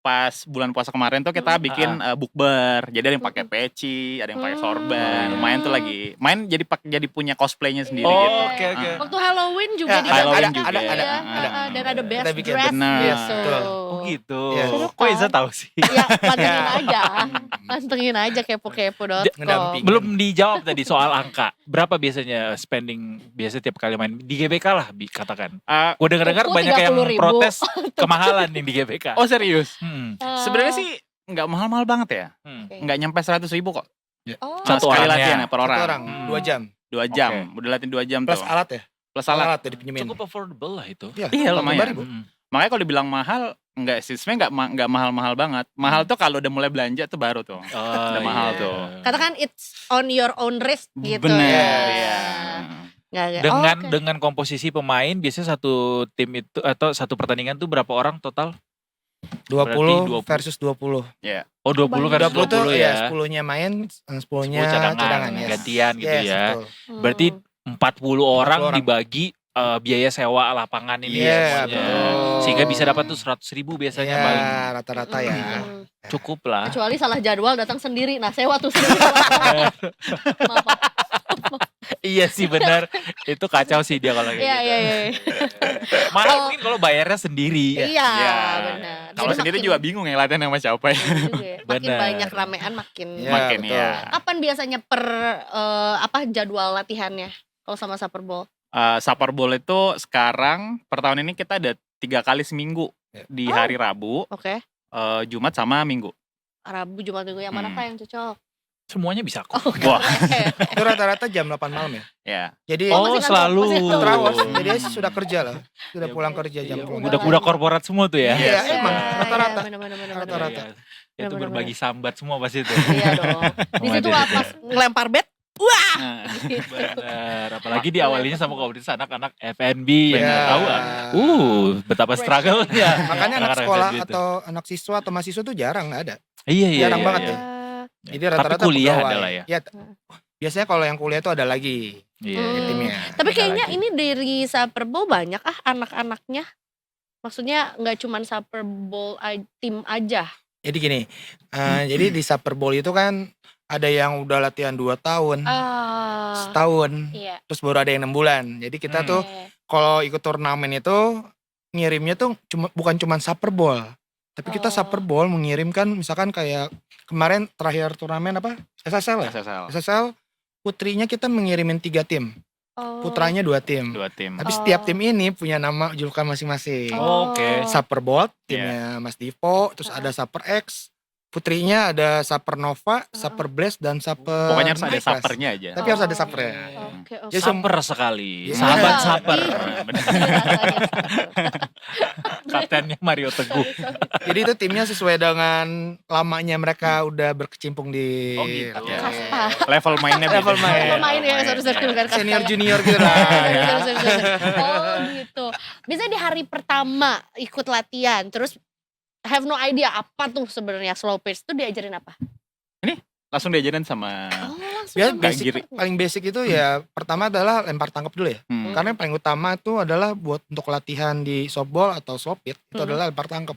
pas bulan puasa kemarin tuh kita bikin bukber. Jadi ada yang pakai peci, ada yang pakai sorban. Main tuh lagi main jadi punya cosplaynya sendiri Oh, gitu. oke, oke. Waktu Halloween juga Ya, diganti Halloween ya, juga. ada. dan ada best Kita bikin, dress benar. gitu. Betul. Oh gitu. Yes. Seru Kok Iza kan? tahu sih? Ya pantengin aja, pantengin aja kepo-kepo.com. Ngedampingin. Belum dijawab tadi soal angka. Berapa biasanya spending biasa tiap kali main di GBK lah katakan. Gue dengar-dengar Aku banyak yang 30.000. protes kemahalan nih di GBK. Oh serius? Sebenarnya Eh, sih nggak mahal-mahal banget ya. oke. Nggak nyampe 100.000 kok. Oh. Satu Sekali orangnya. latihan ya per Satu orang. orang, 2 jam. 2 jam. Oke. Udah latihan 2 jam Plus tuh. alat ya? Plus alat. Alat ya dipinjemin. Cukup affordable lah itu. Iya, lumayan. 8.000. Makanya kalau dibilang mahal, enggak sih. Sebenarnya nggak mahal-mahal banget. Mahal tuh kalau udah mulai belanja tuh baru tuh. Oh, Udah mahal tuh. Katakan it's on your own risk gitu Bener, ya. iya. Nggak. Dengan Oh, oke. dengan komposisi pemain biasanya satu tim itu atau satu pertandingan tuh berapa orang total? 20 20. versus 20. Oh 20 versus 20 tuh 20 ya. 10-nya main, 10-nya 10 cadangan, yes. gantian gitu Yes, ya. betul. Berarti 40 orang 40 orang. dibagi biaya sewa lapangan ini Iya, semuanya. betul. Sehingga bisa dapat tuh 100.000 biasanya Ya, paling. rata-rata ya. Hmm. Cukup lah. Kecuali salah jadwal datang sendiri. Nah, sewa tuh sendiri. Maaf, Pak. Iya sih benar. Itu kacau sih dia kalau kayak Iya, gitu. iya, iya. Mahal Oh. mungkin kalau bayarnya sendiri. Iya, Iya. benar. Kalau Jadi sendiri makin- juga bingung yang latihan sama siapa ya. juga ya. Makin Benar. banyak ramean makin. Iya, Makin betul. ya. Kapan biasanya per jadwal latihannya kalau sama Super Bowl? Super Bowl itu sekarang per tahun ini kita ada 3 kali seminggu Ya. di hari Rabu, Oke. Jumat sama Minggu. Rabu, Jumat, Minggu yang mana Hmm. Pak yang cocok? Semuanya bisa kok. Wah, Itu rata-rata jam 8 malam ya. ya. Jadi Oh, masih ngantuk, selalu. masih ngantuk. terawat, jadi sudah kerja lah. Sudah Ya, pulang kerja jam iya, pulang. udah- Udah korporat semua tuh ya. Iya, emang Iya, rata-rata. bener-bener. Rata-rata. Iya. Itu Bener-bener. berbagi sambat semua pasti itu. Iya dong. Di situ Waduh. pas ngelempar bet, wah. Nah, Gitu. Benar. Apalagi diawalinya sama komunitas anak-anak FNB yang Iya. nggak tahu. Betapa struggle-nya. Makanya anak Anak-anak sekolah FNB itu. atau anak siswa atau mahasiswa tuh jarang, nggak ada. Iya iya. jarang iya, banget iya. ya. Jadi Tapi rata-rata kuliah pegawai. adalah ya. Biasanya kalau yang kuliah itu ada lagi Iya. Hmm. timnya. Tapi Beda kayaknya lagi. ini dari Super Bowl banyak anak-anaknya. Maksudnya nggak cuma Super Bowl tim aja. Jadi gini, jadi di Super Bowl itu kan ada yang udah latihan 2 tahun, setahun, Iya. terus baru ada yang 6 bulan. Jadi kita tuh kalau ikut turnamen itu ngirimnya tuh bukan cuma Super Bowl. Tapi kita Oh. Super Bowl mengirimkan misalkan kayak kemarin terakhir turnamen apa? SSL ya? SSL. SSL putrinya kita mengirimin 3 tim, Oh. putranya 2 tim. 2 tim. Tapi Oh. setiap tim ini punya nama julukan masing-masing. Oh. Oke. Super Bowl timnya Mas Divo, terus ada Super X, putrinya ada Super Nova, Super Blast dan Super Pokoknya harus ada Night Class. sapernya aja. Tapi harus ada sapernya. Oke, oke. Jadi Saper sekali. Iya. Sahabat Iya. saper. Ih. Bener. Rasanya. Kaptennya Mario Teguh. Jadi itu timnya sesuai dengan lamanya mereka udah berkecimpung di Oh gitu. latihan. Kaspa. Level mainnya beda. Level main. Level main ya, sorry, bukan kaspa Senior ya. junior gitu lah ya. Sorry. Oh gitu. Biasanya di hari pertama ikut latihan, terus have no idea apa tuh sebenarnya slow pitch itu diajarin apa? Langsung diajarin sama Oh langsung. Ya sampai basic, situ. paling basic itu ya pertama adalah lempar tangkap dulu ya. Hmm. Karena yang paling utama itu adalah buat untuk latihan di softball atau slopit itu Hmm. adalah lempar tangkap.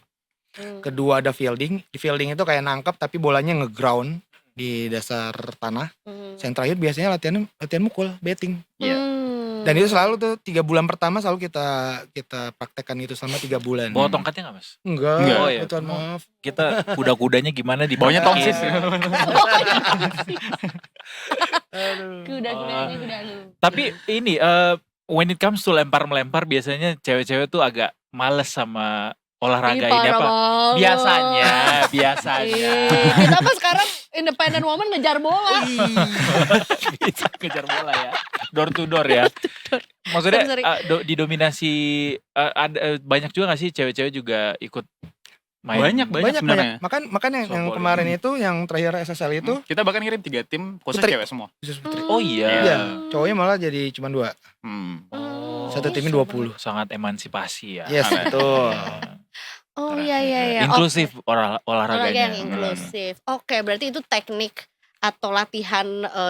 Hmm. Kedua ada fielding. Di fielding itu kayak nangkep tapi bolanya ngeground di dasar tanah. Hmm. Yang terakhir biasanya latihan mukul, batting. Iya. Hmm. Dan itu selalu tuh 3 bulan pertama selalu kita praktekkan itu selama 3 bulan. Bawa tongkatnya nggak mas? Enggak, Enggak. Oh, iya. Tuhan maaf. Kita kuda-kudanya gimana di Bawanya tongsis. Kuda-kudanya kuda lu. Tapi ini when it comes to lempar-melempar biasanya cewek-cewek tuh agak males sama olahraga Ih, ini parah apa? banget. Biasanya. Ih, kita mah sekarang independent woman ngejar bola. Bisa kejar bola ya. Door to door ya. Maksudnya Sorry. didominasi ada banyak juga gak sih cewek-cewek juga ikut main? Banyak sebenarnya. Makan yang Softball kemarin itu yang terakhir SSL itu Kita bahkan ngirim 3 tim khusus Putri. cewek semua. khusus putri. Oh iya. Iya, cowoknya malah jadi cuma 2. Hmm. Oh, Satu timnya 20. sangat emansipasi ya. Yes, betul. Oh iya iya iya. Inklusif Olahraga olahraganya. yang inklusif. Oke, berarti itu teknik atau latihan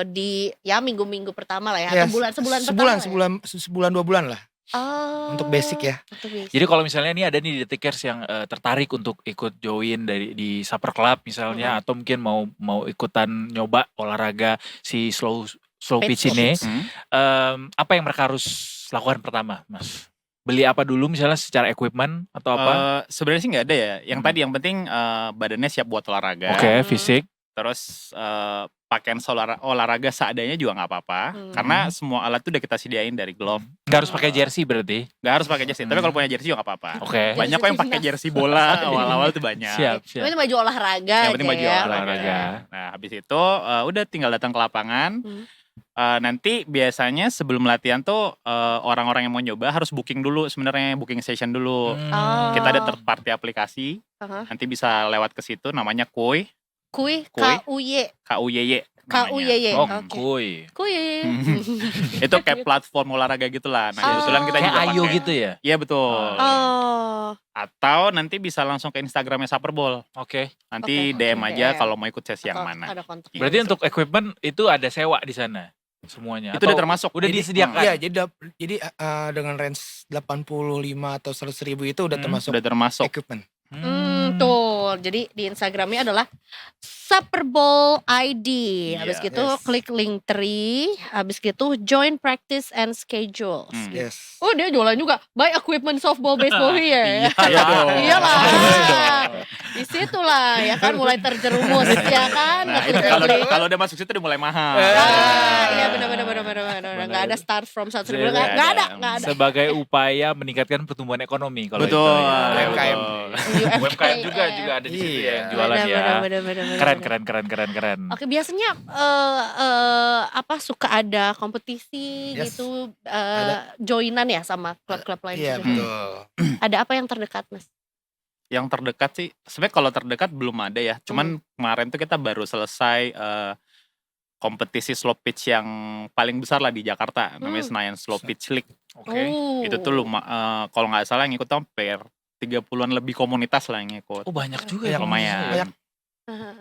di ya minggu-minggu pertama lah ya, Ya, atau sebulan pertama. sebulan 2 bulan lah. Oh. Untuk basic ya. Untuk basic. Jadi kalau misalnya nih ada nih detikers yang tertarik untuk ikut join di Supper Club misalnya, atau mungkin mau ikutan nyoba olahraga si slow pitch ini, apa yang mereka harus lakukan pertama, Mas? Beli apa dulu misalnya secara equipment atau apa? Sebenarnya sih nggak ada ya. Yang tadi yang penting badannya siap buat olahraga. Oke, fisik. Terus pakaian olahraga seadanya juga nggak apa-apa. Karena semua alat tuh udah kita sediain dari glove. Nggak harus pakai jersey berarti? Nggak harus pakai jersey. Tapi kalau punya jersey juga nggak apa-apa. Oke. Banyak kok yang pakai jersey bola awal-awal tuh banyak. Siap. Yang penting baju olahraga Yang penting aja baju ya. olahraga. Nah habis itu udah tinggal datang ke lapangan. Nanti biasanya sebelum latihan tuh orang-orang yang mau nyoba harus booking dulu sebenarnya, booking session dulu. Kita ada third party aplikasi. Nanti bisa lewat ke situ, namanya Kuy. Kuy, Kuy. KUY. KUYY. KUYY. Oh, Oke. kuy. Kuy. Itu kayak platform olahraga gitulah. Nah kebetulan kita Kayak juga Ayo pakai. gitu ya? Iya betul. Oh. Atau nanti bisa langsung ke Instagramnya Supper Bowl. Oke. Nanti Oke, DM oke. aja kalau mau ikut sesi yang mana. Ada kontak. Berarti untuk equipment itu ada sewa di sana semuanya? Itu Atau udah termasuk. Udah Jadi- disediakan? Iya, jadi dengan range 85 atau 100.000 itu udah termasuk Udah termasuk. equipment. Tuh, jadi di Instagramnya adalah Super Bowl ID. Habis Iya. gitu klik link tree, habis gitu join practice and schedule. Yes. Oh dia jualan juga, buy equipment softball baseball here. Iya dong. Iyalah. Di situ lah ya kan mulai terjerumus ya kan. Nah itu kalau udah masuk situ udah mulai mahal. Iya benar. Enggak ada start from 1.000. Enggak ada. Sebagai upaya meningkatkan pertumbuhan ekonomi kalau Betul. itu ya. UMKM. UMKM juga ada di situ ya, jualan ya. Keren. Oke, biasanya apa suka ada kompetisi Yes. gitu Ada. joinan ya sama klub-klub lain Iya, juga? betul. Ada apa yang terdekat, Mas? Yang terdekat sih, sebenarnya kalau terdekat belum ada ya. Cuman kemarin tuh kita baru selesai kompetisi slow pitch yang paling besar lah di Jakarta, namanya Senayan Slow Pitch League. Oke. Itu tuh kalau nggak salah yang ikut hampir 30-an lebih komunitas lah yang ikut. Oh banyak juga ya. Lumayan. Banyak.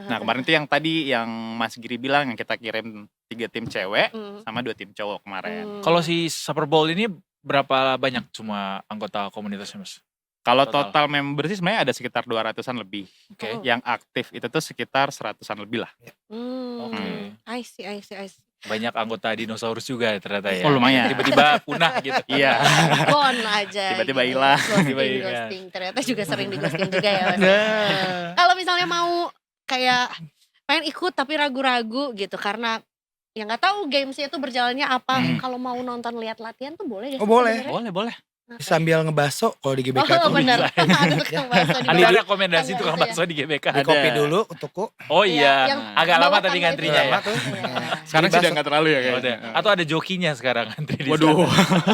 Nah kemarin tuh yang tadi yang Mas Giri bilang yang kita kirim 3 tim cewek sama 2 tim cowok kemarin. Kalau si Super Bowl ini berapa banyak cuma anggota komunitasnya, Mas? Kalau total. total member sih sebenarnya ada sekitar 200-an lebih. Oke. Yang aktif itu tuh sekitar 100-an lebih lah. Oke. I see. Banyak anggota dinosaurus juga ternyata ya. Oh, lumayan. Tiba-tiba punah gitu. Iya. Gone aja. Tiba-tiba gitu. hilang. Ghosting. Ternyata juga sering di ghosting juga ya, Mas. Kalau misalnya mau kayak pengen ikut tapi ragu-ragu gitu karena ya nggak tahu gamesnya itu berjalannya apa. Kalau mau nonton lihat latihan tuh boleh Oh, boleh. Boleh. Sambil ngebaso kalau di GBK Oh itu. benar. Ada tukang bakso di Ada bawah. rekomendasi tukang bakso di GBK. Di kopi dulu ke toko. Oh Iya, iya. yang Agak lama bawah tadi tangga ngantrinya itu. ya. Lama tuh. Sekarang Beli sudah bakso. nggak terlalu ya Oh, kayaknya. ada. Atau ada jokinya sekarang ngantri di Waduh.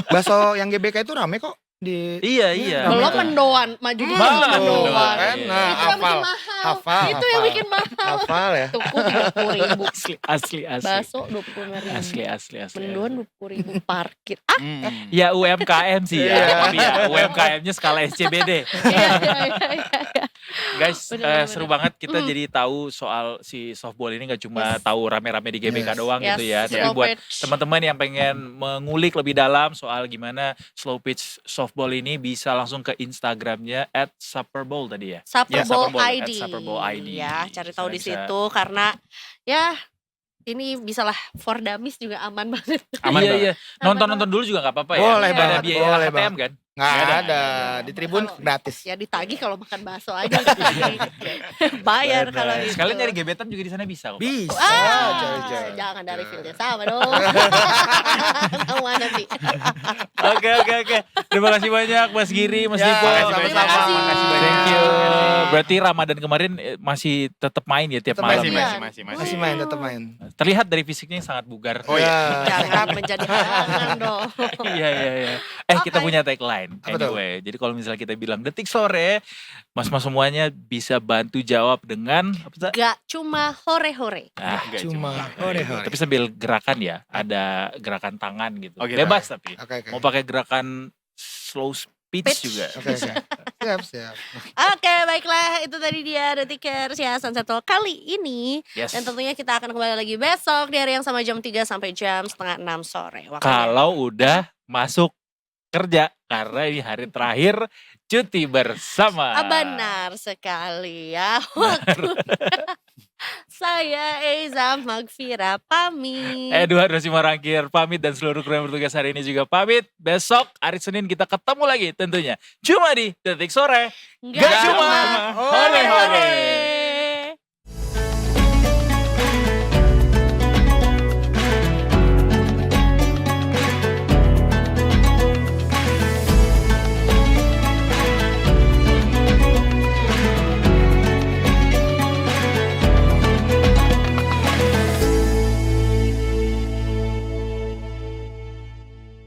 Bakso yang GBK itu rame kok di Iya. Belum mendoan, maju dulu Belum mendoan. mendoan. kan. Iya. Nah, Itu yang bikin hafal. mahal. Hafal. Itu yang bikin mahal. Hafal ya. Tuku 30.000. Asli. Bakso 25.000. Asli. Mendoan 20.000 parkir. Ya UMKM sih ya. Iya. Tapi ya UMKM-nya skala SCBD. Iya. Guys, Bener. seru banget kita jadi tahu soal si softball ini gak cuma tahu rame-rame di GBK doang gitu ya. Tapi slow buat pitch. teman-teman yang pengen mengulik lebih dalam soal gimana slow pitch softball ini bisa langsung ke Instagramnya @Superbowl tadi ya. Super Ya, Bowl Super Bowl, ID. @Superbowl ID. Ya, cari tahu di Bisa- situ karena ya ini bisalah for dummies juga aman banget. Aman Iya. Aman Nonton dulu juga gak apa-apa ya. Boleh Nggak ada banget, biaya boleh ATM kan. Nggak ada. Di tribun Kalau- gratis. Ya ditagih kalau makan bakso aja. Bayar kalau itu. Sekalian nyari gebetan juga di sana bisa kok. Pak. Bisa. cari-cari. Jangan dari fieldnya sama dong. Sama nanti. Oke. Terima kasih banyak Mas Giri, Mas Ya, Dipo. sama-sama. Makasih banyak. Thank you. Berarti Ramadan kemarin masih tetap main ya tiap Tetap malam. Masih, ya? Masih main, tetap main. Terlihat dari fisiknya yang sangat bugar. Oh iya. Jangan menjadi halangan dong. Iya. Kita Oke. punya tagline. Apa tuh? Anyway, jadi kalau misalnya kita bilang detik sore, mas-mas semuanya bisa bantu jawab dengan apa tuh? Gak cuma hore-hore. Nah, Cuma hore-hore. tapi sambil gerakan ya, ada gerakan tangan gitu. Oh, gitu. Bebas tapi. Oke. Mau pakai gerakan slow speech Pitch. juga. Oke. Siap. Oke, baiklah. Itu tadi dia Detikers ya Sunset Talk kali ini. Yes. Dan tentunya kita akan kembali lagi besok di hari yang sama jam 3 sampai jam setengah 6 sore. Waktunya. Kalau udah masuk kerja karena ini hari terakhir cuti bersama. Benar sekali ya. Waktu saya Eiza Magfira pamit. Edward Rosimorangkir pamit dan seluruh kru yang bertugas hari ini juga pamit. Besok hari Senin kita ketemu lagi tentunya. Cuma di Detik Sore. Nggak cuma cuma